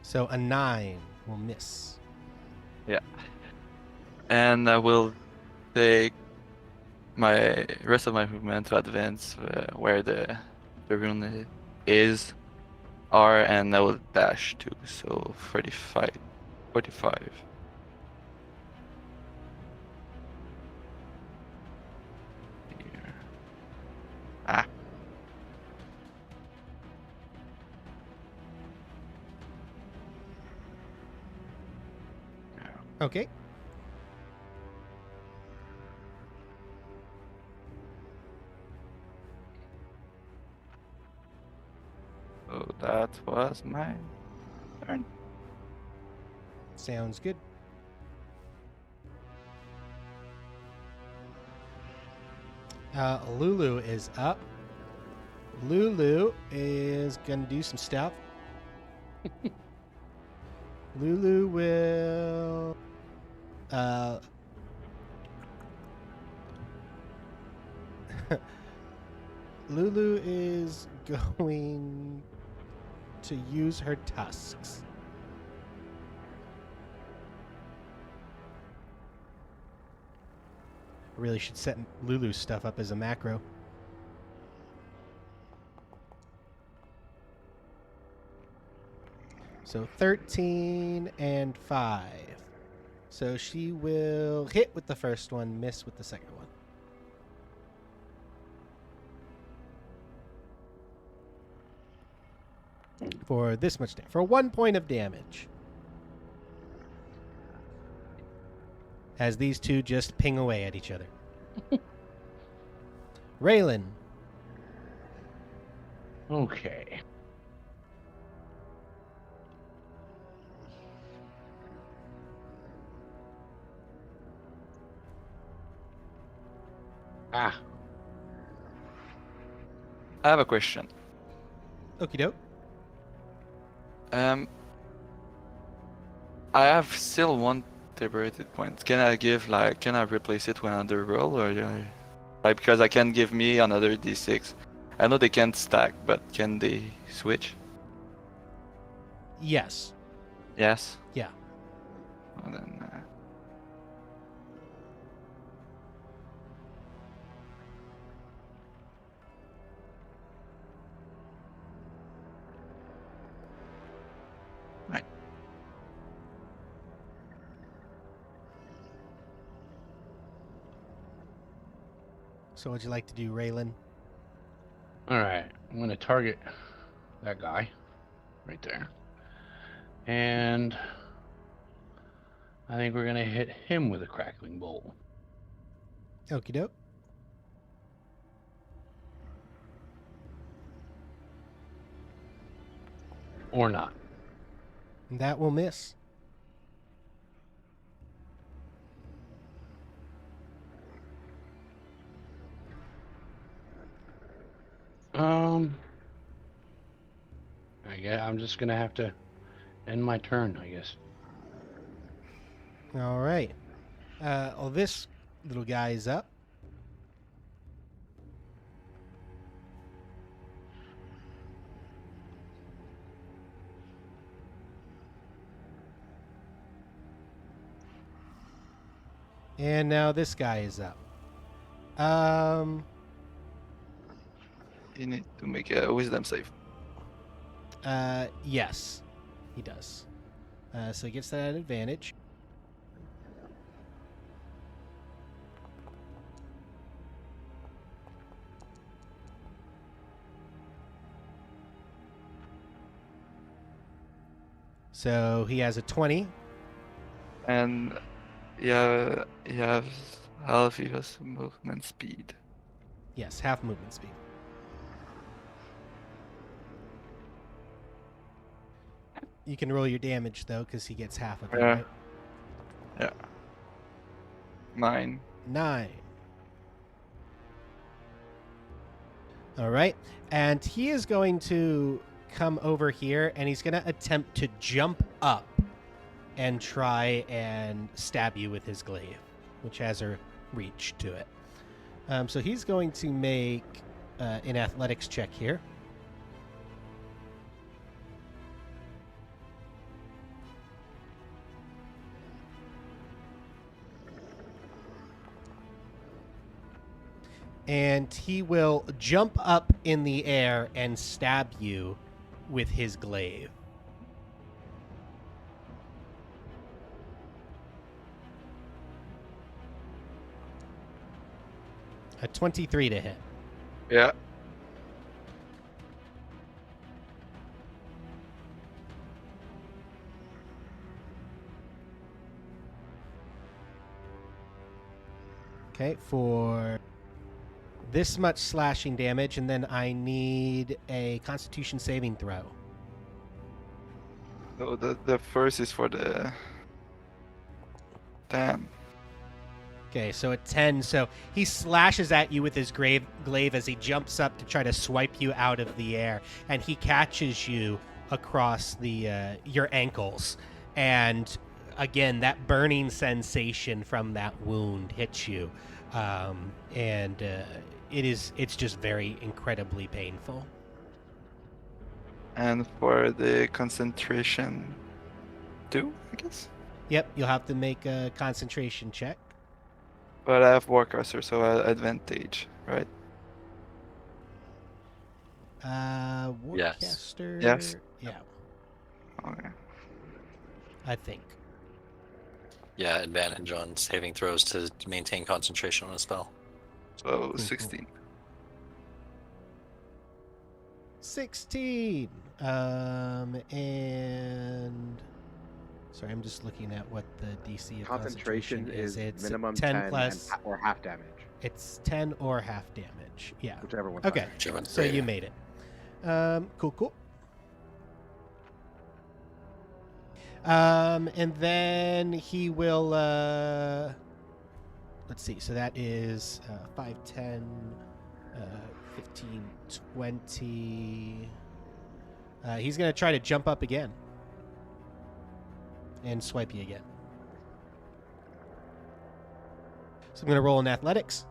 So a 9 will miss. And I will take my rest of my movement to advance where the rune is, and I will dash too. So 45, 45. Here. Ah. Okay. So that was my turn. Sounds good. Lulu is up. Lulu is going to do some stuff. Lulu will... Lulu is going to use her tusks. Really should set Lulu's stuff up as a macro. So 13 and 5. So she will hit with the first one, miss with the second one. For this much damage. For 1 point of damage. As these two just ping away at each other. Raylan. Okay. Ah, I have a question. Okie doke. I have still one liberated point. Can I replace it with another roll, or like, because I can give me another d6? I know they can't stack, but can they switch? Yes. Yes. Yeah. Well, then, right. So what'd you like to do, Raylan? all right. I'm gonna target that guy right there, and I think we're gonna hit him with a crackling bolt. Okie doke. Or not. That will miss. I guess I'm just gonna have to end my turn, I guess. All right. Well, this little guy is up. And now this guy is up. You need to make a wisdom save. Yes, he does. So he gets that advantage. So he has a 20. And yeah, he has half his movement speed. Yes, half movement speed. You can roll your damage, though, because he gets half of it, Yeah. right? Yeah. 9. 9. All right. And he is going to come over here, and he's going to attempt to jump up and try and stab you with his glaive, which has a reach to it. So he's going to make an athletics check here. And he will jump up in the air and stab you with his glaive. A 23 to hit. Yeah. Okay, for this much slashing damage, and then I need a Constitution saving throw. No, the first is for the... Damn. Okay, so a 10. So he slashes at you with his glaive as he jumps up to try to swipe you out of the air, and he catches you across the your ankles. And again, that burning sensation from that wound hits you, and it's just very incredibly painful. And for the concentration, 2, I guess. Yep, you'll have to make a concentration check. But I have Warcaster, so advantage, right? Yes. Warcaster. Yes. Yeah, Okay. I think. Yeah, advantage on saving throws to maintain concentration on a spell. So Cool. 16. 16. And sorry, I'm just looking at what the DC of Concentration is It's minimum 10 plus. or half damage, It's 10 or half damage. Yeah. whichever one. Okay. Whichever So you greater. made it. Cool. And then he will. Let's see. So that is 5, 10, 15, 20. He's going to try to jump up again and swipe you again. So I'm going to roll in athletics.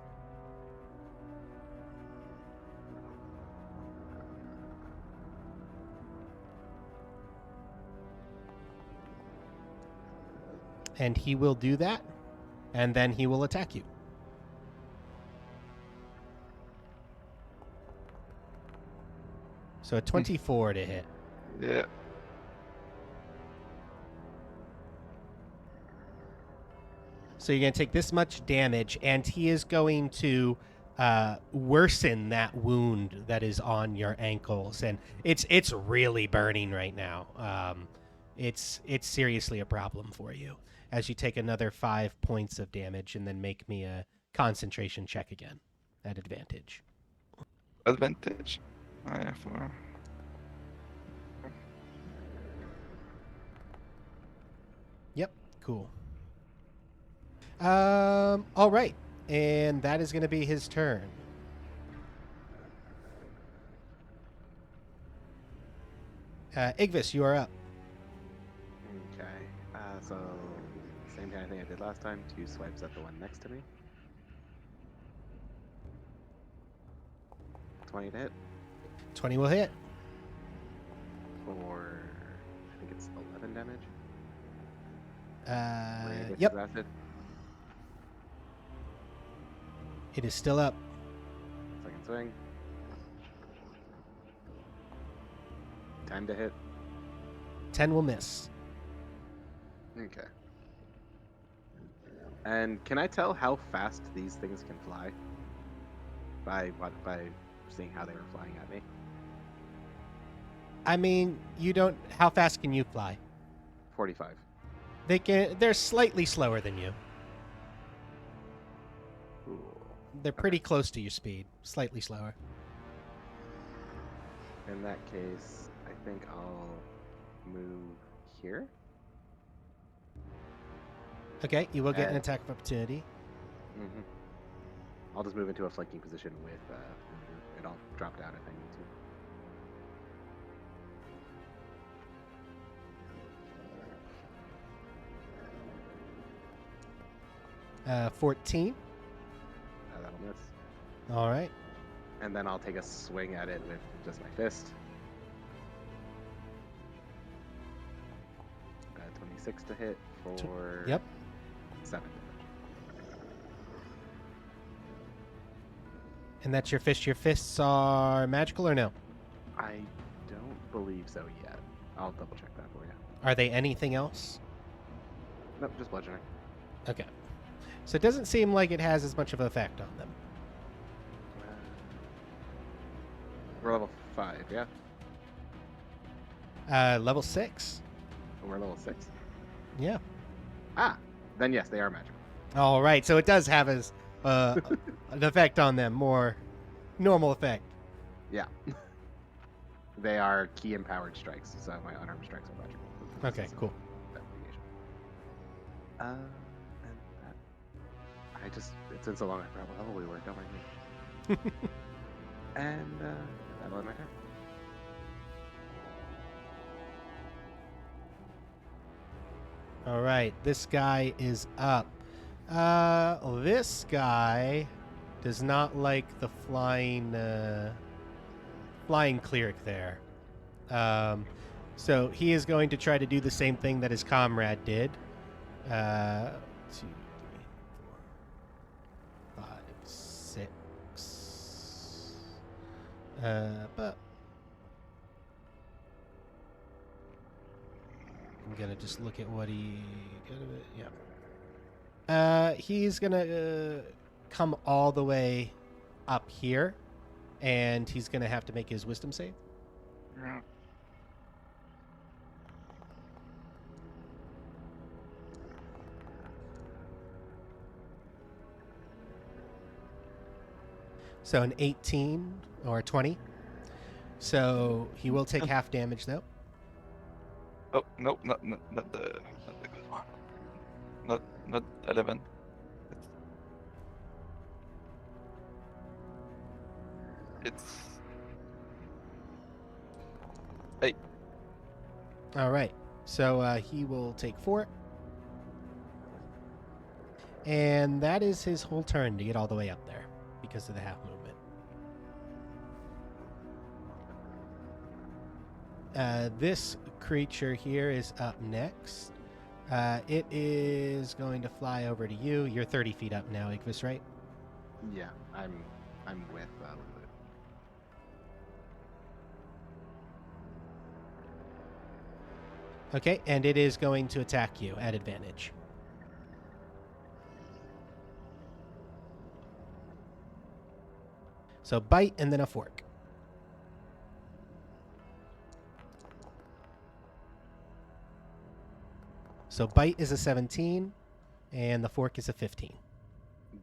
And he will do that, and then he will attack you. So a 24 to hit. Yeah. So you're going to take this much damage, and he is going to worsen that wound that is on your ankles, and it's really burning right now. It's seriously a problem for you as you take another 5 points of damage, and then make me a concentration check again at advantage. Advantage. I have 4. Yep, cool. All right, and that is going to be his turn. Igvis, you are up. Okay. So same kind of thing I did last time. 2 swipes at the one next to me. 20 to hit 20 will hit. for I think it's 11 damage. Yep, Acid. it is still up. Second swing. 10 to hit. 10 will miss. Okay. And can I tell how fast these things can fly? By seeing how they were flying at me. I mean, you don't. How fast can you fly? 45. They're slightly slower than you. Cool. They're pretty close to your speed. Slightly slower. In that case, I think I'll move here. Okay, you will get an Uh, attack of opportunity. Mm-hmm. I'll just move into a flanking position with and I'll drop down if I need to. 14. That'll miss. All right. And then I'll take a swing at it with just my fist. 26 to hit for Yep. 7 damage. And that's your fist. Your fists are magical or no? I don't believe so yet. I'll double check that for you. Are they anything else? Nope, just bludgeoning. Okay. So it doesn't seem like it has as much of an effect on them. We're level 5, yeah? Level 6. We're level 6? Yeah. Ah! Then yes, they are magical. All right. So it does have as an effect on them, more normal effect. Yeah. They are key empowered strikes, so my unarmed strikes are magical. Okay, cool. That mitigation. And that, I It's been so long I forgot what level we were. Don't mind me. And that'll end my turn. All right, this guy is up. This guy does not like the flying cleric there. So he is going to try to do the same thing that his comrade did. 2, 3, 4, 5, 6. But I'm gonna just look at what he. Yeah. He's gonna come all the way up here, and he's gonna have to make his wisdom save. Yeah. So an 18 or 20. So he will take half damage though. Oh no, not the good one. Not 11. It's 8. All right. So he will take 4. And that is his whole turn to get all the way up there because of the half movement. This creature here is up next. It is going to fly over to you. You're 30 feet up now, Igvis, right? Yeah, I'm with Lulu. Okay, and it is going to attack you at advantage. So bite and then a fork. So bite is a 17, and the fork is a 15.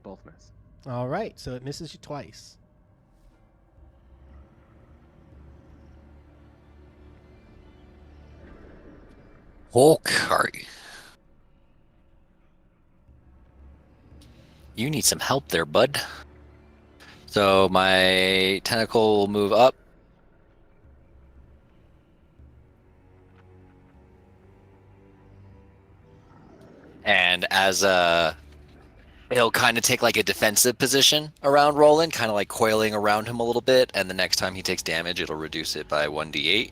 Both miss. All right, so it misses you twice. Okay. You need some help there, bud. So my tentacle will move up. And as it'll kind of take like a defensive position around Roland, kind of like coiling around him a little bit, and the next time he takes damage, it'll reduce it by 1d8.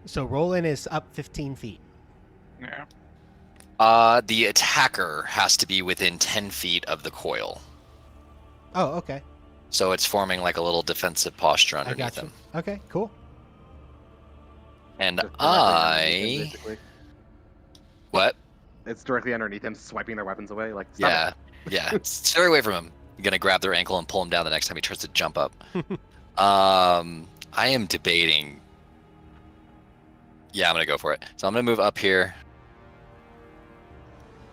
So Roland is up 15 feet. Yeah. The attacker has to be within 10 feet of the coil. Oh, okay. So it's forming like a little defensive posture I underneath got you. him. Okay, cool. And Just directly underneath him, I... basically. What? It's directly underneath him, swiping their weapons away. Like, stop Yeah, yeah. Stay away from him. You're going to grab their ankle and pull him down the next time he tries to jump up. I am debating... Yeah, I'm going to go for it. So I'm going to move up here.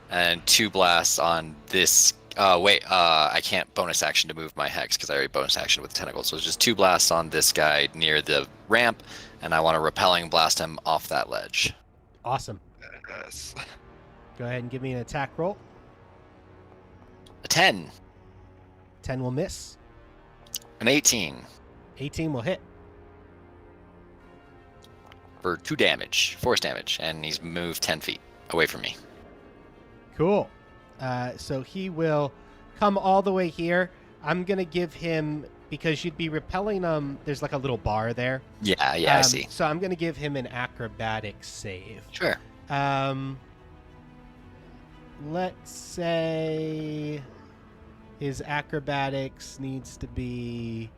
And 2 blasts on this... I can't bonus action to move my hex because I already bonus action with the tentacles. So it's just 2 blasts on this guy near the ramp, and I want to repelling blast him off that ledge. Awesome. Yes. Go ahead and give me an attack roll. A 10. 10 will miss. An 18. 18 will hit. For 2 damage. Force damage. And he's moved 10 feet away from me. Cool. So he will come all the way here. I'm going to give him, because you'd be repelling him, there's like a little bar there. Yeah, I see. So I'm going to give him an acrobatics save. Sure. Let's say his acrobatics needs to be...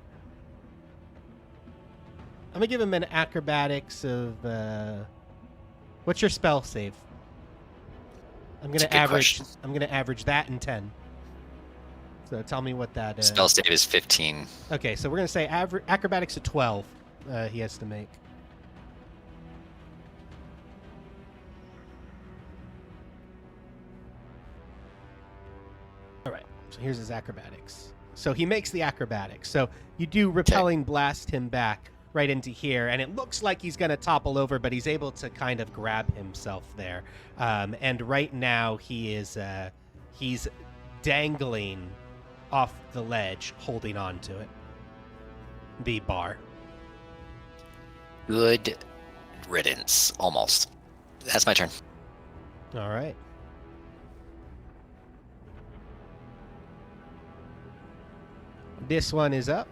I'm going to give him an acrobatics of... what's your spell save? I'm going to average. Question. I'm going to average that in 10. So tell me what that. Spell save is 15. Okay, so we're going to say acrobatics at 12. He has to make. All right. So here's his acrobatics. So he makes the acrobatics. So you do repelling blast him back right into here, and it looks like he's going to topple over, but he's able to kind of grab himself there. And right now he is he's dangling off the ledge, holding on to it. The bar. Good riddance. Almost. That's my turn. All right. This one is up.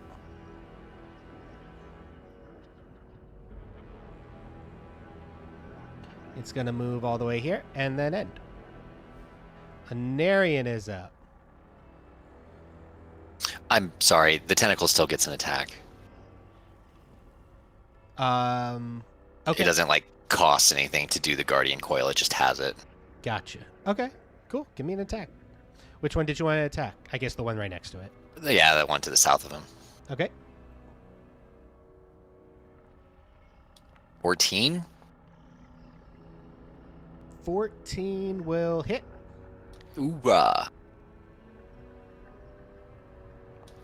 It's going to move all the way here and then end. Anarian is up. I'm sorry. The tentacle still gets an attack. Okay. It doesn't like cost anything to do the guardian coil. It just has it. Gotcha. Okay, cool. Give me an attack. Which one did you want to attack? I guess the one right next to it. Yeah, that one to the south of him. Okay. 14. 14 will hit. Ooh.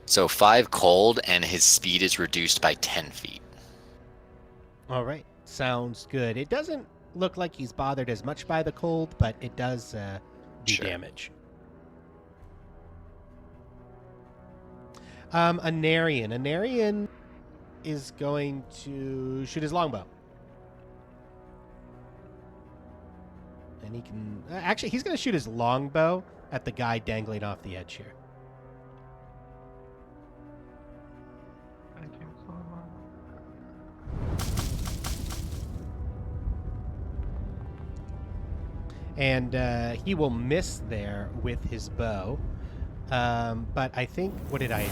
So 5 cold, and his speed is reduced by 10 feet. All right. Sounds good. It doesn't look like he's bothered as much by the cold, but it does do Sure. damage. Anarian. Anarian is going to shoot his longbow. And he can... actually, he's going to shoot his longbow at the guy dangling off the edge here. Thank you so much. And he will miss there with his bow. But I think... What did I...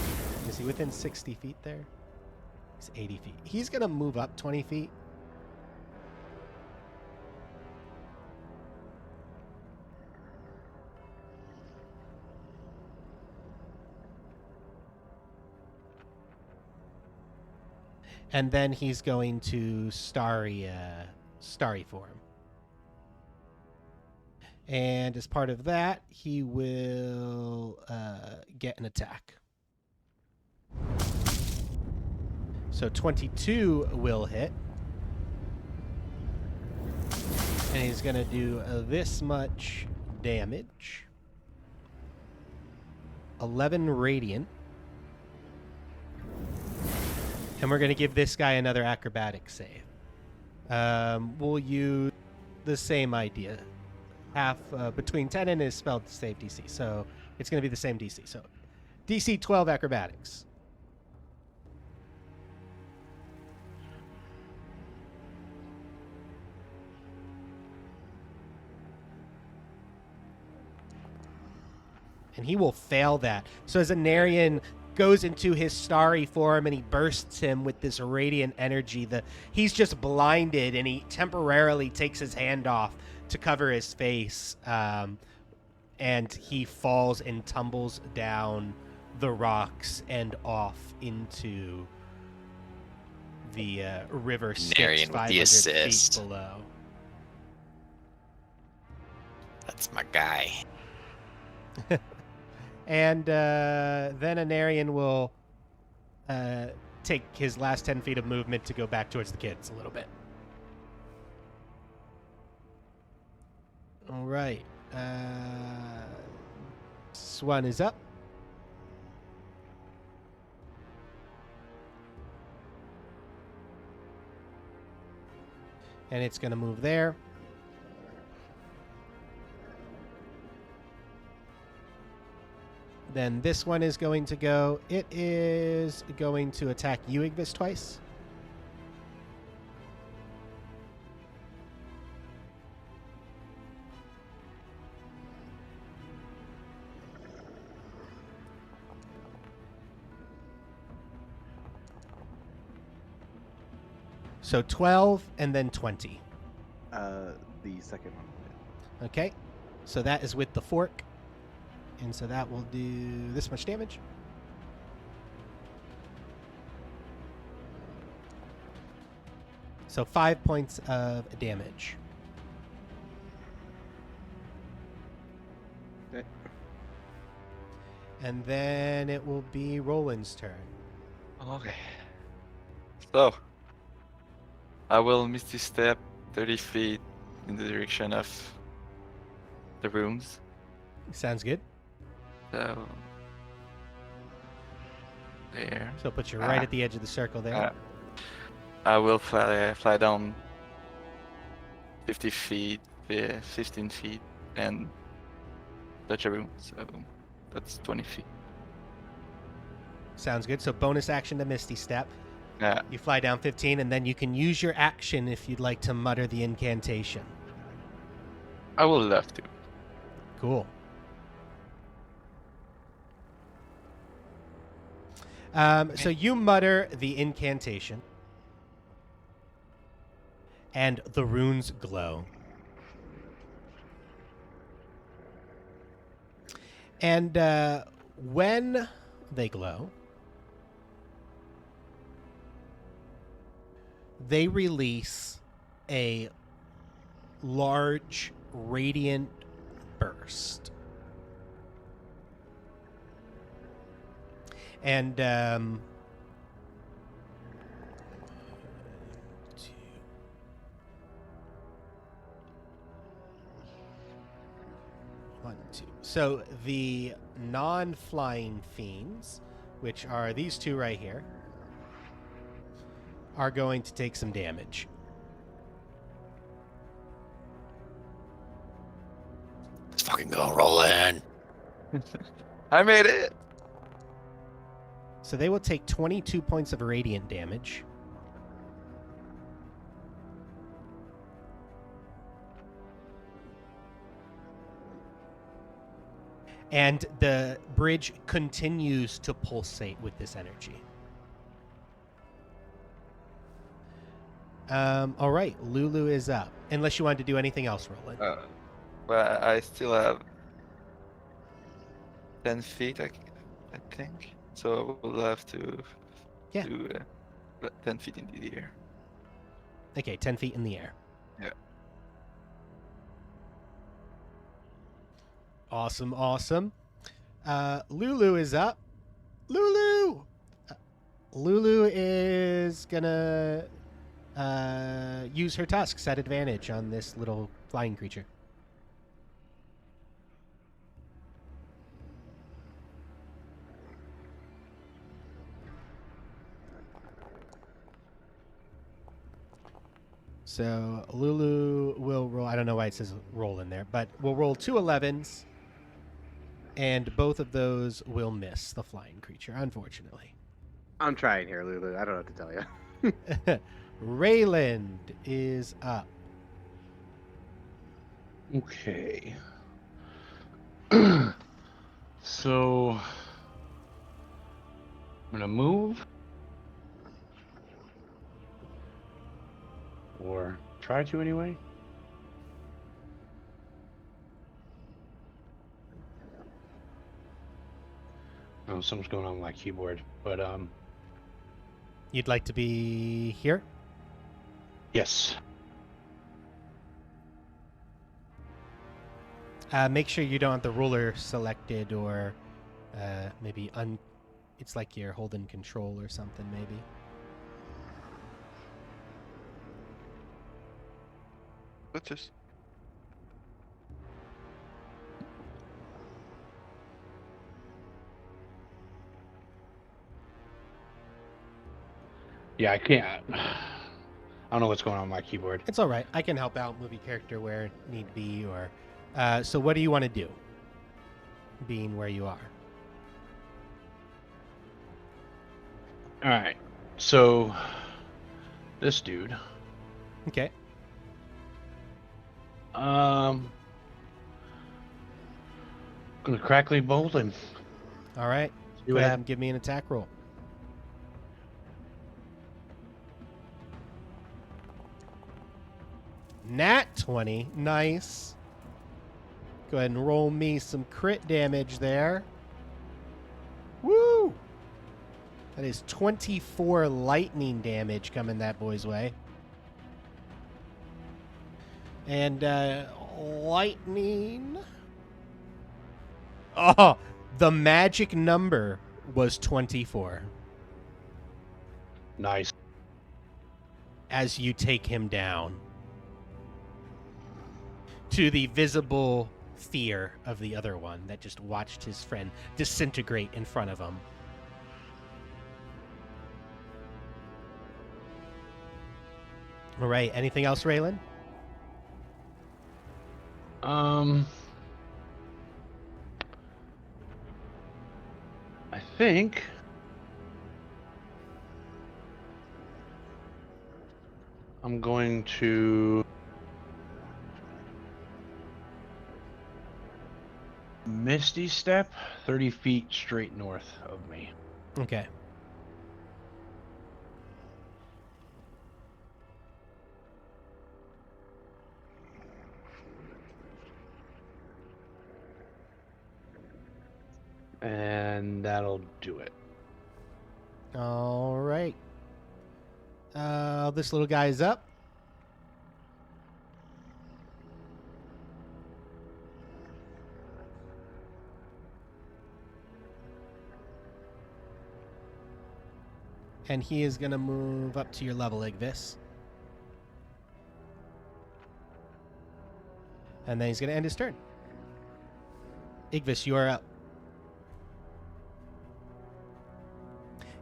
Is he within 60 feet there? He's 80 feet. He's going to move up 20 feet. And then he's going to starry form. And as part of that, he will get an attack. So 22 will hit. And he's going to do this much damage. 11 radiant. And we're going to give this guy another acrobatic save. We'll use the same idea. Half between 10 and his spell save DC. So it's going to be the same DC. So DC 12 acrobatics. And he will fail that. So as Anarian goes into his starry form and he bursts him with this radiant energy, he's just blinded, and he temporarily takes his hand off to cover his face, and he falls and tumbles down the rocks and off into the river Styx, Narian with the 500 feet assist. below. That's my guy. And then Anarian will take his last 10 feet of movement to go back towards the kids a little bit. All right. Swan is up. And it's going to move there. Then this one is going to go. It is going to attack you, Igvis, twice. So 12 and then 20. The second one. Okay. So that is with the fork. And so that will do this much damage. So 5 points of damage. Okay. And then it will be Roland's turn. Okay. So, I will misty step 30 feet in the direction of the rooms. Sounds good. So there. So it puts you right at the edge of the circle there. I will fly down 50 feet, 15 feet, and touch a room. So that's 20 feet. Sounds good. So bonus action to Misty Step. Yeah. You fly down 15, and then you can use your action if you'd like to mutter the incantation. I would love to. Cool. So you mutter the incantation, and the runes glow. And when they glow, they release a large radiant burst. And one, two. So the non-flying fiends, which are these two right here, are going to take some damage. Let's fucking go, roll in. I made it. So they will take 22 points of radiant damage. And the bridge continues to pulsate with this energy. All right, Lulu is up. Unless you wanted to do anything else, Roland. But I still have 10 feet, I think. So I will have to do 10 feet in the air. Okay, 10 feet in the air. Yeah. Awesome, awesome. Lulu is up. Lulu! Lulu is gonna use her tusks at advantage on this little flying creature. So Lulu will roll. I don't know why it says roll in there, but we'll roll 2 11s, and both of those will miss the flying creature, unfortunately. I'm trying here, Lulu. I don't know what to tell you. Rayland is up. Okay. So I'm gonna move, or try to anyway. Oh, something's going on with my keyboard, but You'd like to be here? yes. Make sure you don't have the ruler selected, or maybe it's like you're holding control or something, maybe. Let's just. Yeah, I can't. I don't know what's going on with my keyboard. It's all right. I can help out movie character where need be, or so what do you want to do, being where you are? All right. So this dude. Okay. Gonna crackly bolt him. All right. See Go what ahead happens. and give me an attack roll. Nat 20. Nice. Go ahead and roll me some crit damage there. Woo! That is 24 lightning damage coming that boy's way. And lightning. Oh, the magic number was 24 Nice. as you take him down to the visible fear of the other one that just watched his friend disintegrate in front of him. All right. Anything else, Raylan? I think I'm going to Misty Step 30 feet straight north of me. Okay. And that'll do it. All right. This little guy's up. And he is going to move up to your level, Igvis. And then he's going to end his turn. Igvis, you are up.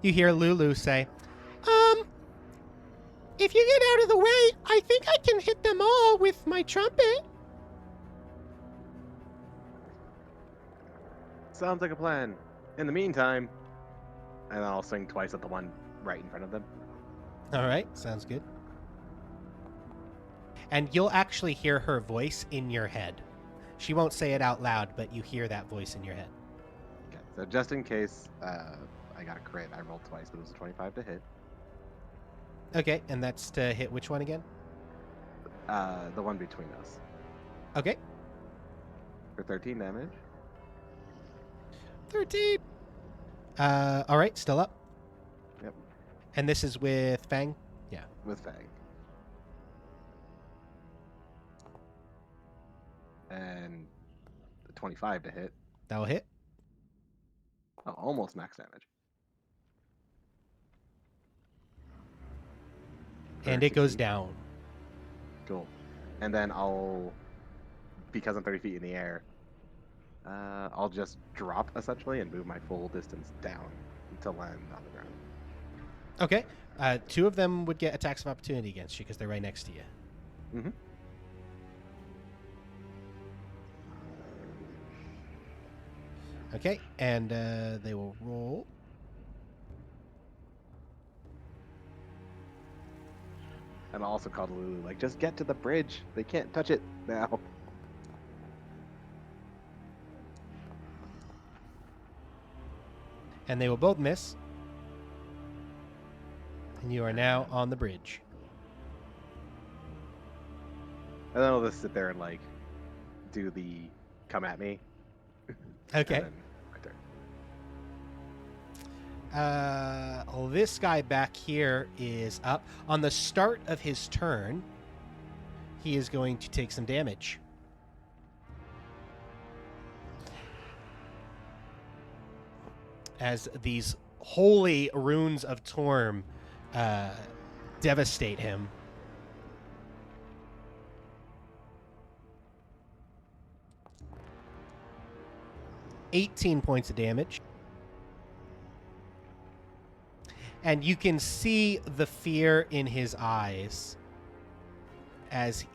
You hear Lulu say, if you get out of the way, I think I can hit them all with my trumpet. Sounds like a plan. In the meantime, and I'll swing twice at the one right in front of them. All right, sounds good. And you'll actually hear her voice in your head. She won't say it out loud, but you hear that voice in your head. Okay, so just in case I got a crit, I rolled twice, but it was a 25 to hit. Okay, and that's to hit which one again? The one between us. Okay, For 13 damage. 13. All right, still up. Yep. And this is with Fang? Yeah. With Fang. And the 25 to hit. That'll hit. Oh, almost max damage. And it goes 16. down. Cool. And then I'll, because I'm 30 feet in the air, I'll just drop essentially and move my full distance down to land on the ground. Okay. Two of them would get attacks of opportunity against you because they're right next to you. Mm-hmm. Okay, and they will roll. And I'll also call to Lulu, like, just get to the bridge. They can't touch it now. And they will both miss. And you are now on the bridge. And then I'll just sit there and, like, do the come at me. Okay. And then my turn. This guy back here is up. On the start of his turn, he is going to take some damage. As these holy runes of Torm devastate him. $18 points of damage. And you can see the fear in his eyes as he...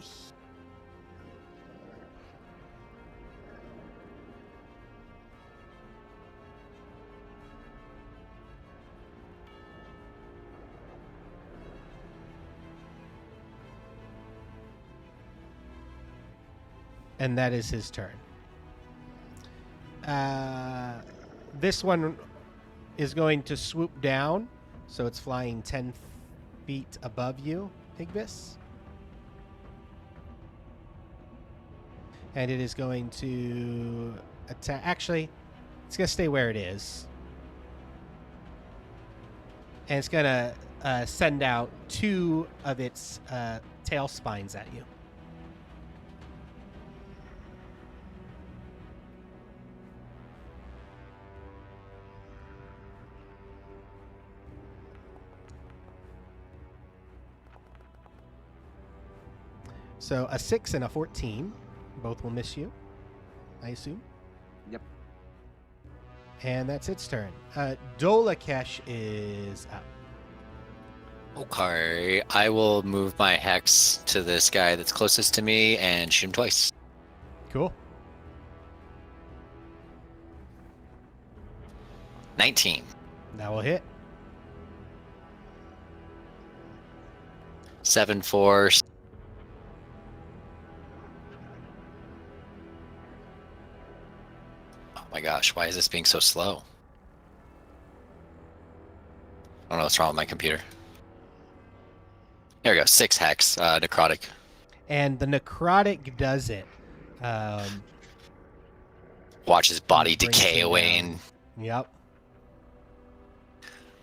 And that is his turn. This one is going to swoop down, so it's flying 10 feet above you, Igvis. And it is going to attack. Actually, it's going to stay where it is. And it's going to send out two of its tail spines at you. So a 6 and a 14. Both will miss you. I assume. Yep. And that's its turn. Dolakesh is up. Okay, I will move my hex to this guy that's closest to me and shoot him twice. Cool. 19. That will hit. 7 force. Oh my gosh, why is this being so slow? I don't know what's wrong with my computer. There we go, 6 hex, necrotic. And the necrotic does it. Watch his body Brings decay him away down. and... Yep.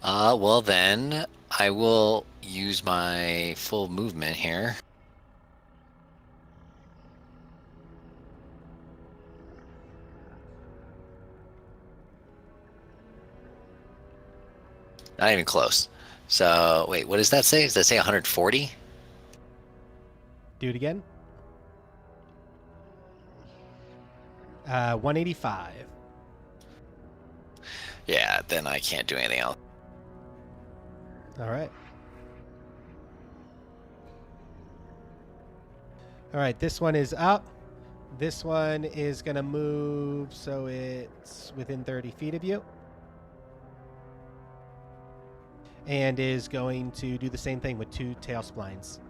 Well then, I will use my full movement here. Not even close. So, wait, what does that say? Does that say 140? Do it again. 185. Yeah, then I can't do anything else. All right. All right, this one is up. This one is going to move so it's within 30 feet of you. And is going to do the same thing with 2 tail splines.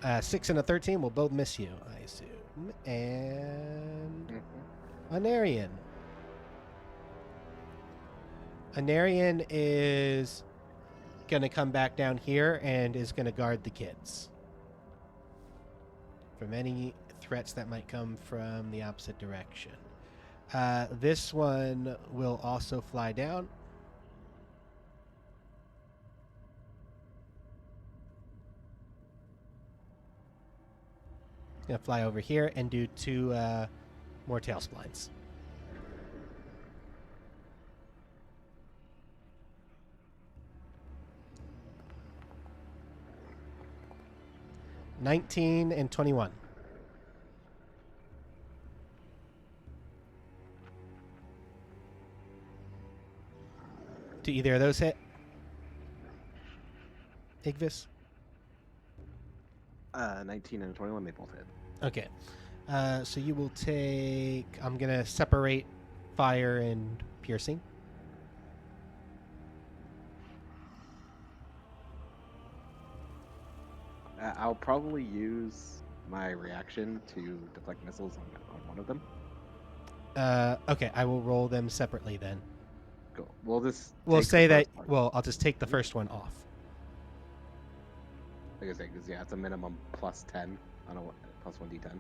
Uh, 6 and a 13 will both miss you, I assume. And Anarian. Anarian is going to come back down here and is going to guard the kids from any threats that might come from the opposite direction. This one will also fly down. It's going to fly over here and do 2 more tail splines. $19 and $21. Do either of those hit? Igvis? 19 and 21, they both hit. Okay. So you will take... I'm going to separate fire and piercing. I'll probably use my reaction to deflect missiles on one of them. Okay, I will roll them separately then. Cool. We'll just We'll take the say that... first one. Well, I'll just take the first one off. Like I say, because yeah, it's a minimum plus 10 on a plus 1d10.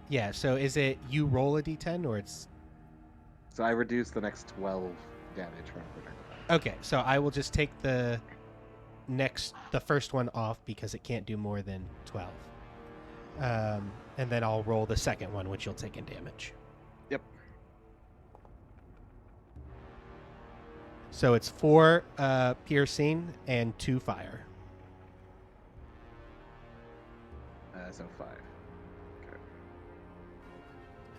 Yeah, so is it you roll a d10 or it's... So I reduce the next 12 damage from a projectile. Okay, so I will just take the first one off because it can't do more than 12. And then I'll roll the second one, which you'll take in damage. Yep. So it's 4 piercing and 2 fire. So 5. Okay.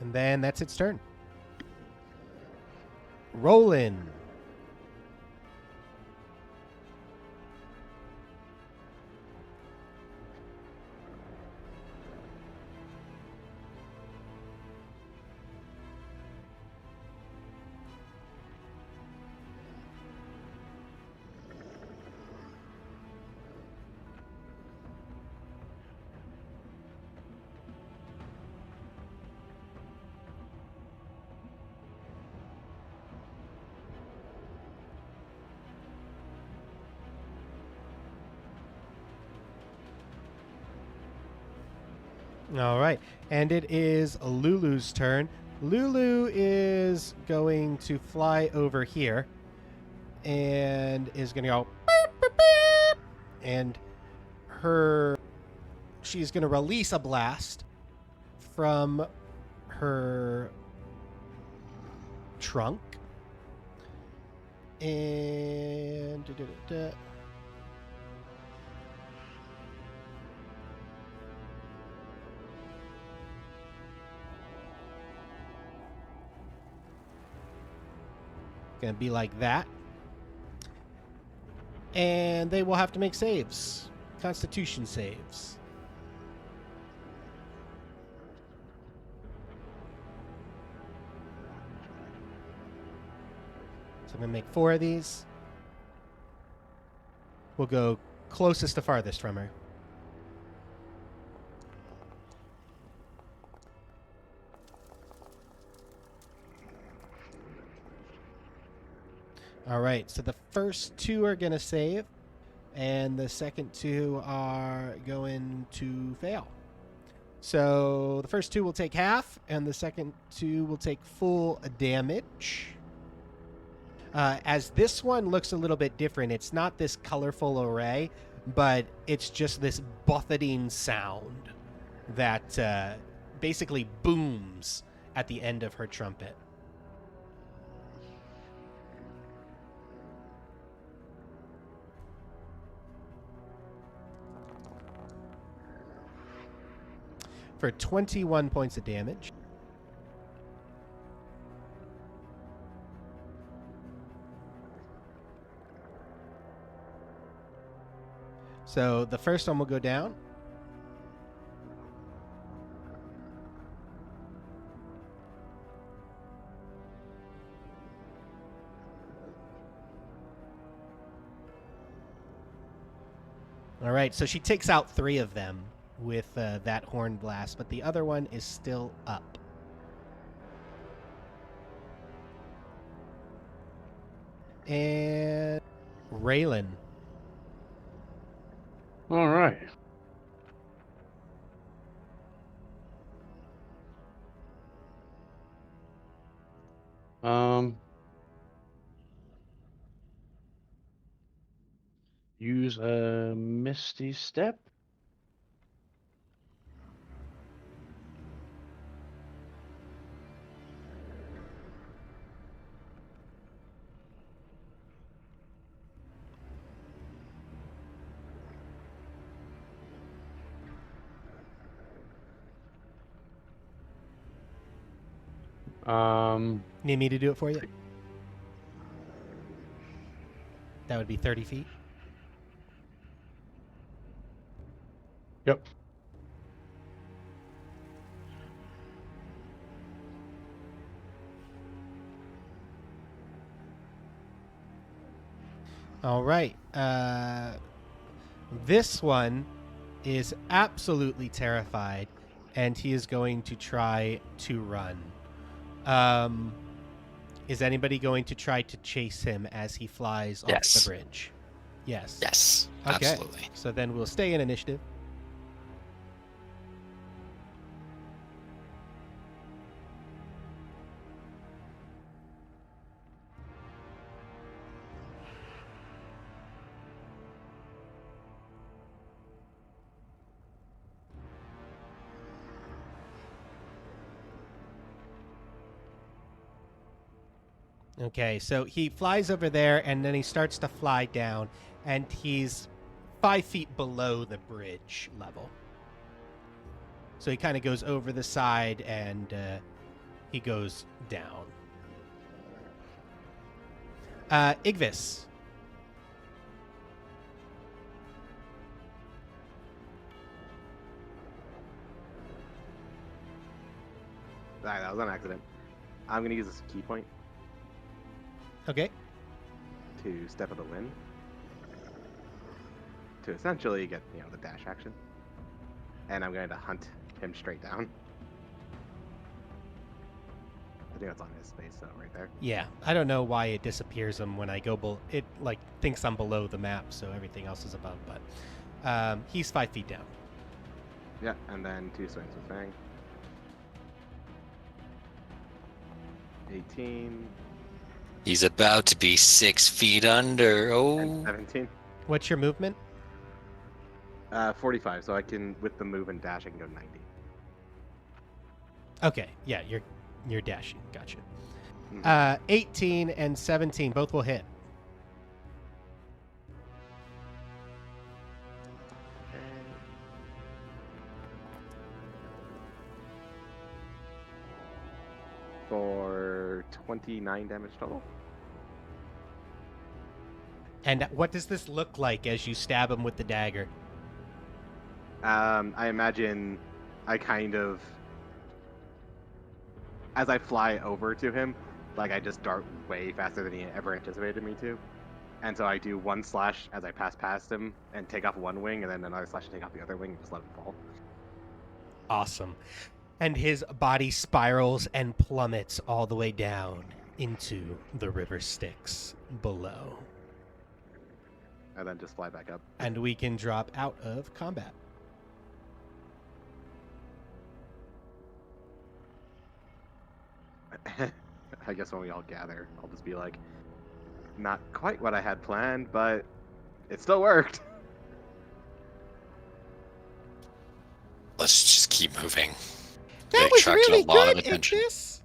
And then that's its turn. Rollin'. All right. And it is Lulu's turn. Lulu is going to fly over here and is going to go beep, beep, beep, and she's going to release a blast from her trunk And gonna be like that. And they will have to make saves. Constitution saves. So I'm gonna make 4 of these. We'll go closest to farthest from her. All right, so the first 2 are going to save, and the second 2 are going to fail. So the first 2 will take half, and the second 2 will take full damage. As this one looks a little bit different, it's not this colorful array, but it's just this buffeting sound that basically booms at the end of her trumpet. For 21 points of damage. So the first one will go down. All right, so she takes out 3 of them with that horn blast, but the other one is still up. And Raylan. All right. Use a Misty Step. Need me to do it for you? That would be 30 feet. Yep. All right. This one is absolutely terrified, and he is going to try to run. Is anybody going to try to chase him as he flies off Yes. the bridge? Yes. Yes, Okay. absolutely. So then we'll stay in initiative. Okay, so he flies over there, and then he starts to fly down, and he's 5 feet below the bridge level. So he kind of goes over the side, and he goes down. Igvis. Sorry, that was an accident. I'm going to use this key point Okay. to step of the wind to essentially get, the dash action. And I'm going to hunt him straight down. I think that's on his space, so right there. Yeah, I don't know why it disappears him when I go it like thinks I'm below the map, so everything else is above, but he's 5 feet down. Yeah, and then 2 swings with Fang. 18 He's about to be 6 feet under. and Oh, 17. What's your movement? 45, so I can, with the move and dash, I can go 90. Okay, yeah, you're dashing. Gotcha. Mhm. 18 and 17 both will hit. for 29 damage total. And what does this look like as you stab him with the dagger? I imagine I kind of, as I fly over to him, like I just dart way faster than he ever anticipated me to. And so I do one slash as I pass past him and take off one wing, and then another slash to take off the other wing and just let him fall. Awesome. And his body spirals and plummets all the way down into the river Styx below. And then just fly back up. And we can drop out of combat. I guess when we all gather, I'll just be like, not quite what I had planned, but it still worked. Let's just keep moving. That It was attracted really a lot of good, attention. Ignis.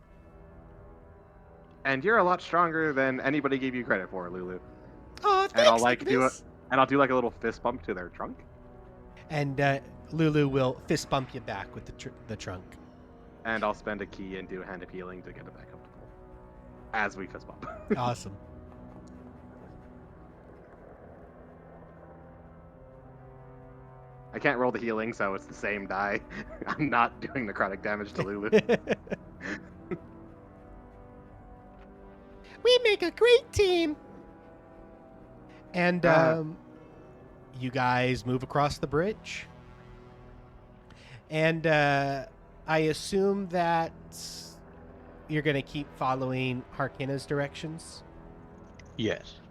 And you're a lot stronger than anybody gave you credit for, Lulu. Oh, thanks, And I'll like do it, Ignis. and I'll do like a little fist bump to their trunk. And Lulu will fist bump you back with the trunk. And I'll spend a key and do a hand of healing to get it back up to full. As we fist bump. Awesome. I can't roll the healing, so it's the same die. I'm not doing necrotic damage to Lulu. We make a great team. And you guys move across the bridge. And I assume that you're going to keep following Harkinna's directions. Yes.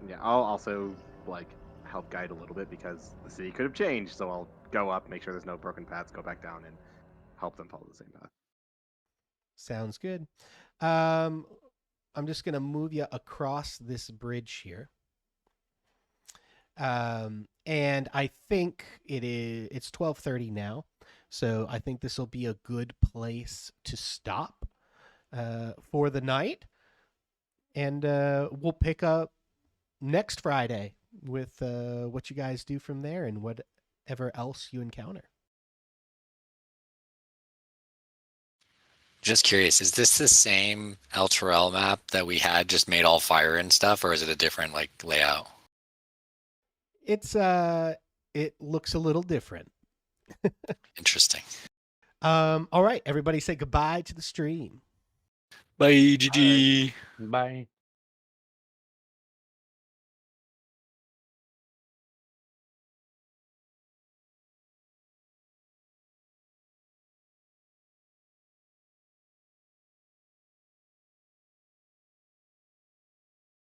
Yeah, I'll also like help guide a little bit because the city could have changed, so I'll go up, make sure there's no broken paths, go back down, and help them follow the same path. Sounds good. I'm just going to move you across this bridge here. And I think it's 12:30 now. So I think this will be a good place to stop for the night. And we'll pick up next Friday with what you guys do from there and whatever else you encounter. Just curious, is this the same Elturel map that we had just made all fire and stuff, or is it a different like layout? It looks a little different. Interesting. All right, everybody say goodbye to the stream. Bye, GG. Bye.